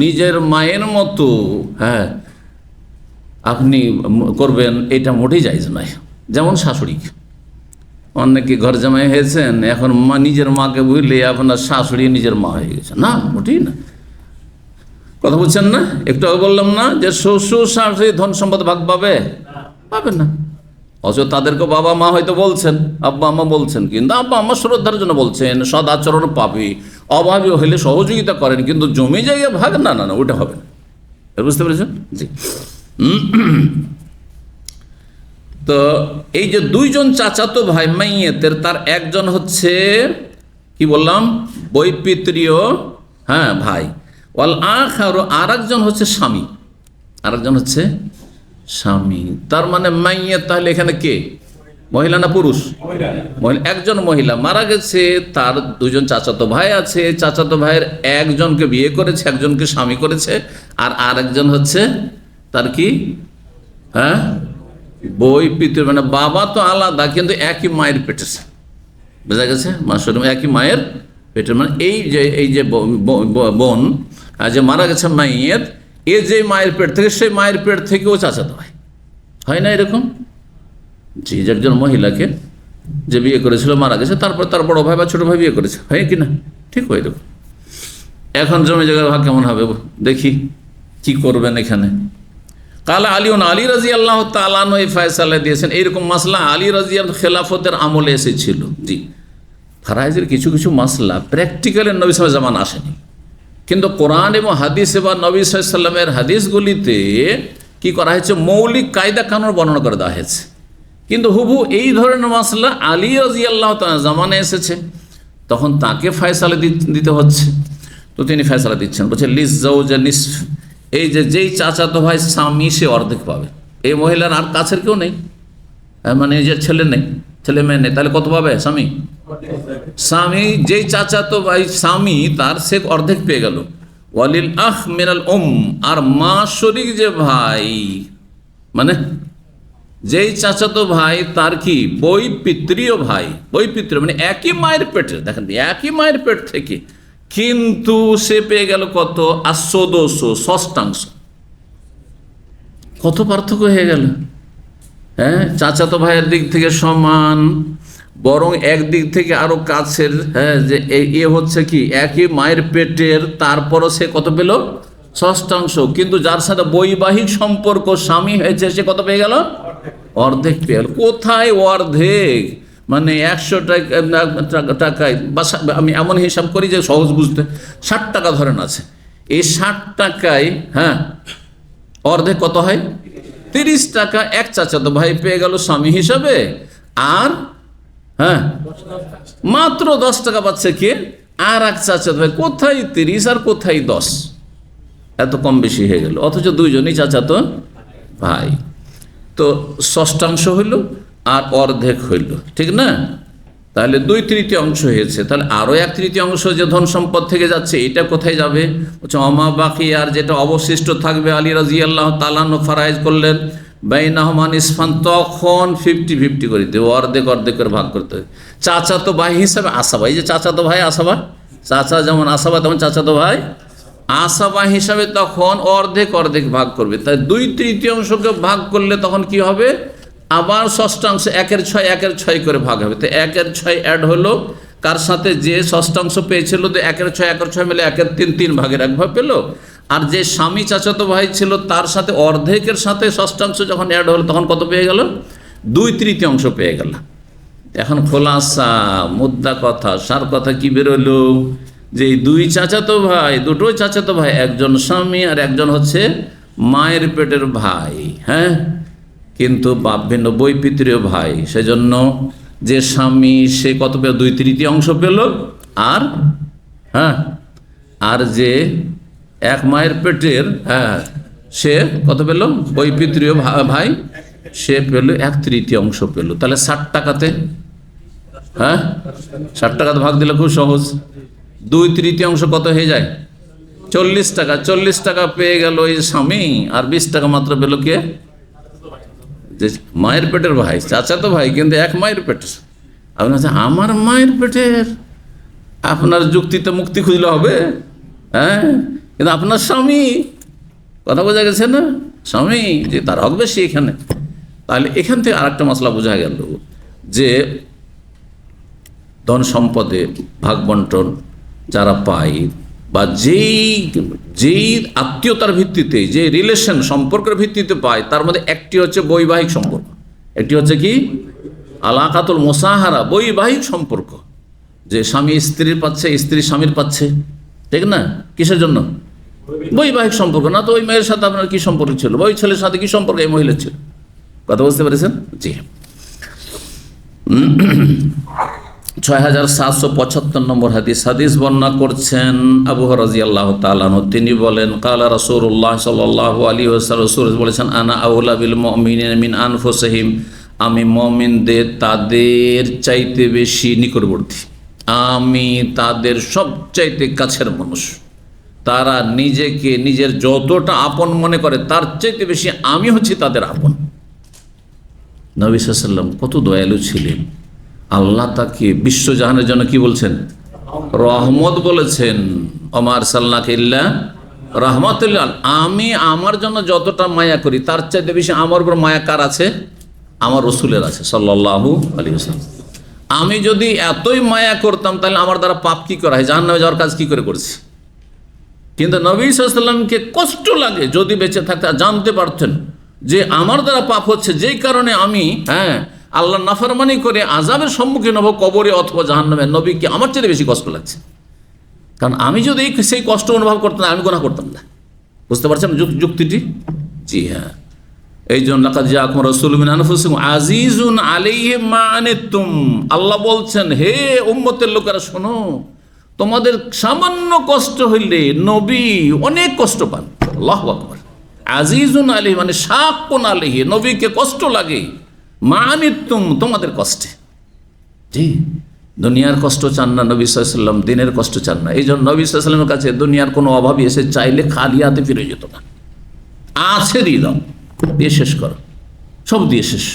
নিজের মায়ের মতো হ্যাঁ আপনি করবেন, এটা মোটেই জায়েজ নয়। যেমন শাশুড়ি, অনেকে ঘর জামাই হয়েছেন, এখন নিজের মাকে বুঝলে আপনার শাশুড়ি নিজের মা হয়ে গেছে, না, মোটেই না। কথা বলছেন না? একটু আগে বললাম না যে শ্বশুর শাশুড়ি ধন সম্পদ ভাগ পাবে? পাবে না। অথচ তাদেরকে বাবা মা হয়তো বলছেন, আব্বা আম্মা বলছেন, কিন্তু আব্বা আম্মা শ্রদ্ধার জন্য বলছেন, সদ আচরণ পাবে, অভাবী হলে সহযোগিতা করেন, কিন্তু জমি জায়গা ভাগ না, না না, ওটা হবে না। বুঝতে পেরেছেন? জি। তো এই যে 2 জন চাচাতো ভাই মাইয়েতের, তার একজন হচ্ছে কি বললাম বৈপিত্রীয় হ্যাঁ ভাই, ওয়াল আখারু, আর একজন হচ্ছে স্বামী, আর একজন হচ্ছে স্বামী। তার মানে মাইয়েত তাহলে এখানে কে, মহিলা না পুরুষ? মহিলা। একজন মহিলা মারা গেছে, তার 2 জন চাচাতো ভাই আছে, চাচাতো ভাইয়ের একজনকে বিয়ে করেছে, একজনকে স্বামী করেছে, আর আরেকজন হচ্ছে তার কি হ্যাঁ বই পিতৃ, মানে বাবা তো আলাদা কিন্তু একই মায়ের পেটে, বোঝা গেছে? মাসুর একই মায়ের পেটের, মানে এই যে বোন যে মারা গেছে মাইয়ের, এ যে মায়ের পেট থেকে, সেই মায়ের পেট থেকেও চাচাতো ভাই হয় না এরকম? জি, একজন মহিলাকে যে বিয়ে করেছিল মারা গেছে, তারপর তার বড় ভাই বা ছোট ভাই বিয়ে করেছে, হয় কি না? ঠিক হয় এরকম। এখন জমি জায়গার ভাগ কেমন হবে দেখি, কি করবেন এখানে? কালা আলীন, আলী রাজি আল্লাহ তাআলা এই ফয়সালা দিয়েছেন। এইরকম মাসলা আলী রাজিয়াল খেলাফতের আমলে এসেছিল। জি, ফারাইজের কিছু কিছু মাসলা প্র্যাকটিক্যালের নবী সাল্লাল্লাহু আলাইহি ওয়াসাল্লাম আসেনি, কিন্তু কোরআন এবং হাদিসে বা নবী সাল্লাল্লাহু আলাইহি ওয়াসাল্লামের হাদিসগুলিতে কি করা হয়েছে, মৌলিক কায়দা কানুন বর্ণনা করে দেওয়া হয়েছে। কিন্তু হুবহু এই ধরনের মাসলা আলী রাদিয়াল্লাহু তাআলা জামানে এসেছে। তখন তাকে ফয়সালা দিতে হচ্ছে। তো তিনি ফয়সালা দিচ্ছেন, বলছে লিস জাওজা নিসফ, এই যেই চাচাতো ভাই স্বামী সে অর্ধেক পাবে। এই মহিলার আর কাছের কেউ নেই, মানে যে ছেলে নেই, ছেলে মেয়ে নেই, তাহলে কত পাবে স্বামী? স্বামী যেই চাচাতো ভাই স্বামী তার সে অর্ধেক পেয়ে গেল। ওয়ালিল আখ মিনাল আর মা শরিক যে ভাই, মানে যেই চাচাতো ভাই তার কি বৈপিত্রীয় ভাই, বৈপিত্রীয় মানে একই মায়ের পেটে, দেখেন একই মায়ের পেট থেকে, কিন্তু সে পেয়ে গেল কত? ষষ্ঠাংশ। কত পার্থক্য হয়ে গেল! হ্যাঁ, চাচাতো ভাইয়ের দিক থেকে সমান, বরং একদিক থেকে আরো কাছের। হ্যাঁ, যে এ হচ্ছে কি একই মায়ের পেটের, তারপরও সে কত পেল? ষষ্ঠাংশ। কিন্তু যার সাথে বৈবাহিক সম্পর্ক স্বামী হয়েছে সে কত পেয়ে গেল? অর্ধেক পেয়ে গেল। কোথায় অর্ধেক? মানে 100 টাকায়, বা আমি এমন হিসাব করি যে সহজ বুঝতে, 60 টাকা ধরেন আছে, এই 60 টাকায় হ্যাঁ অর্ধেক কত হয়? 30 টাকা এক চাচাতো ভাই পেয়ে গেল স্বামী হিসাবে, আর হ্যাঁ মাত্র 10 টাকা পাচ্ছে কে? আর এক চাচাতো ভাই। কোথায় 30 আর কোথায় 10? এত কম বেশি হয়ে গেল, অথচ দুইজনই চাচাতো ভাই। তো ষষ্ঠাংশ হইল আর অর্ধেক হইল, ঠিক না? তাহলে 2/3 হয়েছে। তাহলে আরো 1/3 যে ধন সম্পদ থেকে যাচ্ছে, এটা কোথায় যাবে? অমা বাকি, আর যেটা অবশিষ্ট থাকবে, আলী রাদিয়াল্লাহু তাআলা আনহু ফারাইজ করলেন বাইনাহুমা নিসফান, তখন 50-50 করে দেবে, অর্ধেক অর্ধেক করে ভাগ করতে হবে। চাচাতো ভাই হিসাবে আসাবা, এই যে চাচাতো ভাই আসাবা, চাচা যেমন আসাবা তেমন চাচাতো ভাই আসাবা হিসাবে তখন অর্ধেক অর্ধেক ভাগ করবে। তাই 2/3 ভাগ করলে তখন কি হবে? আবার ষষ্ঠাংশ 1/6 করে ভাগ হবে। তো 1/6 অ্যাড হলো কার সাথে? যে ষষ্ঠাংশ পেয়েছিল, তো 1/6 মিলে 1/3, 3 ভাগের 1 ভাগ পেল। আর যে স্বামী চাচাতো ভাই ছিল তার সাথে অর্ধেকের সাথে ষষ্ঠাংশ যখন অ্যাড হলো, তখন কত পেয়ে গেল? 2/3 পেয়ে গেল। এখন খোলাসা, মুদ্রা কথা, সার কথা কি বেরোলো? যে দুই চাচাতো ভাই, দুটোই চাচাতো ভাই, একজন স্বামী আর একজন হচ্ছে মায়ের পেটের ভাই। হ্যাঁ, কিন্তু বাপ ভিন্ন, বৈপিত্রীয় ভাই। সেজন্য যে স্বামী সে কত পেল? 2/3 পেল। আর হ্যাঁ, আর যে এক মায়ের পেটের, হ্যাঁ, সে কত পেল? বৈপিত্রীয় ভাই, সে পেল 1/3 পেল। তাহলে 60 টাকাতে, হ্যাঁ 60 টাকাতে ভাগ দিলে খুব সহজ। 2/3 কত হয়ে যায়? 40 টাকা। 40 টাকা পেয়ে গেল ওই স্বামী, আর 20 টাকা মাত্র পেল কে? যে মায়ের পেটের ভাই, চাচাতো ভাই, কিন্তু এক মায়ের পেটের। আপনি বলছেন আমার মায়ের পেটের, আপনার যুক্তিতে মুক্তি খুঁজলে হবে। হ্যাঁ, কিন্তু আপনার স্বামী, কথা বোঝা গেছে না? স্বামী, যে তার হক বেশি এখানে। তাহলে এখান থেকে আরেকটা মশলা বোঝা গেল যে ধন সম্পদে ভাগ বন্টন যারা পায়, বা যেই আত্মীয়তার ভিত্তিতে, যে রিলেশন সম্পর্কের ভিত্তিতে পায়, তার মধ্যে একটি হচ্ছে বৈবাহিক সম্পর্ক, একটি হচ্ছে কি আলাকাতুল মুসাহারা, বৈবাহিক সম্পর্ক। যে স্বামী স্ত্রীর পাচ্ছে, স্ত্রী স্বামীর পাচ্ছে, ঠিক না? কিসের জন্য? বৈবাহিক সম্পর্ক। না তো ওই মেয়ের সাথে আপনার কি সম্পর্ক ছিল, বা ওই ছেলের সাথে কি সম্পর্ক এই মহিলার ছিল? কথা বুঝতে পেরেছেন? জি। 6775 নম্বর হাদিস বর্ণনা করছেন আবু হুরায়রা রাদিয়াল্লাহু তাআলা আনহু। তিনি বলেন, কালা রাসূলুল্লাহ সাল্লাল্লাহু আলাইহি ওয়াসাল্লাম, রাসূল বলেছেন, আনা আউলা বিল মুমিনিনা মিন আনফুসিহিম, আমি মুমিনদের তাদের চাইতে বেশি নিকটবর্তী, আমি তাদের সবচাইতে কাছের মানুষ। তারা নিজেকে নিজের যতটা আপন মনে করে, তার চাইতে বেশি আমি হচ্ছি তাদের আপন। নবী সাল্লাল্লাহু আলাইহি ওয়াসাল্লাম কত দয়ালু ছিলেন! আল্লাহ তাকে বিশ্বজাহানের জন্য কি বলছেন? রহমত বলেছেন। ওমা আরসালনাকা ইল্লা রাহমাতাল লিল আলামিন। আমি আমার জন্য যতটা মায়া করি, তার চাইতে বেশি আমার উপর মায়া কার আছে? আমার রাসূলের আছে সাল্লাল্লাহু আলাইহি ওয়াসাল্লাম। আমি যদি এতই মায়া করতাম, তাহলে আমার দ্বারা পাপ কি করা হয়, জাহান্নামে যাওয়ার কাজ কি করে করেছি? কিন্তু নবী সাল্লাল্লাহু আলাইহি ওয়াসাল্লামকে কষ্ট লাগে, যদি বেঁচে থাকতে জানতে পারতেন যে আমার দ্বারা পাপ হচ্ছে, যেই কারণে আমি আল্লাহ নাফরমানি করে আযাবের সম্মুখীন হব কবরে অথবা জাহান্নামে, নবীকে আমার চেয়ে বেশি কষ্ট লাগছে। কারণ আমি যদি সেই কষ্ট অনুভব করতাম, আমি গুনাহ করতাম না। বুঝতে পারছেন যুক্তিটি? জি হ্যাঁ। এই জন্য লাকাদ জাআকুম রাসূলুম মিন আনফুসিকুম আজিজুন আলাইহি মা আনিতুম, আল্লাহ বলছেন হে উম্মতের লোকেরা শোনো, তোমাদের সামান্য কষ্ট হইলে নবী অনেক কষ্ট পান। আল্লাহু আকবার। আজিজুন আলাইহি মানে শাক্কুন আলাইহি, নবীকে কষ্ট লাগে, মা আনিতুম তোমাদের কষ্টে। জি, দুনিয়ার কষ্ট চান না নবী সাল্লাল্লাহু আলাইহি ওয়াসাল্লাম, দিনের কষ্ট চান না। এই জন্য নবী সাল্লাল্লাহু আলাইহি ওয়াসাল্লামের কাছে দুনিয়ার কোনো অভাবী এসে চাইলে খালি হাতে ফিরে যেত না। আছে দিয়ে দাও, দিয়ে শেষ করো, সব দিয়ে শেষ।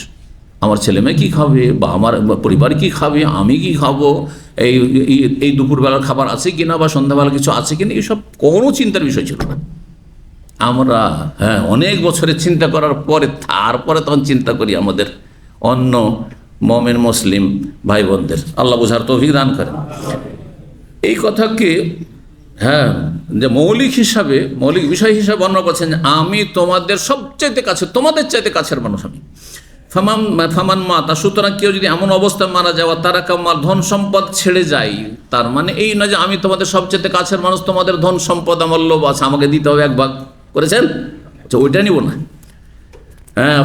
আমার ছেলে মেয়ে কী খাবে, বা আমার পরিবার কি খাবে, আমি কি খাবো, এই দুপুরবেলার খাবার আছে কিনা, বা সন্ধ্যাবেলা কিছু আছে কিনা, এইসব কোনো চিন্তার বিষয় ছিল না। আমরা অনেক বছরের চিন্তা করার পরে তারপরে তখন চিন্তা করি আমাদের অন্য মুমিন মুসলিম ভাই বোনদের। আল্লাহ বুঝার তৌফিক দান করেন। এই কথাকে যে মৌলিক বিষয় হিসাবে বর্ণনা করছেন, আমি তোমাদের সবচাইতে কাছে, তোমাদের চাইতে কাছের মানুষ আমি। ফামান মাতা, সুতরাং কেউ যদি এমন অবস্থা মারা যাওয়া তারা কামাল, ধন সম্পদ ছেড়ে যায়, তার মানে এই না যে আমি তোমাদের সবচাইতে কাছের মানুষ, তোমাদের ধন সম্পদ আমার লোভ আছে, আমাকে দিতে হবে এক ভাগ, করেছেন ওইটা নিব না।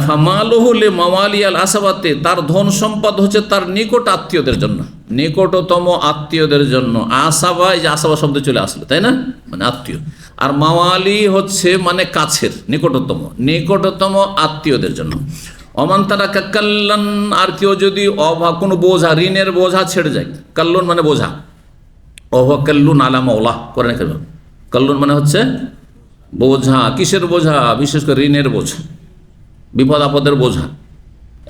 ফামালুহুলে মাওয়ালিয়াল আসাবাতে, তার ধন সম্পদ হচ্ছে তার নিকট আত্মীয়দের জন্য, নিকটতম আত্মীয়দের জন্য। আসাবা, এই যে আসাবা শব্দ চলে আসলো, তাই না, মানে আত্মীয়। আর মাওয়ালি হচ্ছে মানে কাছের, নিকটতম আত্মীয়দের জন্য। অমান তারা কাল্লান, আর কেউ যদি কোনো বোঝা, ঋণের বোঝা ছেড়ে যায়, কাল্লুন মানে বোঝা, কাল্লুন আলা মাওলা করে না, কাল্লুন মানে হচ্ছে বোঝা। কিসের বোঝা? বিশেষ করে ঋণের বোঝা, বিপদ আপদের বোঝা।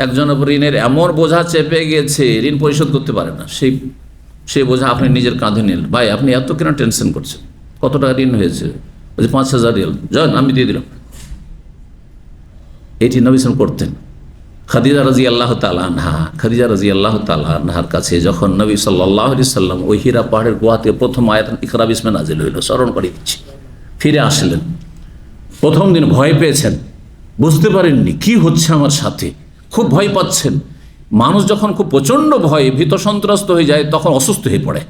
একজনের ঋণের এমন বোঝা চেপে গেছে, ঋণ পরিশোধ করতে পারে না, সেই বোঝা আপনি নিজের কাঁধে নিলেন। ভাই আপনি এত কেন টেনশন করছেন, কত টাকা ঋণ হয়েছে? বলছে 5,000 রিয়াল, যান আমি দিয়ে দিলাম। এটি নবী সাল্লাল্লাহু করতেন। খাদিজা রাদিয়াল্লাহু তাআলা আনহার কাছে যখন নবী সাল্লাল্লাহু আলাইহি সাল্লাম ওই হীরা পাহাড়ের গুহাতে প্রথম আয়াত ইকরা বিসমে নাজিল হইল, স্মরণ করে দিচ্ছি, ফিরে আসলেন। প্রথম দিন ভয় পেয়েছেন, বুঝতে পারেননি কি হচ্ছে আমার সাথে, খুব ভয় পাচ্ছেন। মানুষ যখন খুব প্রচণ্ড ভয়ে ভীত সন্ত্রস্ত হয়ে যায় তখন অসুস্থ হয়ে পড়ে।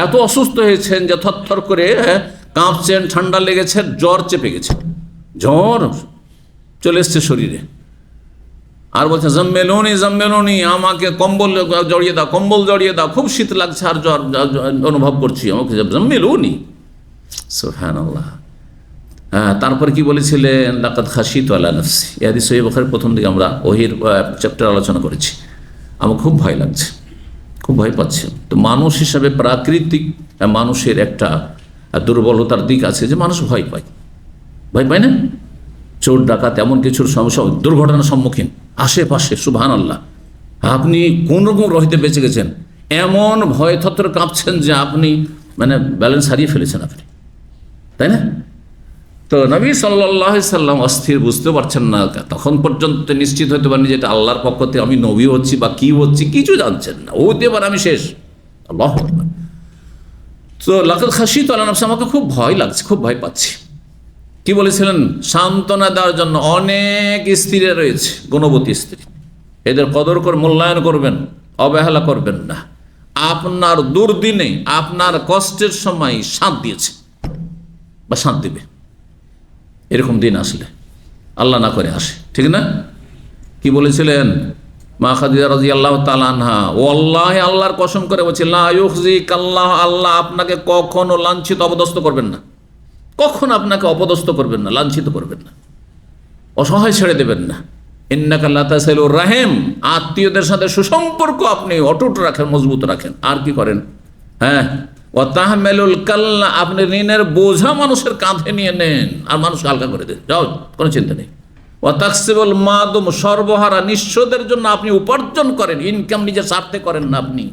এত অসুস্থ হয়েছেন যে থরথর করে কাঁপছেন, ঠান্ডা লেগেছে, জ্বর চেপে গেছে, জ্বর চলে এসছে শরীরে। আর বলছে জম্মেলুনি, আমাকে কম্বল জড়িয়ে দাও, খুব শীত লাগছে আর জ্বর অনুভব করছি, আমাকে জম্মেলুনি। সুবহানাল্লাহ। তারপর কি বলেছিলেন? লাকাদ খাশিতু আলা নাফসি। এই হাদিস সহিহ বুখারীর প্রথম দিকে আমরা ওহীর চ্যাপ্টার আলোচনা করেছি। আমার খুব ভয় লাগছে, খুব ভয় পাচ্ছি। তো মানুষ হিসাবে প্রাকৃতিক মানুষের একটা দুর্বলতার দিক আছে যে মানুষ ভয় পায় না? চোর ডাকাত এমন কিছুর সমস্যা, দুর্ঘটনার সম্মুখীন আশেপাশে, সুবহানাল্লাহ, আপনি কোন রকম রহিতে বেঁচে গেছেন, এমন ভয় থরথর কাঁপছেন যে আপনি মানে ব্যালেন্স হারিয়ে ফেলেছেন আপনি, তাই না? তো নবী সাল্লাল্লাহু আলাইহি সাল্লাম অস্থির, বুঝতে পারছেন না, তখন পর্যন্ত নিশ্চিত হতে পারেনি যে এটা আল্লাহর পক্ষ থেকে আমি নবী হচ্ছি বা কি হচ্ছি, কিছু জানছেন না। ওতে এবার আমি শেষ। আল্লাহু আকবার। তো লাকাদ খাশিতু আলা নাফসি, আমাকে খুব ভয় লাগছে, খুব ভয় পাচ্ছি। কি বলেছিলেন? সান্ত্বনা দেওয়ার জন্য। অনেক স্ত্রী রয়েছে, গুণবতী স্ত্রী, এদের কদর করে মূল্যায়ন করবেন, অবহেলা করবেন না। আপনার দুর্দিনে, আপনার কষ্টের সময় সাথ দিয়েছে বা সাথ দিবে, এরকম দিন আসলে, আল্লাহ না করে আসে, ঠিক না? কি বলেছিলেন মা খাদিজা রাদিয়াল্লাহু তাআলা আনহা? ওয়াল্লাহি, আল্লাহর কসম করে বলছি, লা ইউখজিকাল্লাহ, আল্লাহ আপনাকে কখনো লাঞ্ছিত অপদস্থ করবেন না, কখনো আপনাকে অপদস্থ করবেন না, লাঞ্ছিত করবেন না, অসহায় ছেড়ে দেবেন না। ইন্নাকা লা তাসিলুর রাহিম, আত্মীয়দের সাথে সুসম্পর্ক আপনি অটুট রাখেন, মজবুত রাখেন। আর কি করেন? ওয়া তাহমিলুল কাল্লা, আপনি ঋণের বোঝা মানুষের কাঁধে নিয়ে নেন আর মানুষ হালকা করে দেন, যাও, কোনো চিন্তা নেই। ওয়া তাকসিবুল মাদুম, সর্বহারা নিঃস্বদের জন্য আপনি উপার্জন করেন, ইনকাম নিজের স্বার্থে করেন না আপনি।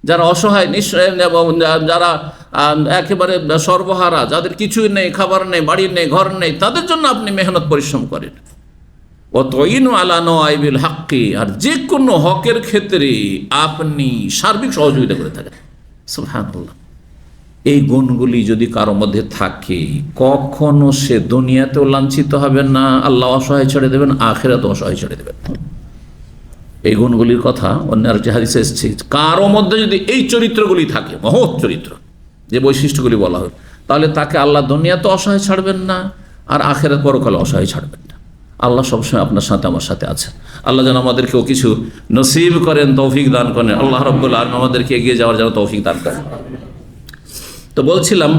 যারা অসহায়, যারা একেবারে সর্বহারা, যাদের কিছুই নেই, খাবার নেই, বাড়ি নেই, ঘর নেই, তাদের জন্য আপনি মেহনত পরিশ্রম করেন। ও তুইনু আলা নওয়াইবিল হাক্কি, আর যে কোনো হকের ক্ষেত্রে আপনি সার্বিক সহযোগিতা করে থাকেন। সুবহানাল্লাহ। এই গুণগুলি যদি কারো মধ্যে থাকে, কখনো সে দুনিয়াতেও লাঞ্ছিত হবে না, আল্লাহ অসহায় ছেড়ে দেবেন, আখিরাতেও অসহায় ছেড়ে দেবেন। এই গুণগুলির কথা অন্য আরেকটি হাদিসে এসেছে। কারো মধ্যে যদি এই চরিত্রগুলি থাকে, মহৎ চরিত্র, যে বৈশিষ্ট্যগুলি বলা হয়, তাহলে তাকে আল্লাহ দুনিয়াতে অসহায় ছাড়বেন না, আর আখিরাত পরকালে অসহায় ছাড়বেন না। আল্লাহ সবসময় আপনার সাথে আমার সাথে আছে। আল্লাহ যেন আমাদেরকেও কিছু নসিব করেন, তৌফিক দান করেন। আল্লাহ রাব্বুল আলামিন আমাদেরকে এগিয়ে যাওয়ার যেন তৌফিক দান করেন। তো বলছিলাম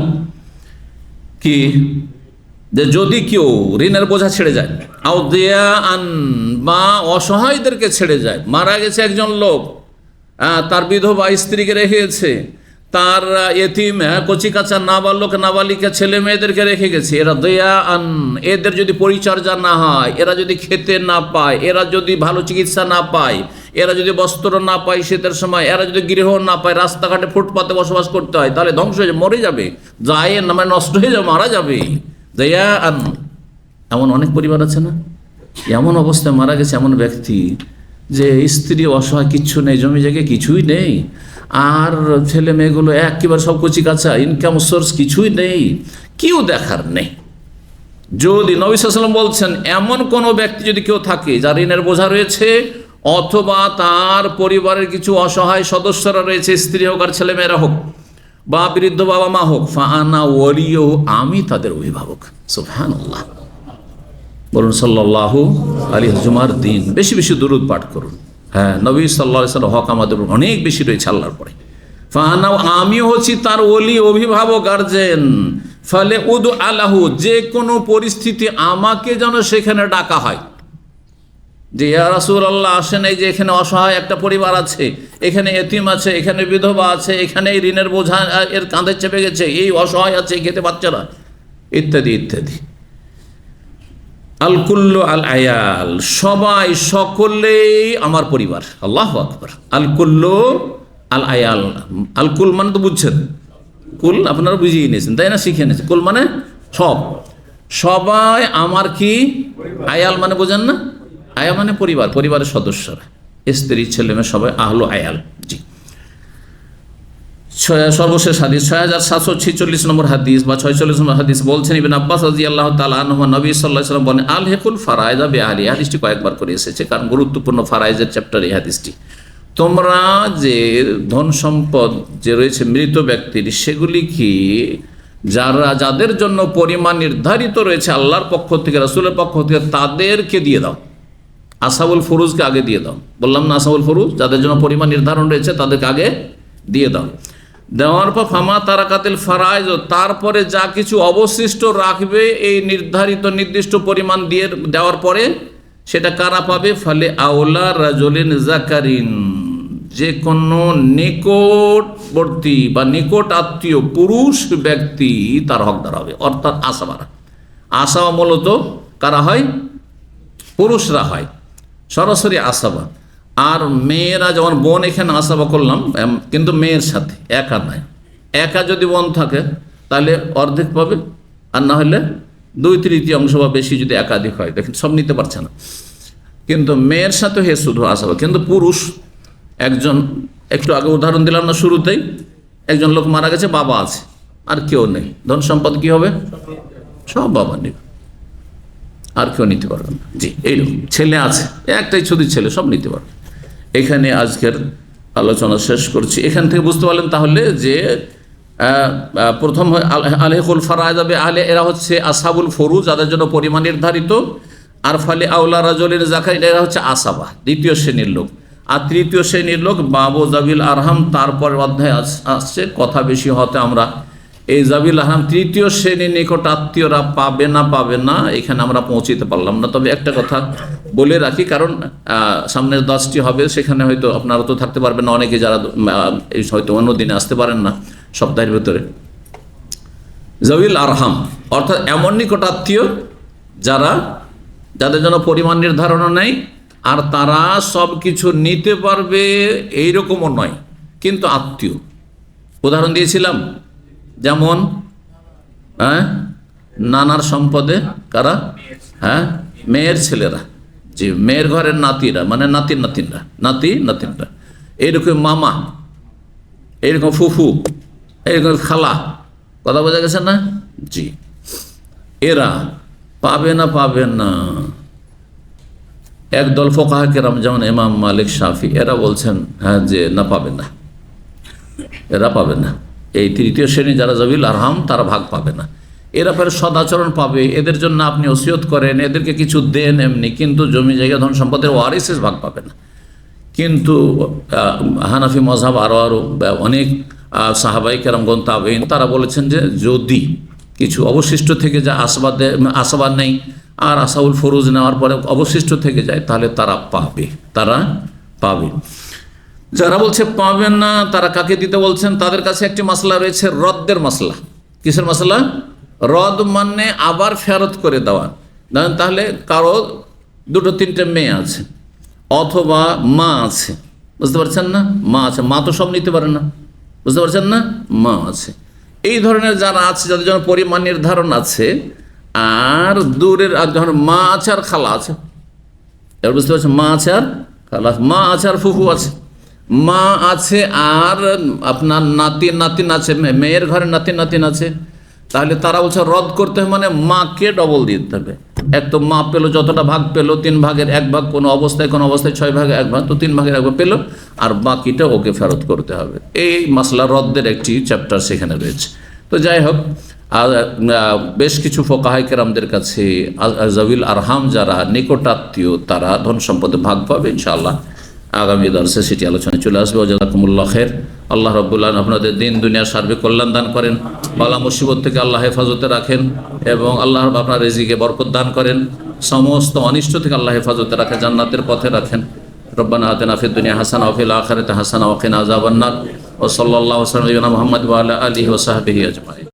কি, যে যদি কেউ ঋণের বোঝা ছেড়ে যায়, আউদিয়ান বা অসহায়দেরকে ছেড়ে যায়, মারা গেছে একজন লোক, তার বিধবা স্ত্রীকে রেখে গেছে, তার এতিম কচি কাঁচা নাবালক নাবালিকা ছেলে মেয়েদেরকে রেখে গেছে, এরা দয়ান, এদের যদি পরিচর্যা না হয়, এরা যদি খেতে না পায়, এরা যদি ভালো চিকিৎসা না পায়, এরা যদি বস্ত্র না পায় শীতের সময়, এরা যদি গৃহ না পায়, রাস্তাঘাটে ফুটপাতে বসবাস করতে হয়, তাহলে ধ্বংস হয়ে যাবে, মরে যাবে, যায় না মানে নষ্ট হয়ে যাবে, মারা যাবে। দয়ান, এমন অনেক পরিবার আছে না, এমন অবস্থায় মারা গেছে এমন ব্যক্তি যে স্ত্রী অসহায়, কিচ্ছু নেই, জমি জায়গায় কিছুই নেই, আর ছেলে মেয়েগুলো একেবারে সব কচি কাঁচা, ইনকাম সোর্স কিছুই নেই, কেউ দেখার নেই। যদি নবী সাল্লাল্লাহু আলাইহি ওয়াসাল্লাম বলছেন এমন কোনো ব্যক্তি যদি কেউ থাকে যার ঋণের বোঝা রয়েছে, অথবা তার পরিবারের কিছু অসহায় সদস্যরা রয়েছে, স্ত্রী হোক আর ছেলে মেয়েরা হোক বা বৃদ্ধ বাবা মা হোক, ফাআনা ওয়ালিয়ু, আমি তাদের অভিভাবক। সুবহানাল্লাহ, বলুন সাল্লাল্লাহু আলাইহি। জুমার দিন বেশি বেশি দুরূদ পাঠ করুন। হ্যাঁ, নবী সাল্লাল্লাহু আলাইহি ওয়াসাল্লাম হক আমাদের অনেক বেশি রয়েছে আল্লাহর পরে। ফাআনা, আমি হচ্ছি তার ওলি, অভিভাবক, গার্জেন। ফলে উদু আলাহু, যে কোনো পরিস্থিতি আমাকে যেন সেখানে ডাকা হয়, যে ইয়া রাসূলুল্লাহ আসেন, এই যে এখানে অসহায় একটা পরিবার আছে, এখানে এতিম আছে, এখানে বিধবা আছে, এখানে এই ঋণের বোঝা এর কাঁধে চেপে গেছে, এই অসহায় আছে, খেতে পাচ্ছে না, ইত্যাদি ইত্যাদি। আল কুল্লু আল আয়াল, সবাই সকলেই আমার পরিবার। আল্লাহু আকবার। আল কুল্লু আল আয়াল, আল কুল মানে তো বুঝছেন, কুল আপনারা বুঝিয়ে নিয়েছেন তাই না, শিখে নিয়েছেন। কুল মানে সব, সবাই আমার কি, আয়াল মানে বোঝেন না, আয়া মানে পরিবার, পরিবারের সদস্যরা, স্ত্রী ছেলে মেয়ে সবাই আহলো আয়াল। জি, সর্বশেষ হাদিস 6746 নম্বর হাদিস বা 46 নম্বর হাদিস বলছেন, ইবনে আব্বাস রাদিয়াল্লাহু তাআলা আনহু, নবী সাল্লাল্লাহু আলাইহি ওয়াসাল্লাম বলেন, আলহিকুল ফারায়েজ বিআহলি। হাদিসটি কয়েকবার করে এসেছে, কারণ গুরুত্বপূর্ণ ফারায়েজের চ্যাপ্টার এই হাদিসটি। তোমরা যে ধন সম্পদ যে রয়েছে মৃত ব্যক্তির, সেগুলি কি যাদের জন্য পরিমাণ নির্ধারিত রয়েছে আল্লাহর পক্ষ থেকে, রাসূলের পক্ষ থেকে, তাদেরকে দিয়ে দাও। আসহাবুল ফুরুজকে আগে দিয়ে দাও, বললাম না, আসহাবুল ফুরুজ যাদের জন্য পরিমাণ নির্ধারণ রয়েছে তাদেরকে আগে দিয়ে দাও। দেওয়ার পর ফামা তারাকাতিল ফারাইজ, তারপরে যা কিছু অবশিষ্ট রাখবে এই নির্ধারিত নির্দিষ্ট পরিমাণ দিয়ে দেওয়ার পরে, সেটা কারা পাবে? ফলে আওলা রাজুলিন জাকারিন, যে কোনো নিকটবর্তী বা নিকট আত্মীয় পুরুষ ব্যক্তি তার হকদার হবে, অর্থাৎ আসাবারা। আসাবা মূলত কারা হয়? পুরুষরা হয়, সরাসরি আসাবা। আর মেয়েরা, যেমন বোন এখানে আসাবা করলাম, কিন্তু মেয়ের সাথে, একা নয়। একা যদি বোন থাকে তাহলে অর্ধেক পাবে, আর না হলে 2/3 বা বেশি যদি একাধিক হয়, দেখেন সব নিতে পারছে না, কিন্তু মেয়ের সাথে হে শুধু আসাবা। কিন্তু পুরুষ একজন, একটু আগে উদাহরণ দিলাম না শুরুতেই, একজন লোক মারা গেছে, বাবা আছে আর কেউ নেই, ধন সম্পদ কি হবে? সব বাবা নেবে, আর কেউ নিতে পারবে না। জি, এইরকম। ছেলে আছে, একটাই শুধু ছেলে, সব নিতে পারবে। এখানে আজকের আলোচনা শেষ করছি। এখান থেকে বুঝতে পারলেন তাহলে যে প্রথম আলহিকুল ফারায়েজ বিআহলি, এরা হচ্ছে আসহাবুল ফুরুজ, যাদের জন্য পরিমাণ নির্ধারিত। আর ফলে আওলা রাজুলিন জাকারিন, এরা হচ্ছে আসাবা, দ্বিতীয় শ্রেণীর লোক। আর তৃতীয় শ্রেণীর লোক বাবু জাবিল আরহাম, তারপর অধ্যায় আসছে, কথা বেশি হতে আমরা এই জাবিল আরহাম তৃতীয় শ্রেণীর নিকট আত্মীয়রা পাবে না, এখানে আমরা পৌঁছিতে পারলাম না। তবে একটা কথা বলে রাখি, কারণ সামনের 10টি হবে, সেখানে হয়তো আপনারা তো থাকতে পারবেন না, অনেকে যারা হয়তো অন্য দিনে আসতে পারেন না সপ্তাহের ভেতরে। জাবিল আরহাম অর্থাৎ এমন নিকট আত্মীয় যাদের জন্য পরিমাণ নির্ধারণ নেই, আর তারা সব কিছু নিতে পারবে এইরকমও নয়, কিন্তু আত্মীয়। উদাহরণ দিয়েছিলাম, যেমন নানার সম্পদে কারা? মেয়ের ছেলেরা, যে মেয়ের ঘরের নাতিরা, মানে নাতিনরা, এইরকম মামা, এইরকম ফুফু, এইরকম খালা, কথা বোঝা গেছে না? জি, এরা পাবে না। একদল ফোকাহা কেরাম, যেমন ইমাম মালিক, শাফি, এরা বলছেন যে না, পাবে না, এরা পাবে না। এই তৃতীয় শ্রেণী যারা জাবিল আরহাম, তারা ভাগ পাবে না। এরা পরে সদাচরণ পাবে, এদের জন্য আপনি ওসিয়ত করেন, এদেরকে কিছু দেন এমনি, কিন্তু জমি জায়গা ধন সম্পদের ওয়ারিসের ভাগ পাবে না। কিন্তু হানাফি মযহাব আরও অনেক সাহাবাই কেরামগণ তাবেঈন তারা বলেছেন যে যদি কিছু অবশিষ্ট থেকে যায়, আসবাদ নেই আর আসাউল ফরুজ নেওয়ার পরে অবশিষ্ট থেকে যায়, তাহলে তারা পাবে। যারা বলছে পাবেন না তারা কাকে দিতে বলছেন? তাদের কাছে একটি মাসলা রয়েছে, রদ্দের মাসলা। কিসের মাসলা? রদ মানে আবার ফেরত করে দেওয়া। তাহলে কারো দুটো তিনটে মেয়ে আছে অথবা মা আছে, বুঝতে পারছেন না? মা আছে, মা তো সব নিতে পারে না, বুঝতে পারছেন না? মা আছে, এই ধরনের যারা আছে যাদের জন্য পরিমাণ নির্ধারণ আছে, আর দূরের ধরুন মা আছে আর খালা আছে, এবার বুঝতে পারছেন? মা আছে আর খালা, মা আছে আর ফুফু আছে, মা আছে আর আপনার নাতিন আছে, মেয়ের ঘরে নাতিন আছে, তাহলে তারা বলছে রদ করতে হবে, মানে মাকে ডবল দিতে হবে। এক তো মা পেলো যতটা ভাগ পেলো, 3 ভাগের 1 ভাগ, কোনো অবস্থায় 6 ভাগে 1 ভাগ, তো 3 ভাগের 1 ভাগ পেলো, আর বাকিটা ওকে ফেরত করতে হবে। এই মাসলা রদ্দের একটি চ্যাপ্টার সেখানে রয়েছে। তো যাই হোক, বেশ কিছু ফুকাহায়ে কেরামদের কাছে জাবিল আরহাম যারা নিকটাত্মীয় তারা ধন সম্পদে ভাগ পাবে ইনশাআল্লাহ। আগামী দর্শে সেটি আলোচনায় চলে আসবে। জাযাকুমুল্লাহ খায়র। আল্লাহ রাব্বুল আলামিন আপনাদের দিন দুনিয়ার সার্বিক কল্যাণ দান করেন, বালা মুসিবত থেকে আল্লাহ হেফাজতে রাখেন, এবং আল্লাহ আপনার রিজিকে বরকত দান করেন, সমস্ত অনিষ্ট থেকে আল্লাহ হেফাজতে রাখেন, জান্নাতের পথে রাখেন। রব্বানা আতিনা ফিদ দুনিয়া হাসানা ওয়া ফিল আখিরাতি হাসানা ওয়া কিনা আযাবান নার। ওয়া সাল্লাল্লাহু আলা সাইয়্যিদিনা মুহাম্মদ ওয়া আলা আলিহি ওয়া সাহবিহি আজমাইন।